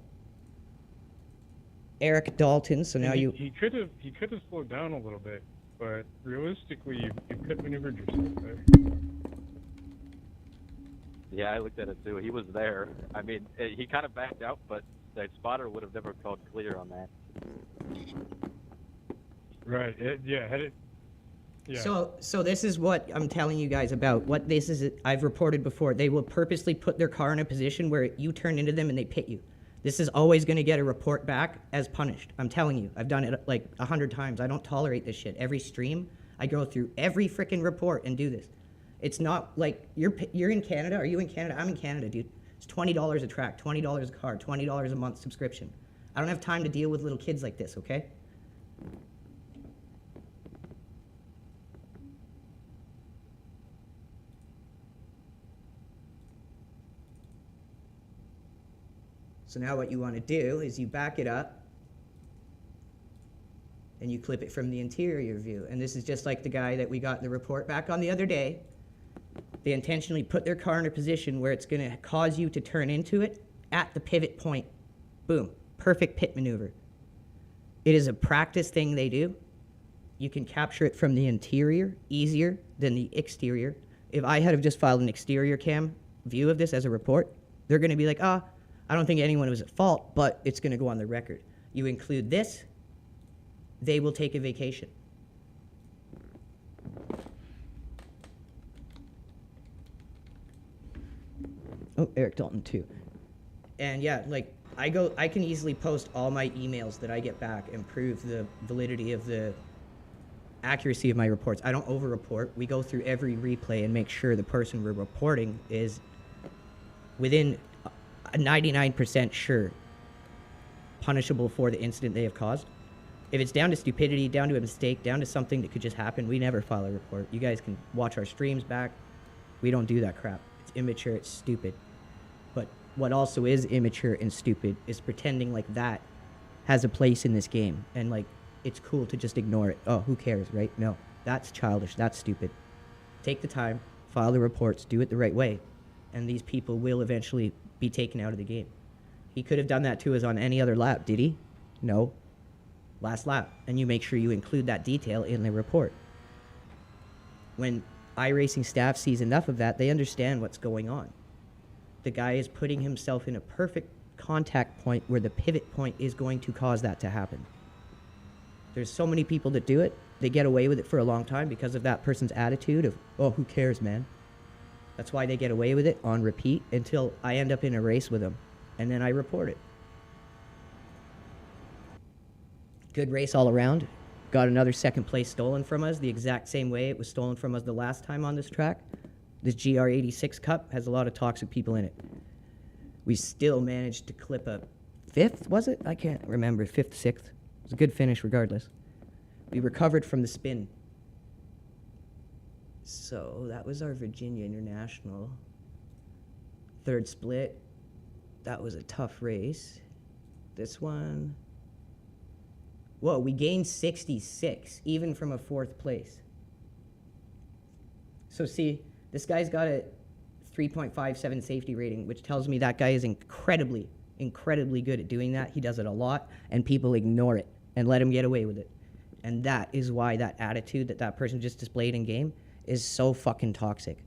Eric Dalton, so now He could have slowed down a little bit, but realistically, you could maneuvered yourself there. Yeah, I looked at it too. He was there. I mean, he kind of backed out, but the spotter would have never called clear on that. Right. Yeah. So this is what I'm telling you guys about. What this is, I've reported before. They will purposely put their car in a position where you turn into them and they pit you. This is always going to get a report back as punished. I'm telling you. I've done it like 100 times. I don't tolerate this shit. Every stream, I go through every freaking report and do this. It's not like you're in Canada. Are you in Canada? I'm in Canada, dude. It's $20 a track, $20 a car, $20 a month subscription. I don't have time to deal with little kids like this, okay? So now what you want to do is you back it up and you clip it from the interior view. And this is just like the guy that we got the report back on the other day. They intentionally put their car in a position where it's going to cause you to turn into it at the pivot point. Boom. Perfect pit maneuver. It is a practice thing they do. You can capture it from the interior easier than the exterior. If I had have just filed an exterior cam view of this as a report, they're going to be like, I don't think anyone was at fault, but it's going to go on the record. You include this, they will take a vacation. Oh, Eric Dalton too. And yeah, like I can easily post all my emails that I get back and prove the validity of the accuracy of my reports. I don't over-report. We go through every replay and make sure the person we're reporting is within a 99% sure punishable for the incident they have caused. If it's down to stupidity, down to a mistake, down to something that could just happen, we never file a report. You guys can watch our streams back. We don't do that crap. It's immature, it's stupid. But what also is immature and stupid is pretending like that has a place in this game. And like, it's cool to just ignore it. Oh, who cares, right? No, that's childish, that's stupid. Take the time, file the reports, do it the right way, and these people will eventually be taken out of the game. He could have done that to us on any other lap, did he? No. Last lap. And you make sure you include that detail in the report. When Iracing staff sees enough of that, they understand what's going on. The guy is putting himself in a perfect contact point where the pivot point is going to cause that to happen. There's so many people that do it. They get away with it for a long time because of that person's attitude of, oh, who cares, man? That's why they get away with it on repeat until I end up in a race with them, and then I report it. Good race all around. Got another second place stolen from us the exact same way it was stolen from us the last time on this track. This GR86 Cup has a lot of toxic people in it. We still managed to clip a 5th, was it? I can't remember, 5th, 6th. It was a good finish regardless. We recovered from the spin. So that was our Virginia International. 3rd split. That was a tough race. This one. Whoa, we gained 66, even from a 4th place. So see, this guy's got a 3.57 safety rating, which tells me that guy is incredibly, incredibly good at doing that. He does it a lot, and people ignore it and let him get away with it. And that is why that attitude that that person just displayed in game is so fucking toxic.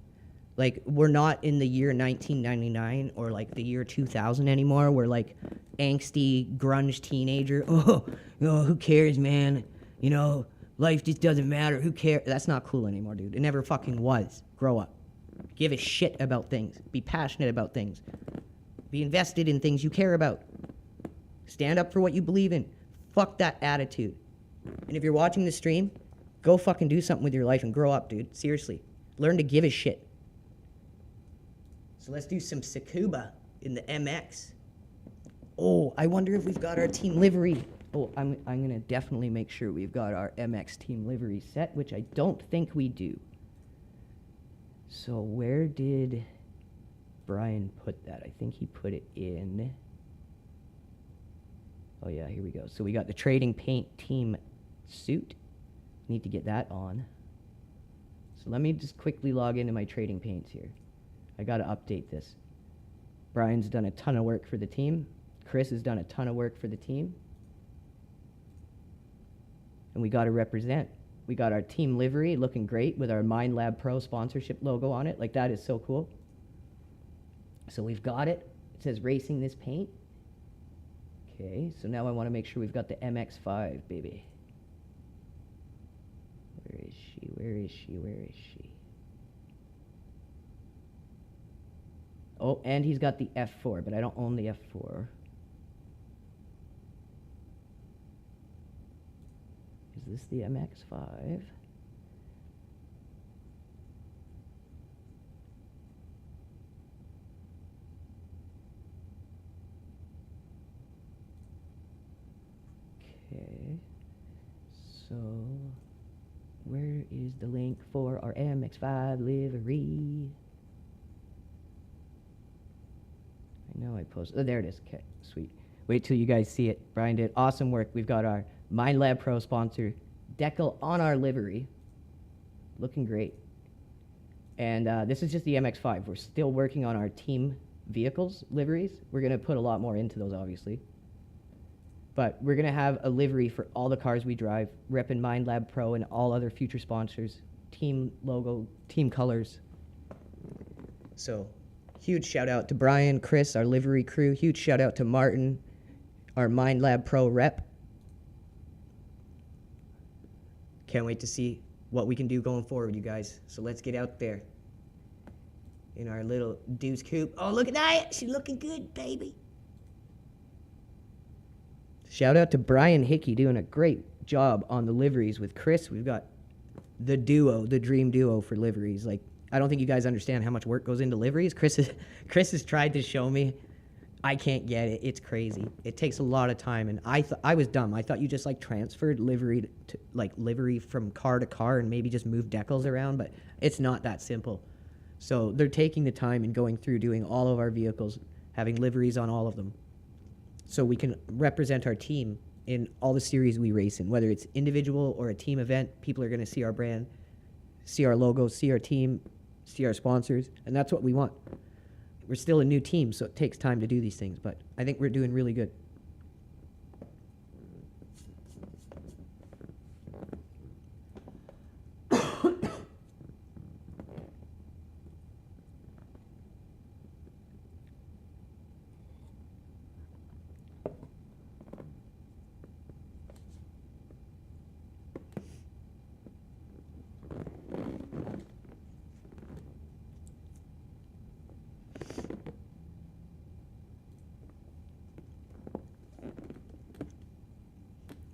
Like, we're not in the year 1999 or like the year 2000 anymore. We're like angsty grunge teenager. Oh, who cares, man? You know, life just doesn't matter. Who cares? That's not cool anymore, dude. It never fucking was. Grow up. Give a shit about things. Be passionate about things. Be invested in things you care about. Stand up for what you believe in. Fuck that attitude. And if you're watching the stream, go fucking do something with your life and grow up, dude. Seriously. Learn to give a shit. So let's do some Tsukuba in the MX. Oh, I wonder if we've got our team livery. Oh, I'm going to definitely make sure we've got our MX team livery set, which I don't think we do. So where did Brian put that? I think he put it in. Oh, yeah, here we go. So we got the Trading Paint team suit. Need to get that on. So let me just quickly log into my Trading Paints here. I got to update this. Brian's done a ton of work for the team. Chris has done a ton of work for the team. And we got to represent. We got our team livery looking great with our Mind Lab Pro sponsorship logo on it. Like, that is so cool. So we've got it. It says racing this paint. Okay, so now I want to make sure we've got the MX-5, baby. Where is she? Where is she? Where is she? Oh, and he's got the F4, but I don't own the F4. Is this the MX-5? Okay. So, where is the link for our MX-5 livery? I know I posted. Oh, there it is. Okay, sweet. Wait till you guys see it. Brian did awesome work. We've got our Mind Lab Pro sponsor decal on our livery. Looking great. And this is just the MX-5. We're still working on our team vehicles liveries. We're going to put a lot more into those, obviously. But we're going to have a livery for all the cars we drive, repping Mind Lab Pro and all other future sponsors. Team logo, team colors. So, huge shout out to Brian, Chris, our livery crew. Huge shout out to Martin, our Mind Lab Pro rep. Can't wait to see what we can do going forward, you guys. So let's get out there in our little Deuce Coupe. Oh, look at that. She's looking good, baby. Shout out to Brian Hickey doing a great job on the liveries with Chris. We've got the duo, the dream duo for liveries. Like, I don't think you guys understand how much work goes into liveries. Chris has tried to show me. I can't get it. It's crazy. It takes a lot of time, and I was dumb. I thought you just like transferred livery to livery from car to car and maybe just move decals around, but it's not that simple. So they're taking the time and going through doing all of our vehicles, having liveries on all of them, so we can represent our team in all the series we race in, whether it's individual or a team event. People are going to see our brand, see our logo, see our team, see our sponsors, and that's what we want. We're still a new team, so it takes time to do these things, but I think we're doing really good.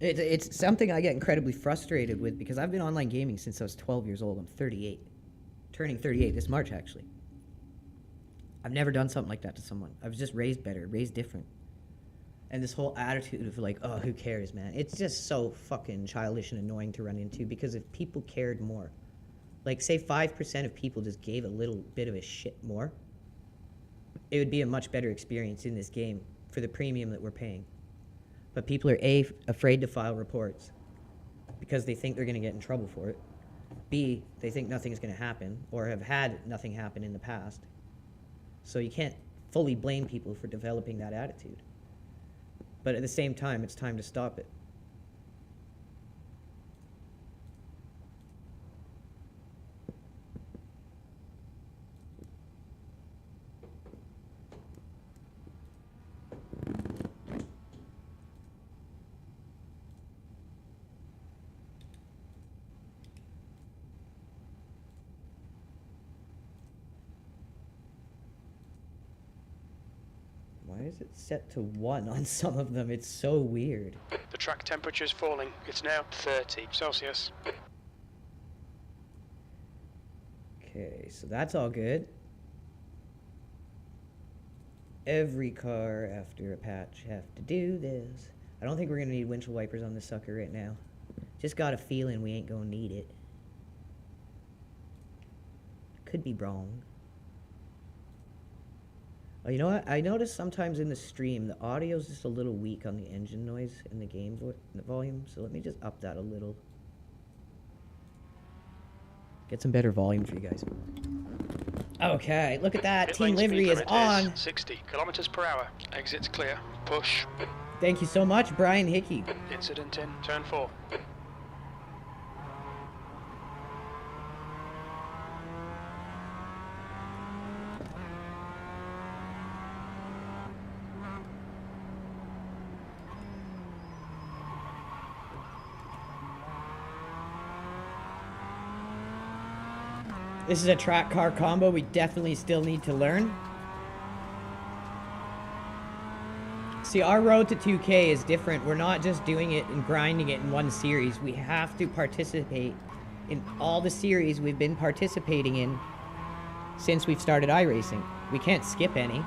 It's something I get incredibly frustrated with because I've been online gaming since I was 12 years old. I'm 38. Turning 38 this March, actually. I've never done something like that to someone. I was just raised better, raised different. And this whole attitude of like, oh, who cares, man? It's just so fucking childish and annoying to run into because if people cared more, like say 5% of people just gave a little bit of a shit more, it would be a much better experience in this game for the premium that we're paying. But people are A, afraid to file reports because they think they're going to get in trouble for it. B, they think nothing's going to happen or have had nothing happen in the past. So you can't fully blame people for developing that attitude. But at the same time, it's time to stop it. Why is it set to 1 on some of them? It's so weird. The track temperature is falling. It's now 30 Celsius. Okay, so that's all good. Every car after a patch have to do this. I don't think we're gonna need windshield wipers on this sucker right now. Just got a feeling we ain't gonna need it. Could be wrong. Oh, you know what? I notice sometimes in the stream, the audio's just a little weak on the engine noise in the game volume, so let me just up that a little. Get some better volume for you guys. Okay, look at that. Team livery is on. 60 kilometers per hour. Exits clear. Push. Thank you so much, Brian Hickey. Incident in turn 4. This is a track car combo we definitely still need to learn. See, our road to 2K is different. We're not just doing it and grinding it in one series. We have to participate in all the series we've been participating in since we've started iRacing. We can't skip any.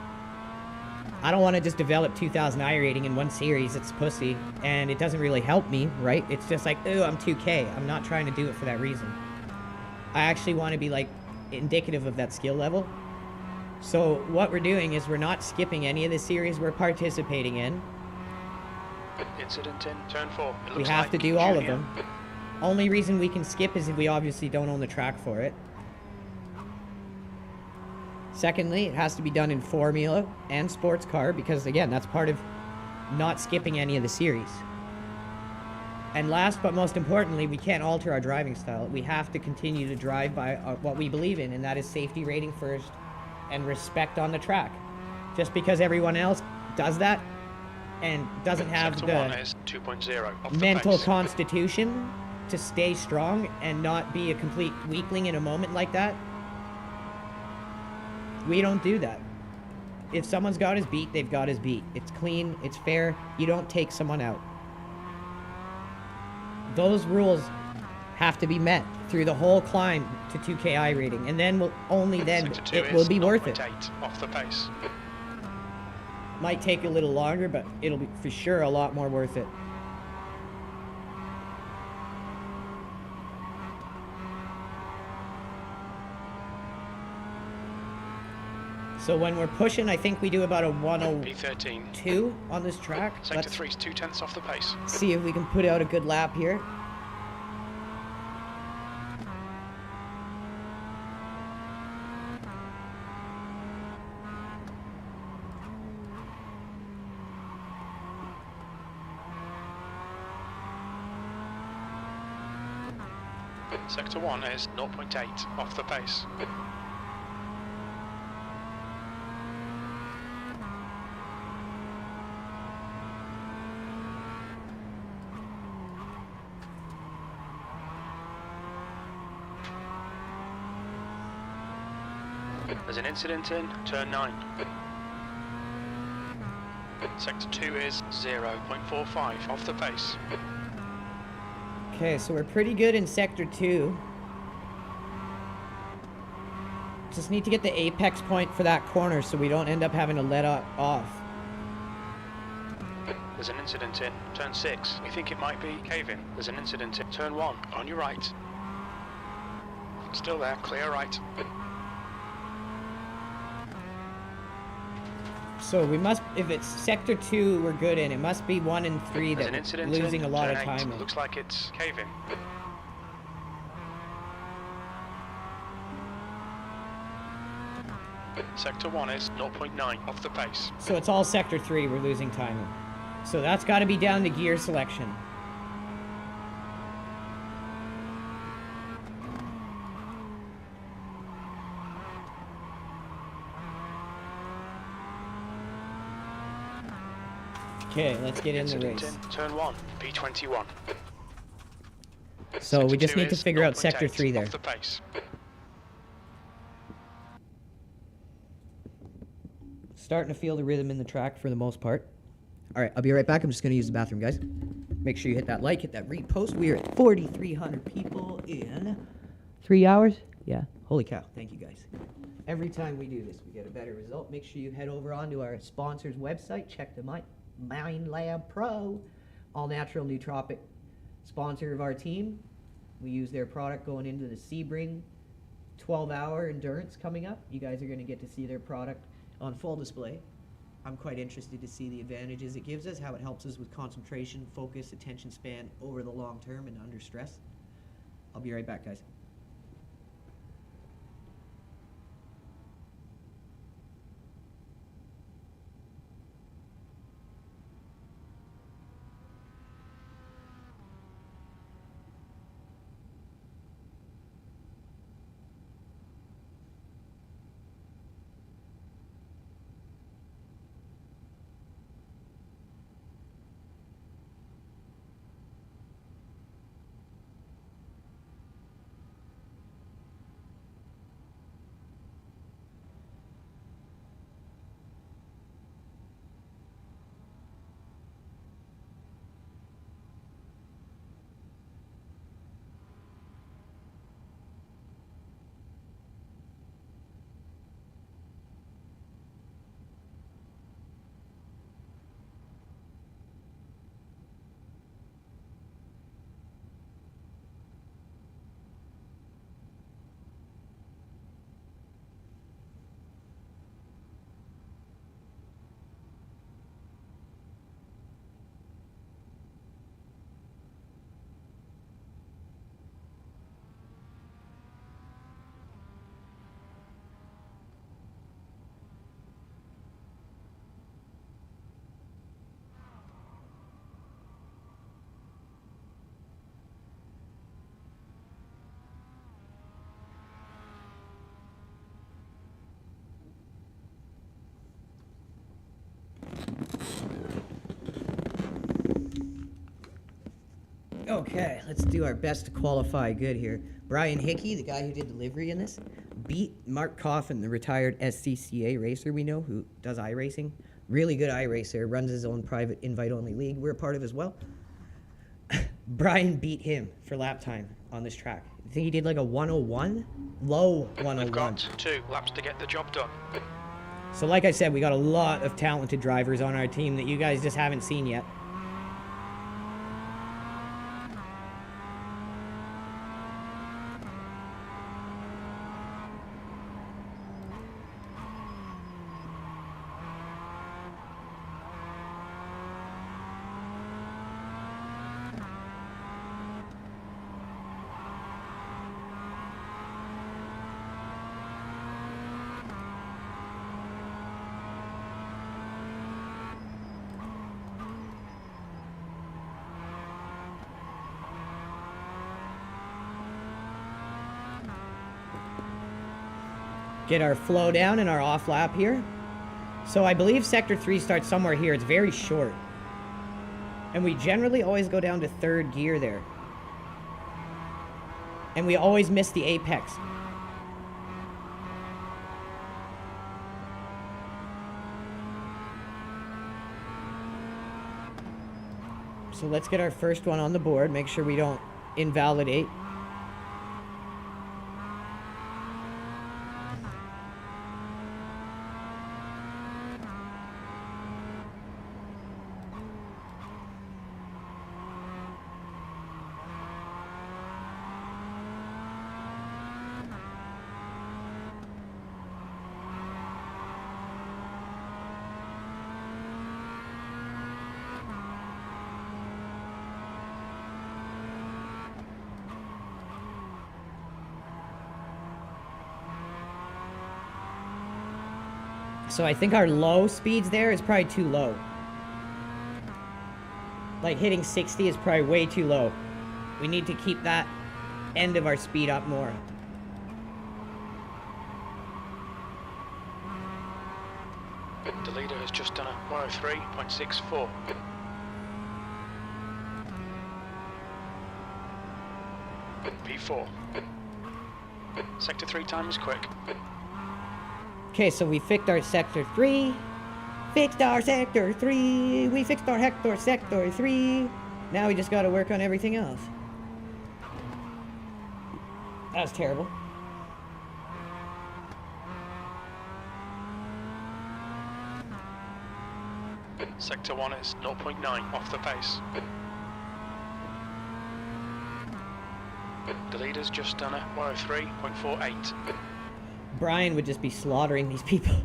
I don't want to just develop 2000 iRating in one series. It's pussy, and it doesn't really help me, right? It's just like, ooh, I'm 2K. I'm not trying to do it for that reason. I actually want to be like indicative of that skill level. So what we're doing is we're not skipping any of the series we're participating in. Incident in turn 4. We have to do all of them. Only reason we can skip is if we obviously don't own the track for it. Secondly, it has to be done in Formula and Sports Car because, again, that's part of not skipping any of the series. And last but most importantly, we can't alter our driving style. We have to continue to drive by what we believe in, and that is safety rating first and respect on the track. Just because everyone else does that and doesn't have the mental constitution to stay strong and not be a complete weakling in a moment like that, we don't do that. If someone's got his beat, they've got his beat. It's clean, it's fair, you don't take someone out. Those rules have to be met through the whole climb to 2K iRating, and then only then it will be worth it. Off the pace. Might take a little longer, but it'll be for sure a lot more worth it. So when we're pushing, I think we do about a 102 on this track. Sector 3 is 2/10 off the pace. See if we can put out a good lap here. Sector 1 is 0.8 off the pace. There's an incident in turn 9. Sector 2 is 0.45 off the pace. Okay, so we're pretty good in Sector 2. Just need to get the apex point for that corner so we don't end up having to let off. There's an incident in turn 6. We think it might be cave-in. There's an incident in turn 1 on your right. Still there, clear right. So we must, if it's Sector 2 we're good in, it must be 1 and 3 There's that an incident we're losing in a lot of turn 8. time in. Looks like it's cave-in. Sector 1 is 0.9 off the pace. So it's all Sector 3 we're losing time in. So that's got to be down to gear selection. Okay, let's get in the Incident race. in turn 1, P21. So we Sector just 2 need to is figure out Sector 0.8 3 there. off the pace. Starting to feel the rhythm in the track for the most part. All right, I'll be right back. I'm just going to use the bathroom, guys. Make sure you hit that like, hit that repost. We are at 4,300 people in 3 hours. Yeah, holy cow. Thank you, guys. Every time we do this, we get a better result. Make sure you head over onto our sponsor's website. Check them out. Mind Lab Pro, all natural nootropic sponsor of our team. We use their product going into the Sebring 12-hour endurance coming up. You guys are going to get to see their product on full display. I'm quite interested to see the advantages it gives us, how it helps us with concentration, focus, attention span over the long term and under stress. I'll be right back, guys. Okay, let's do our best to qualify good here. Brian Hickey, the guy who did delivery in this, beat Mark Coffin, the retired SCCA racer we know who does iRacing. Really good iRacer, runs his own private invite-only league we're a part of as well. Brian beat him for lap time on this track. I think he did like a 101? Low 101. We've got 2 laps to get the job done. So like I said, we got a lot of talented drivers on our team that you guys just haven't seen yet. Get our flow down and our off lap here. So I believe Sector 3 starts somewhere here. It's very short. And we generally always go down to 3rd gear there. And we always miss the apex. So let's get our first one on the board. Make sure we don't invalidate. So I think our low speeds there is probably too low. Like hitting 60 is probably way too low. We need to keep that end of our speed up more. The leader has just done a 103.64. P4. Sector 3 time is quick. Okay, so we fixed our Sector 3. Fixed our Sector 3. We fixed our Hector Sector 3. Now we just gotta work on everything else. That was terrible. Sector 1 is 0.9 off the pace. The leader's just done a 103.48. Brian would just be slaughtering these people.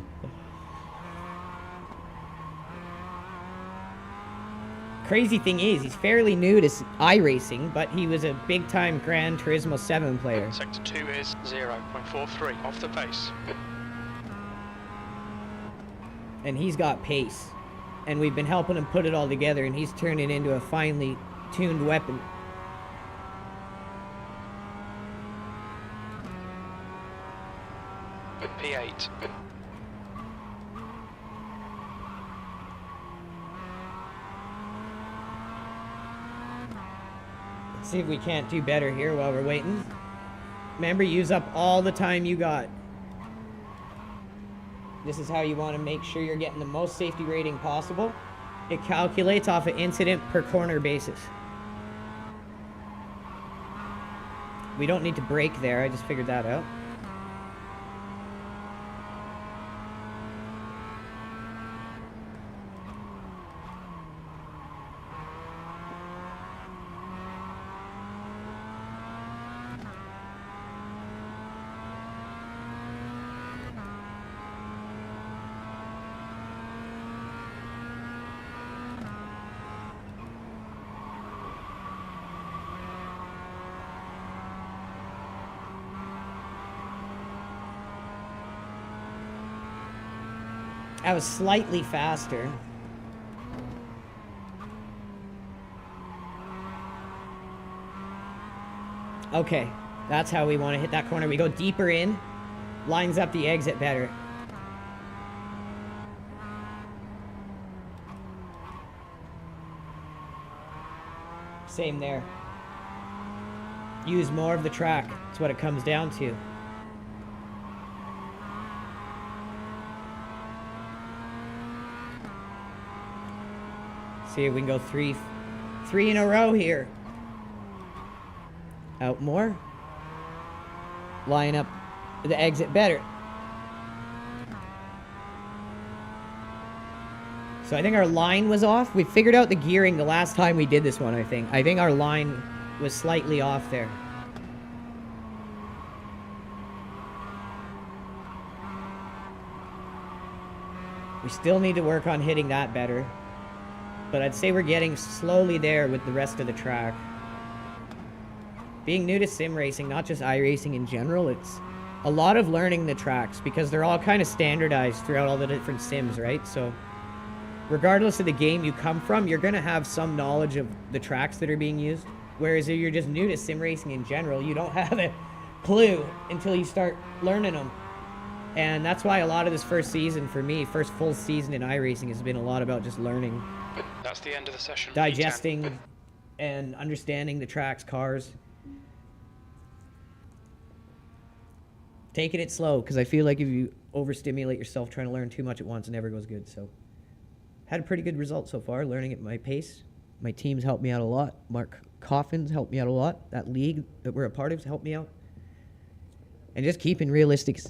Crazy thing is, he's fairly new to iRacing, but he was a big-time Gran Turismo 7 player. Sector 2 is 0.43 off the pace. And he's got pace. And we've been helping him put it all together, and he's turned it into a finely tuned weapon. P8. Let's see if we can't do better here while we're waiting. Remember, use up all the time you got. This is how you want to make sure you're getting the most safety rating possible. It calculates off an incident per corner basis. We don't need to brake there, I just figured that out. I was slightly faster. Okay, that's how we want to hit that corner. We go deeper in, lines up the exit better. Same there. Use more of the track. That's what it comes down to. See if we can go three in a row here. Out more. Line up the exit better. So I think our line was off. We figured out the gearing the last time we did this one, I think. I think our line was slightly off there. We still need to work on hitting that better. But I'd say we're getting slowly there with the rest of the track. Being new to sim racing, not just iRacing in general, it's a lot of learning the tracks because they're all kind of standardized throughout all the different sims, right? So regardless of the game you come from, you're going to have some knowledge of the tracks that are being used. Whereas if you're just new to sim racing in general, you don't have a clue until you start learning them. And that's why a lot of this first season for me, first full season in iRacing, has been a lot about just learning, That's the end of the session. digesting, and understanding the tracks, cars. Taking it slow, because I feel like if you overstimulate yourself trying to learn too much at once, it never goes good. So, had a pretty good result so far, learning at my pace. My team's helped me out a lot. Mark Coffin's helped me out a lot. That league that we're a part of has helped me out. And just keeping realistic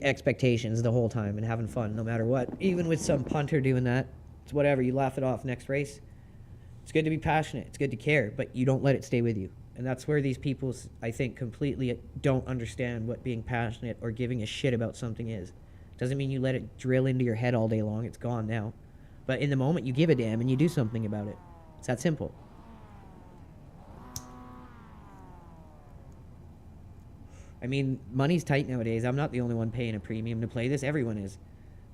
expectations the whole time and having fun no matter what. Even with some punter doing that, it's whatever. You laugh it off next race. It's good to be passionate. It's good to care, but you don't let it stay with you. And that's where these people, I think, completely don't understand what being passionate or giving a shit about something is. Doesn't mean you let it drill into your head all day long. It's gone now. But in the moment, you give a damn and you do something about it. It's that simple. I mean, money's tight nowadays. I'm not the only one paying a premium to play this. Everyone is.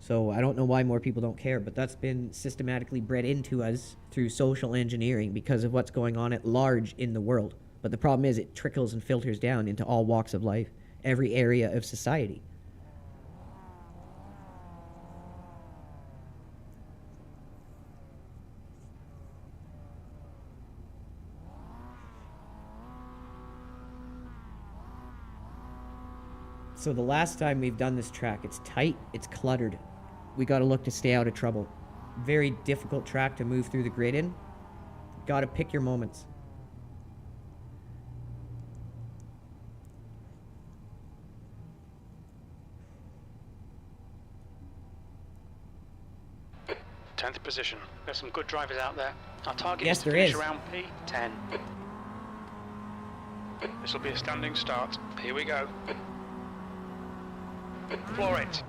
So I don't know why more people don't care, but that's been systematically bred into us through social engineering because of what's going on at large in the world. But the problem is it trickles and filters down into all walks of life, every area of society. So the last time we've done this track, it's tight, it's cluttered. We got to look to stay out of trouble. Very difficult track to move through the grid in. Got to pick your moments. Tenth position. There's some good drivers out there. Our target Yes, is to there finish is. around P10. This will be a standing start. Here we go. Floor it.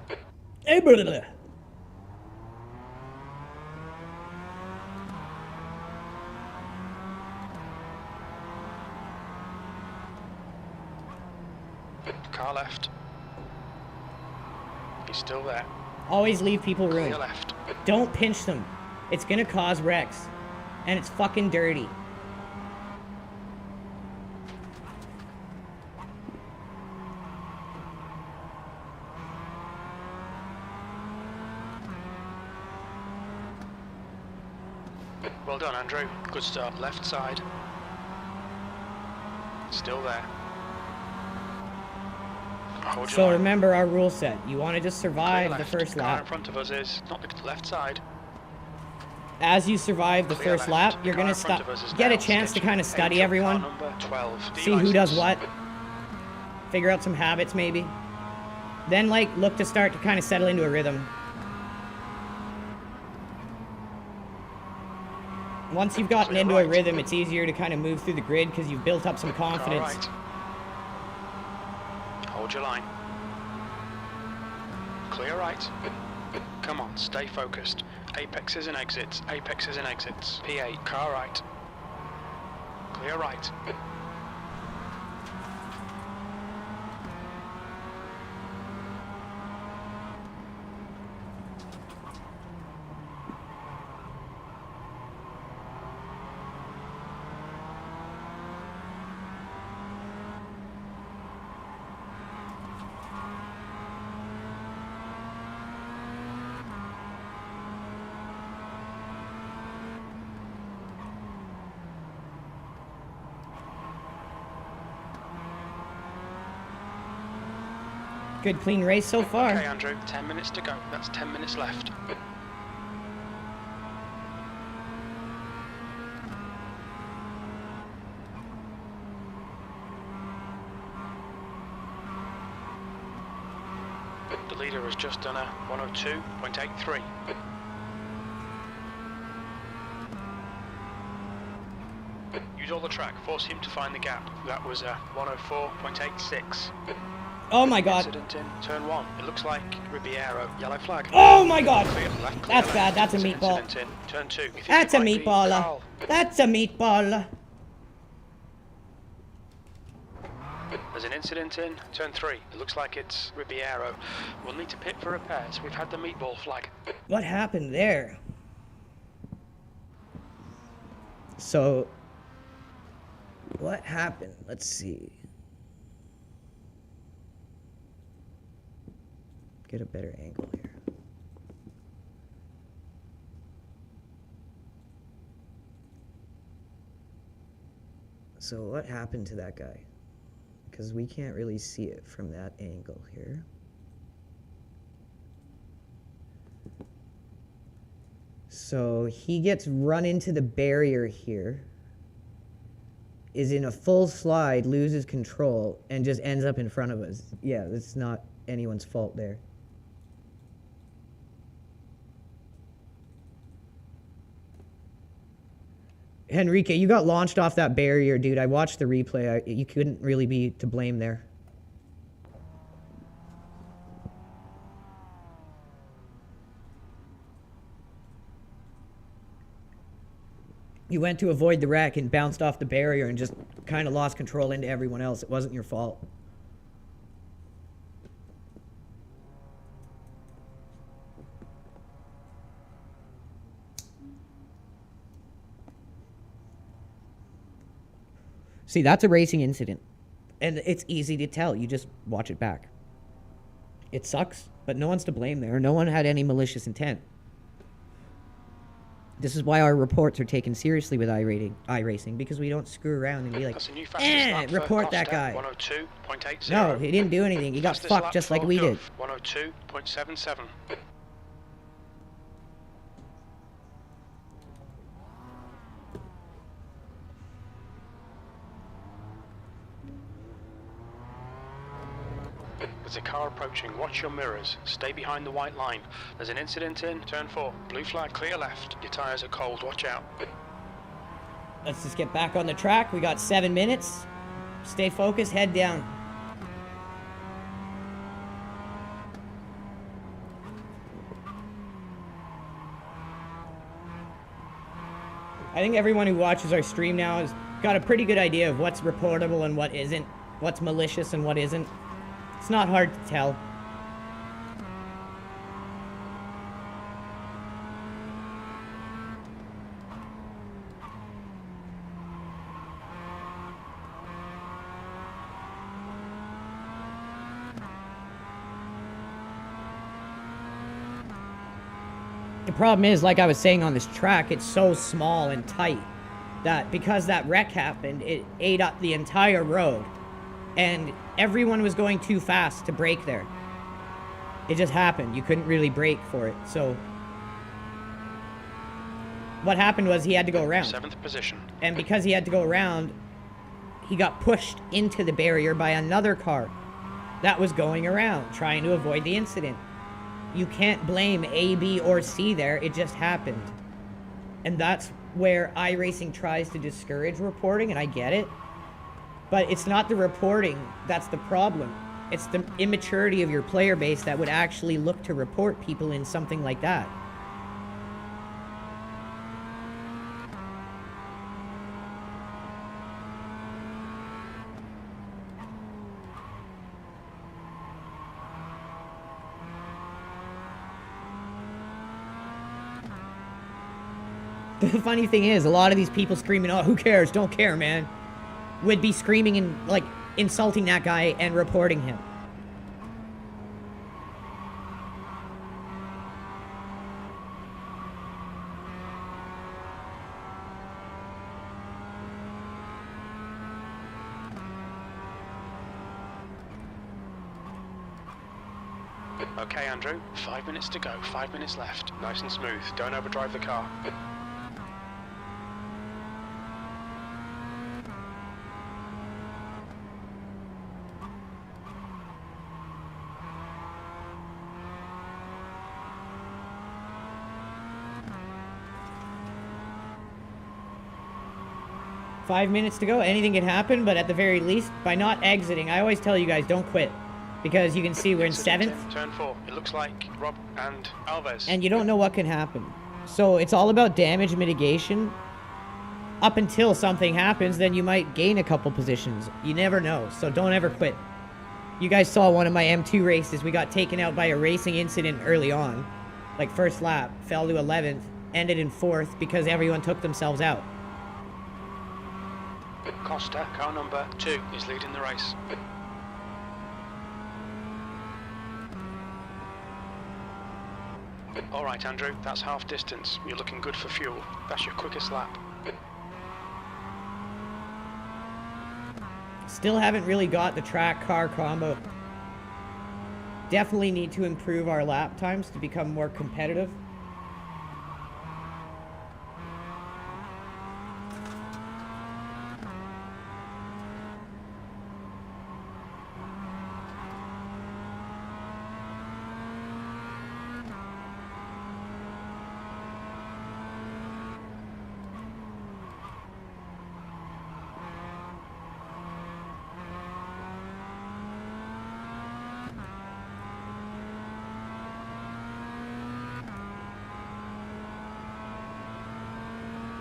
Hey, brother. Car left. He's still there. Always leave people room. Clear left. Don't pinch them. It's gonna cause wrecks. And it's fucking dirty. Well done, Andrew. Good start. Left side. Still there. Hold your So line. remember our rule set. You want to just Clear survive the left. first Car in lap. front of us is not the left side. As you survive the Clear first left. lap, you're Car gonna in front of us is get a now chance to scheduled. kind of study Enter everyone. car number 12. See who does D-license. what. Figure out some habits maybe. Then like look to start to kind of settle into a rhythm. Once you've gotten Clear into a right. rhythm, it's easier to kind of move through the grid because you've built up some Car confidence. right. Hold your line. Clear right. Come on, stay focused. Apexes and exits, apexes and exits. P8, car right. Clear right. Good clean race so far. Okay, Andrew, 10 minutes to go. That's 10 minutes left. The leader has just done a 102.83. Use all the track, force him to find the gap. That was a 104.86. Oh my god. Incident in turn 1. It looks like Ribeiro. Yellow flag. Oh my god. Clear left, clear That's left. bad. That's a There's an meatball. incident in turn 2. We think That's it a might be meatballer. Carl. That's a meatballer. There's an incident in turn 3. It looks like it's Ribeiro. We'll need to pit for repairs. We've had the meatball flag. What happened there? So, what happened? Let's see. get a better angle here. So what happened to that guy? Because we can't really see it from that angle here. So he gets run into the barrier here, is in a full slide, loses control, and just ends up in front of us. Yeah, that's not anyone's fault there. Henrique, you got launched off that barrier, dude. I watched the replay. You couldn't really be to blame there. You went to avoid the wreck and bounced off the barrier and just kind of lost control into everyone else. It wasn't your fault. See, that's a racing incident. And it's easy to tell. You just watch it back. It sucks, but no one's to blame there. No one had any malicious intent. This is why our reports are taken seriously with Iracing, because we don't screw around and be like, report that guy. 102.80. No, he didn't do anything. He got fucked just like we did. 102.77. There's a car approaching. Watch your mirrors. Stay behind the white line. There's an incident in turn 4. Blue flag, clear left. Your tyres are cold. Watch out. Let's just get back on the track. We got 7 minutes. Stay focused. Head down. I think everyone who watches our stream now has got a pretty good idea of what's reportable and what isn't. What's malicious and what isn't. It's not hard to tell. The problem is, like I was saying on this track, it's so small and tight that because that wreck happened, it ate up the entire road. And everyone was going too fast to brake there. It just happened. You couldn't really brake for it. So what happened was he had to go around. 7th position. And because he had to go around, he got pushed into the barrier by another car that was going around, trying to avoid the incident. You can't blame A, B, or C there. It just happened. And that's where Iracing tries to discourage reporting, and I get it. But it's not the reporting that's the problem. It's the immaturity of your player base that would actually look to report people in something like that. The funny thing is, a lot of these people screaming, oh, who cares, don't care, man, would be screaming and, like, insulting that guy and reporting him. Okay, Andrew, 5 minutes to go, 5 minutes left. Nice and smooth, don't overdrive the car. Five minutes to go. Anything can happen, but at the very least, by not exiting, I always tell you guys, don't quit. Because you can see we're in 7th. Turn 4. It looks like Rob and Alves. And you don't know what can happen. So it's all about damage mitigation. Up until something happens, then you might gain a couple positions. You never know, so don't ever quit. You guys saw one of my M2 races. We got taken out by a racing incident early on. Like first lap, fell to 11th, ended in 4th because everyone took themselves out. Costa, car number 2, is leading the race. Alright, Andrew, that's half distance. You're looking good for fuel. That's your quickest lap. Still haven't really got the track car combo. Definitely need to improve our lap times to become more competitive.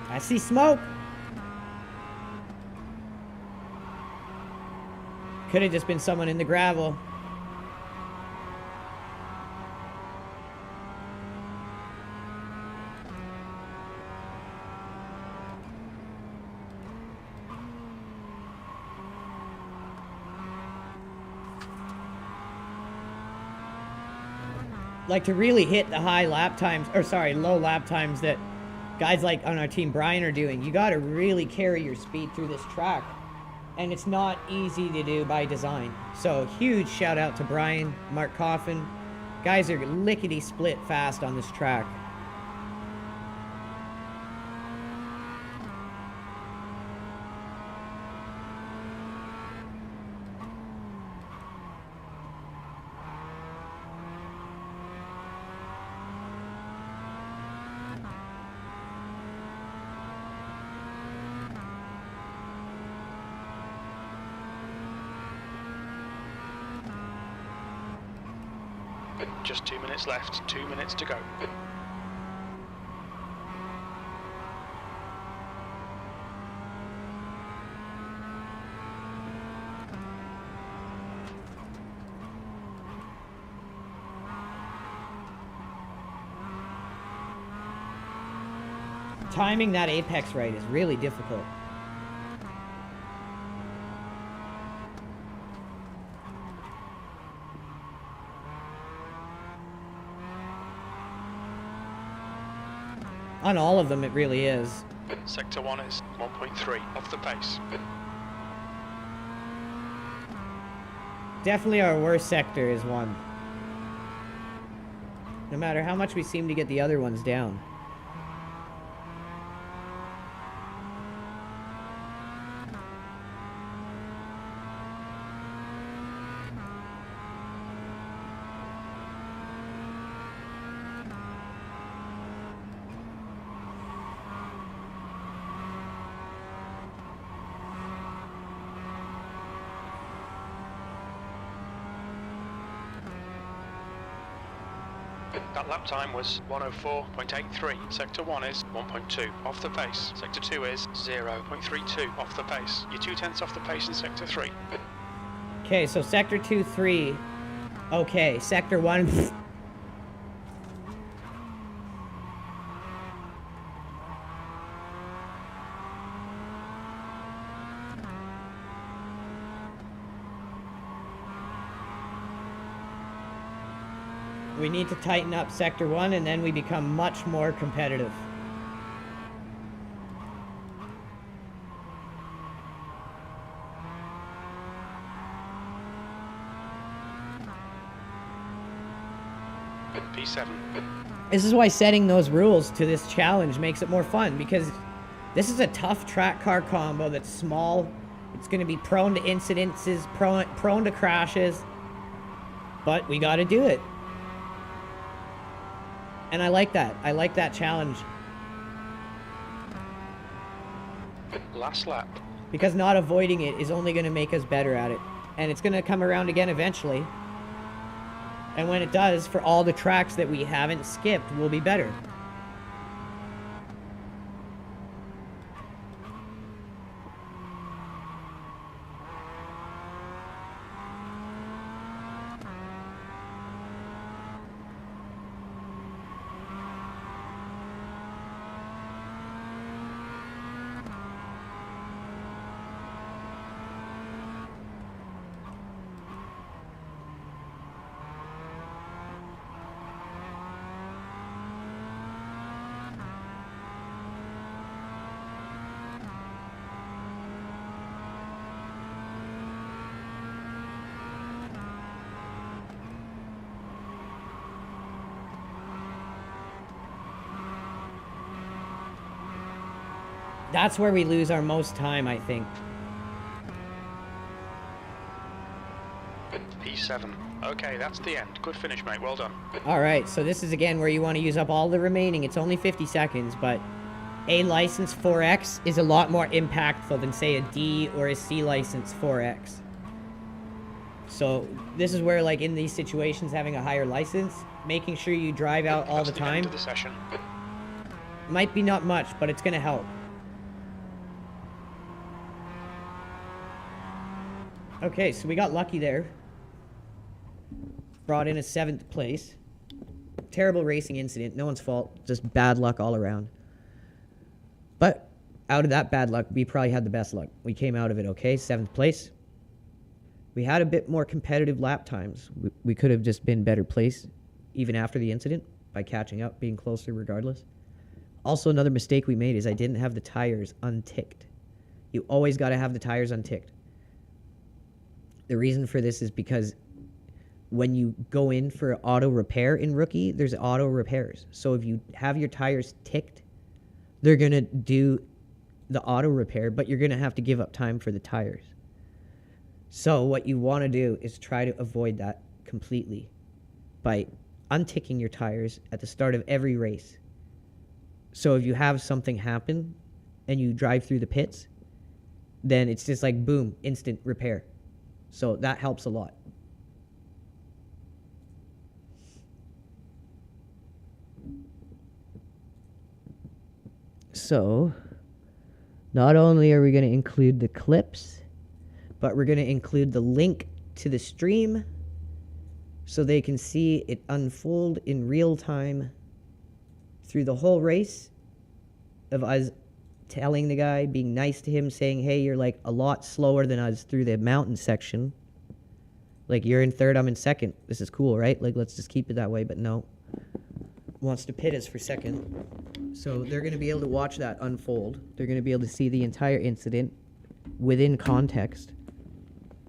I see smoke. Could have just been someone in the gravel. Like to really hit the high lap times, or sorry, low lap times that guys like on our team Brian are doing, you got to really carry your speed through this track, and it's not easy to do by design. So huge shout out to Brian, Mark Coffin. Guys are lickety split fast on this track. Just 2 minutes left, 2 minutes to go. Timing that apex right is really difficult. On all of them, it really is. Sector 1 is 1.3 off the pace. Definitely our worst sector is 1. No matter how much we seem to get the other ones down. That lap time was 104.83. Sector 1 is 1.2 off the pace. Sector 2 is 0.32 off the pace. You're 2/10 off the pace in Sector 3. Okay, so sector 2, 3. Okay, sector 1. We need to tighten up sector 1 and then we become much more competitive. P7. This is why setting those rules to this challenge makes it more fun, because this is a tough track car combo that's small. It's going to be prone to incidences, prone to crashes, but we got to do it. And I like that. I like that challenge. Last lap. Because not avoiding it is only going to make us better at it. And it's going to come around again eventually. And when it does, for all the tracks that we haven't skipped, we'll be better. That's where we lose our most time, I think. P7. Okay, that's the end. Good finish, mate. Well done. All right, so this is again where you want to use up all the remaining. It's only 50 seconds, but a license 4X is a lot more impactful than, say, a D or a C license 4X. So this is where, like, in these situations, having a higher license, making sure you drive out all the time, End of the session. might be not much, but it's going to help. Okay, so we got lucky there. Brought in a 7th place. Terrible racing incident. No one's fault. Just bad luck all around. But out of that bad luck, we probably had the best luck. We came out of it okay. 7th place. We had a bit more competitive lap times. We could have just been better placed even after the incident by catching up, being closer regardless. Also, another mistake we made is I didn't have the tires unticked. You always got to have the tires unticked. The reason for this is because when you go in for auto repair in Rookie, there's auto repairs. So if you have your tires ticked, they're going to do the auto repair, but you're going to have to give up time for the tires. So what you want to do is try to avoid that completely by unticking your tires at the start of every race. So if you have something happen and you drive through the pits, then it's just like, boom, instant repair. So that helps a lot. So not only are we going to include the clips, but we're going to include the link to the stream so they can see it unfold in real time through the whole race of us telling the guy, being nice to him, saying, hey, you're like a lot slower than us through the mountain section. Like, you're in 3rd, I'm in 2nd. This is cool, right? Like, let's just keep it that way, but no. Wants to pit us for 2nd. So they're going to be able to watch that unfold. They're going to be able to see the entire incident within context.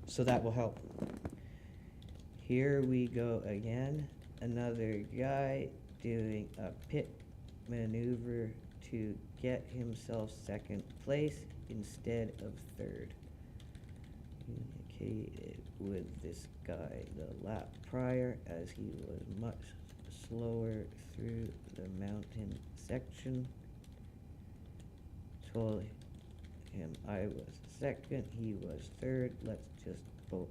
So that will help. Here we go again. Another guy doing a pit maneuver to get himself 2nd place instead of 3rd. Communicated with this guy the lap prior as he was much slower through the mountain section. Told him I was 2nd, he was 3rd. Let's just both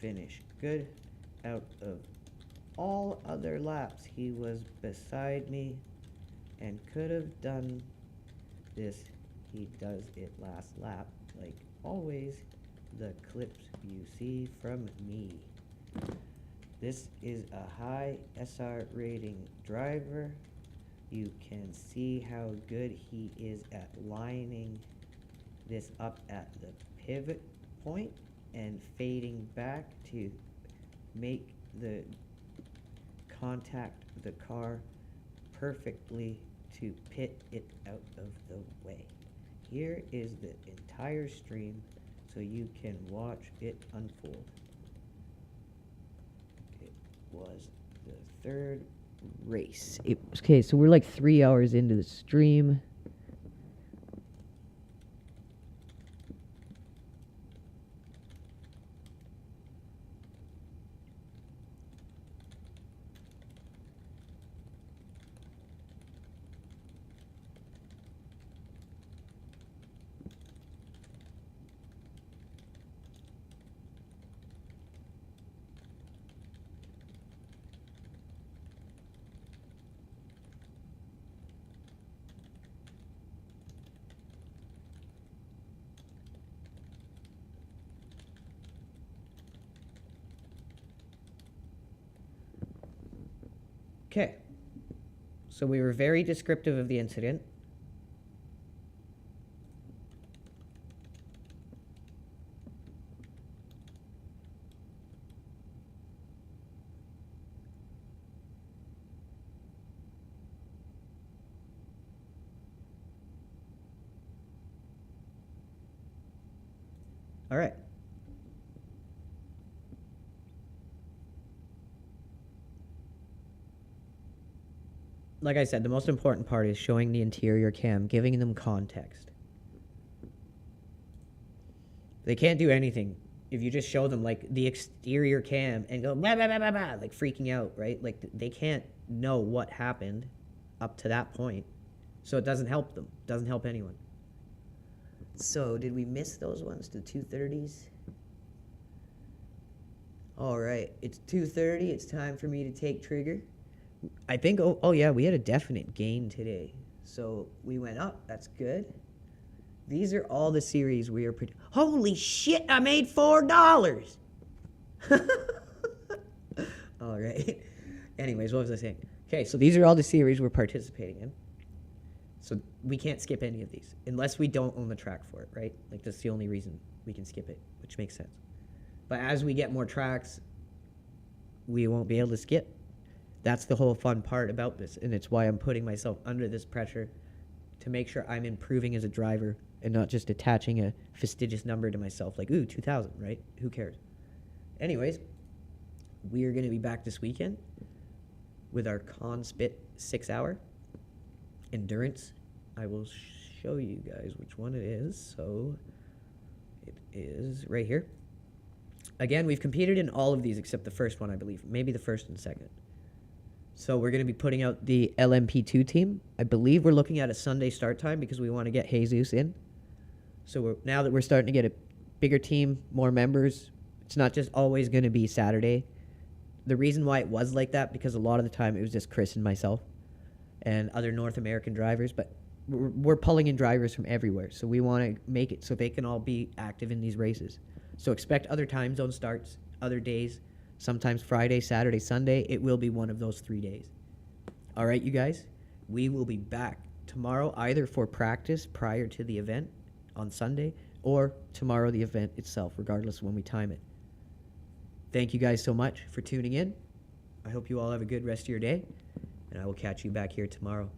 finish good. Out of all other laps, he was beside me and could have done this. He does it last lap, like always. The clips you see from me. This is a high SR rating driver. You can see how good he is at lining this up at the pivot point and fading back to make the contact the car perfectly to pit it out of the way. Here is the entire stream so you can watch it unfold. It was the 3rd race. Okay, so we're like 3 hours into the stream. Okay, so we were very descriptive of the incident. All right. Like I said, the most important part is showing the interior cam, giving them context. They can't do anything if you just show them like the exterior cam and go blah, blah, blah, blah, blah, like freaking out, right? Like they can't know what happened up to that point. So it doesn't help them. Doesn't help anyone. So did we miss those ones, the 230s? All right, it's 2:30. It's time for me to take trigger. I think, oh yeah, we had a definite gain today. So we went up. That's good. These are all the series we are holy shit, I made $4. All right. Anyways, what was I saying? Okay, so these are all the series we're participating in. So we can't skip any of these unless we don't own the track for it, right? Like that's the only reason we can skip it, which makes sense. But as we get more tracks, we won't be able to skip. That's the whole fun part about this, and it's why I'm putting myself under this pressure to make sure I'm improving as a driver and not just attaching a fastidious number to myself like, ooh, 2,000, right? Who cares? Anyways, we are going to be back this weekend with our CONSPIT 6-hour endurance. I will show you guys which one it is. So it is right here. Again, we've competed in all of these except the first one, I believe. Maybe the first and second. So we're going to be putting out the LMP2 team. I believe we're looking at a Sunday start time because we want to get Jesus in. So now that we're starting to get a bigger team, more members, it's not just always going to be Saturday. The reason why it was like that, because a lot of the time it was just Chris and myself and other North American drivers, but we're pulling in drivers from everywhere. So we want to make it so they can all be active in these races. So expect other time zone starts, other days, sometimes Friday, Saturday, Sunday. It will be one of those 3 days. All right, you guys, we will be back tomorrow either for practice prior to the event on Sunday or tomorrow the event itself, regardless of when we time it. Thank you guys so much for tuning in. I hope you all have a good rest of your day, and I will catch you back here tomorrow.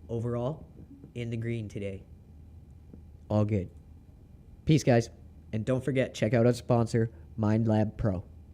Overall, in the green today. All good. Peace, guys. And don't forget, check out our sponsor, MindLab Pro.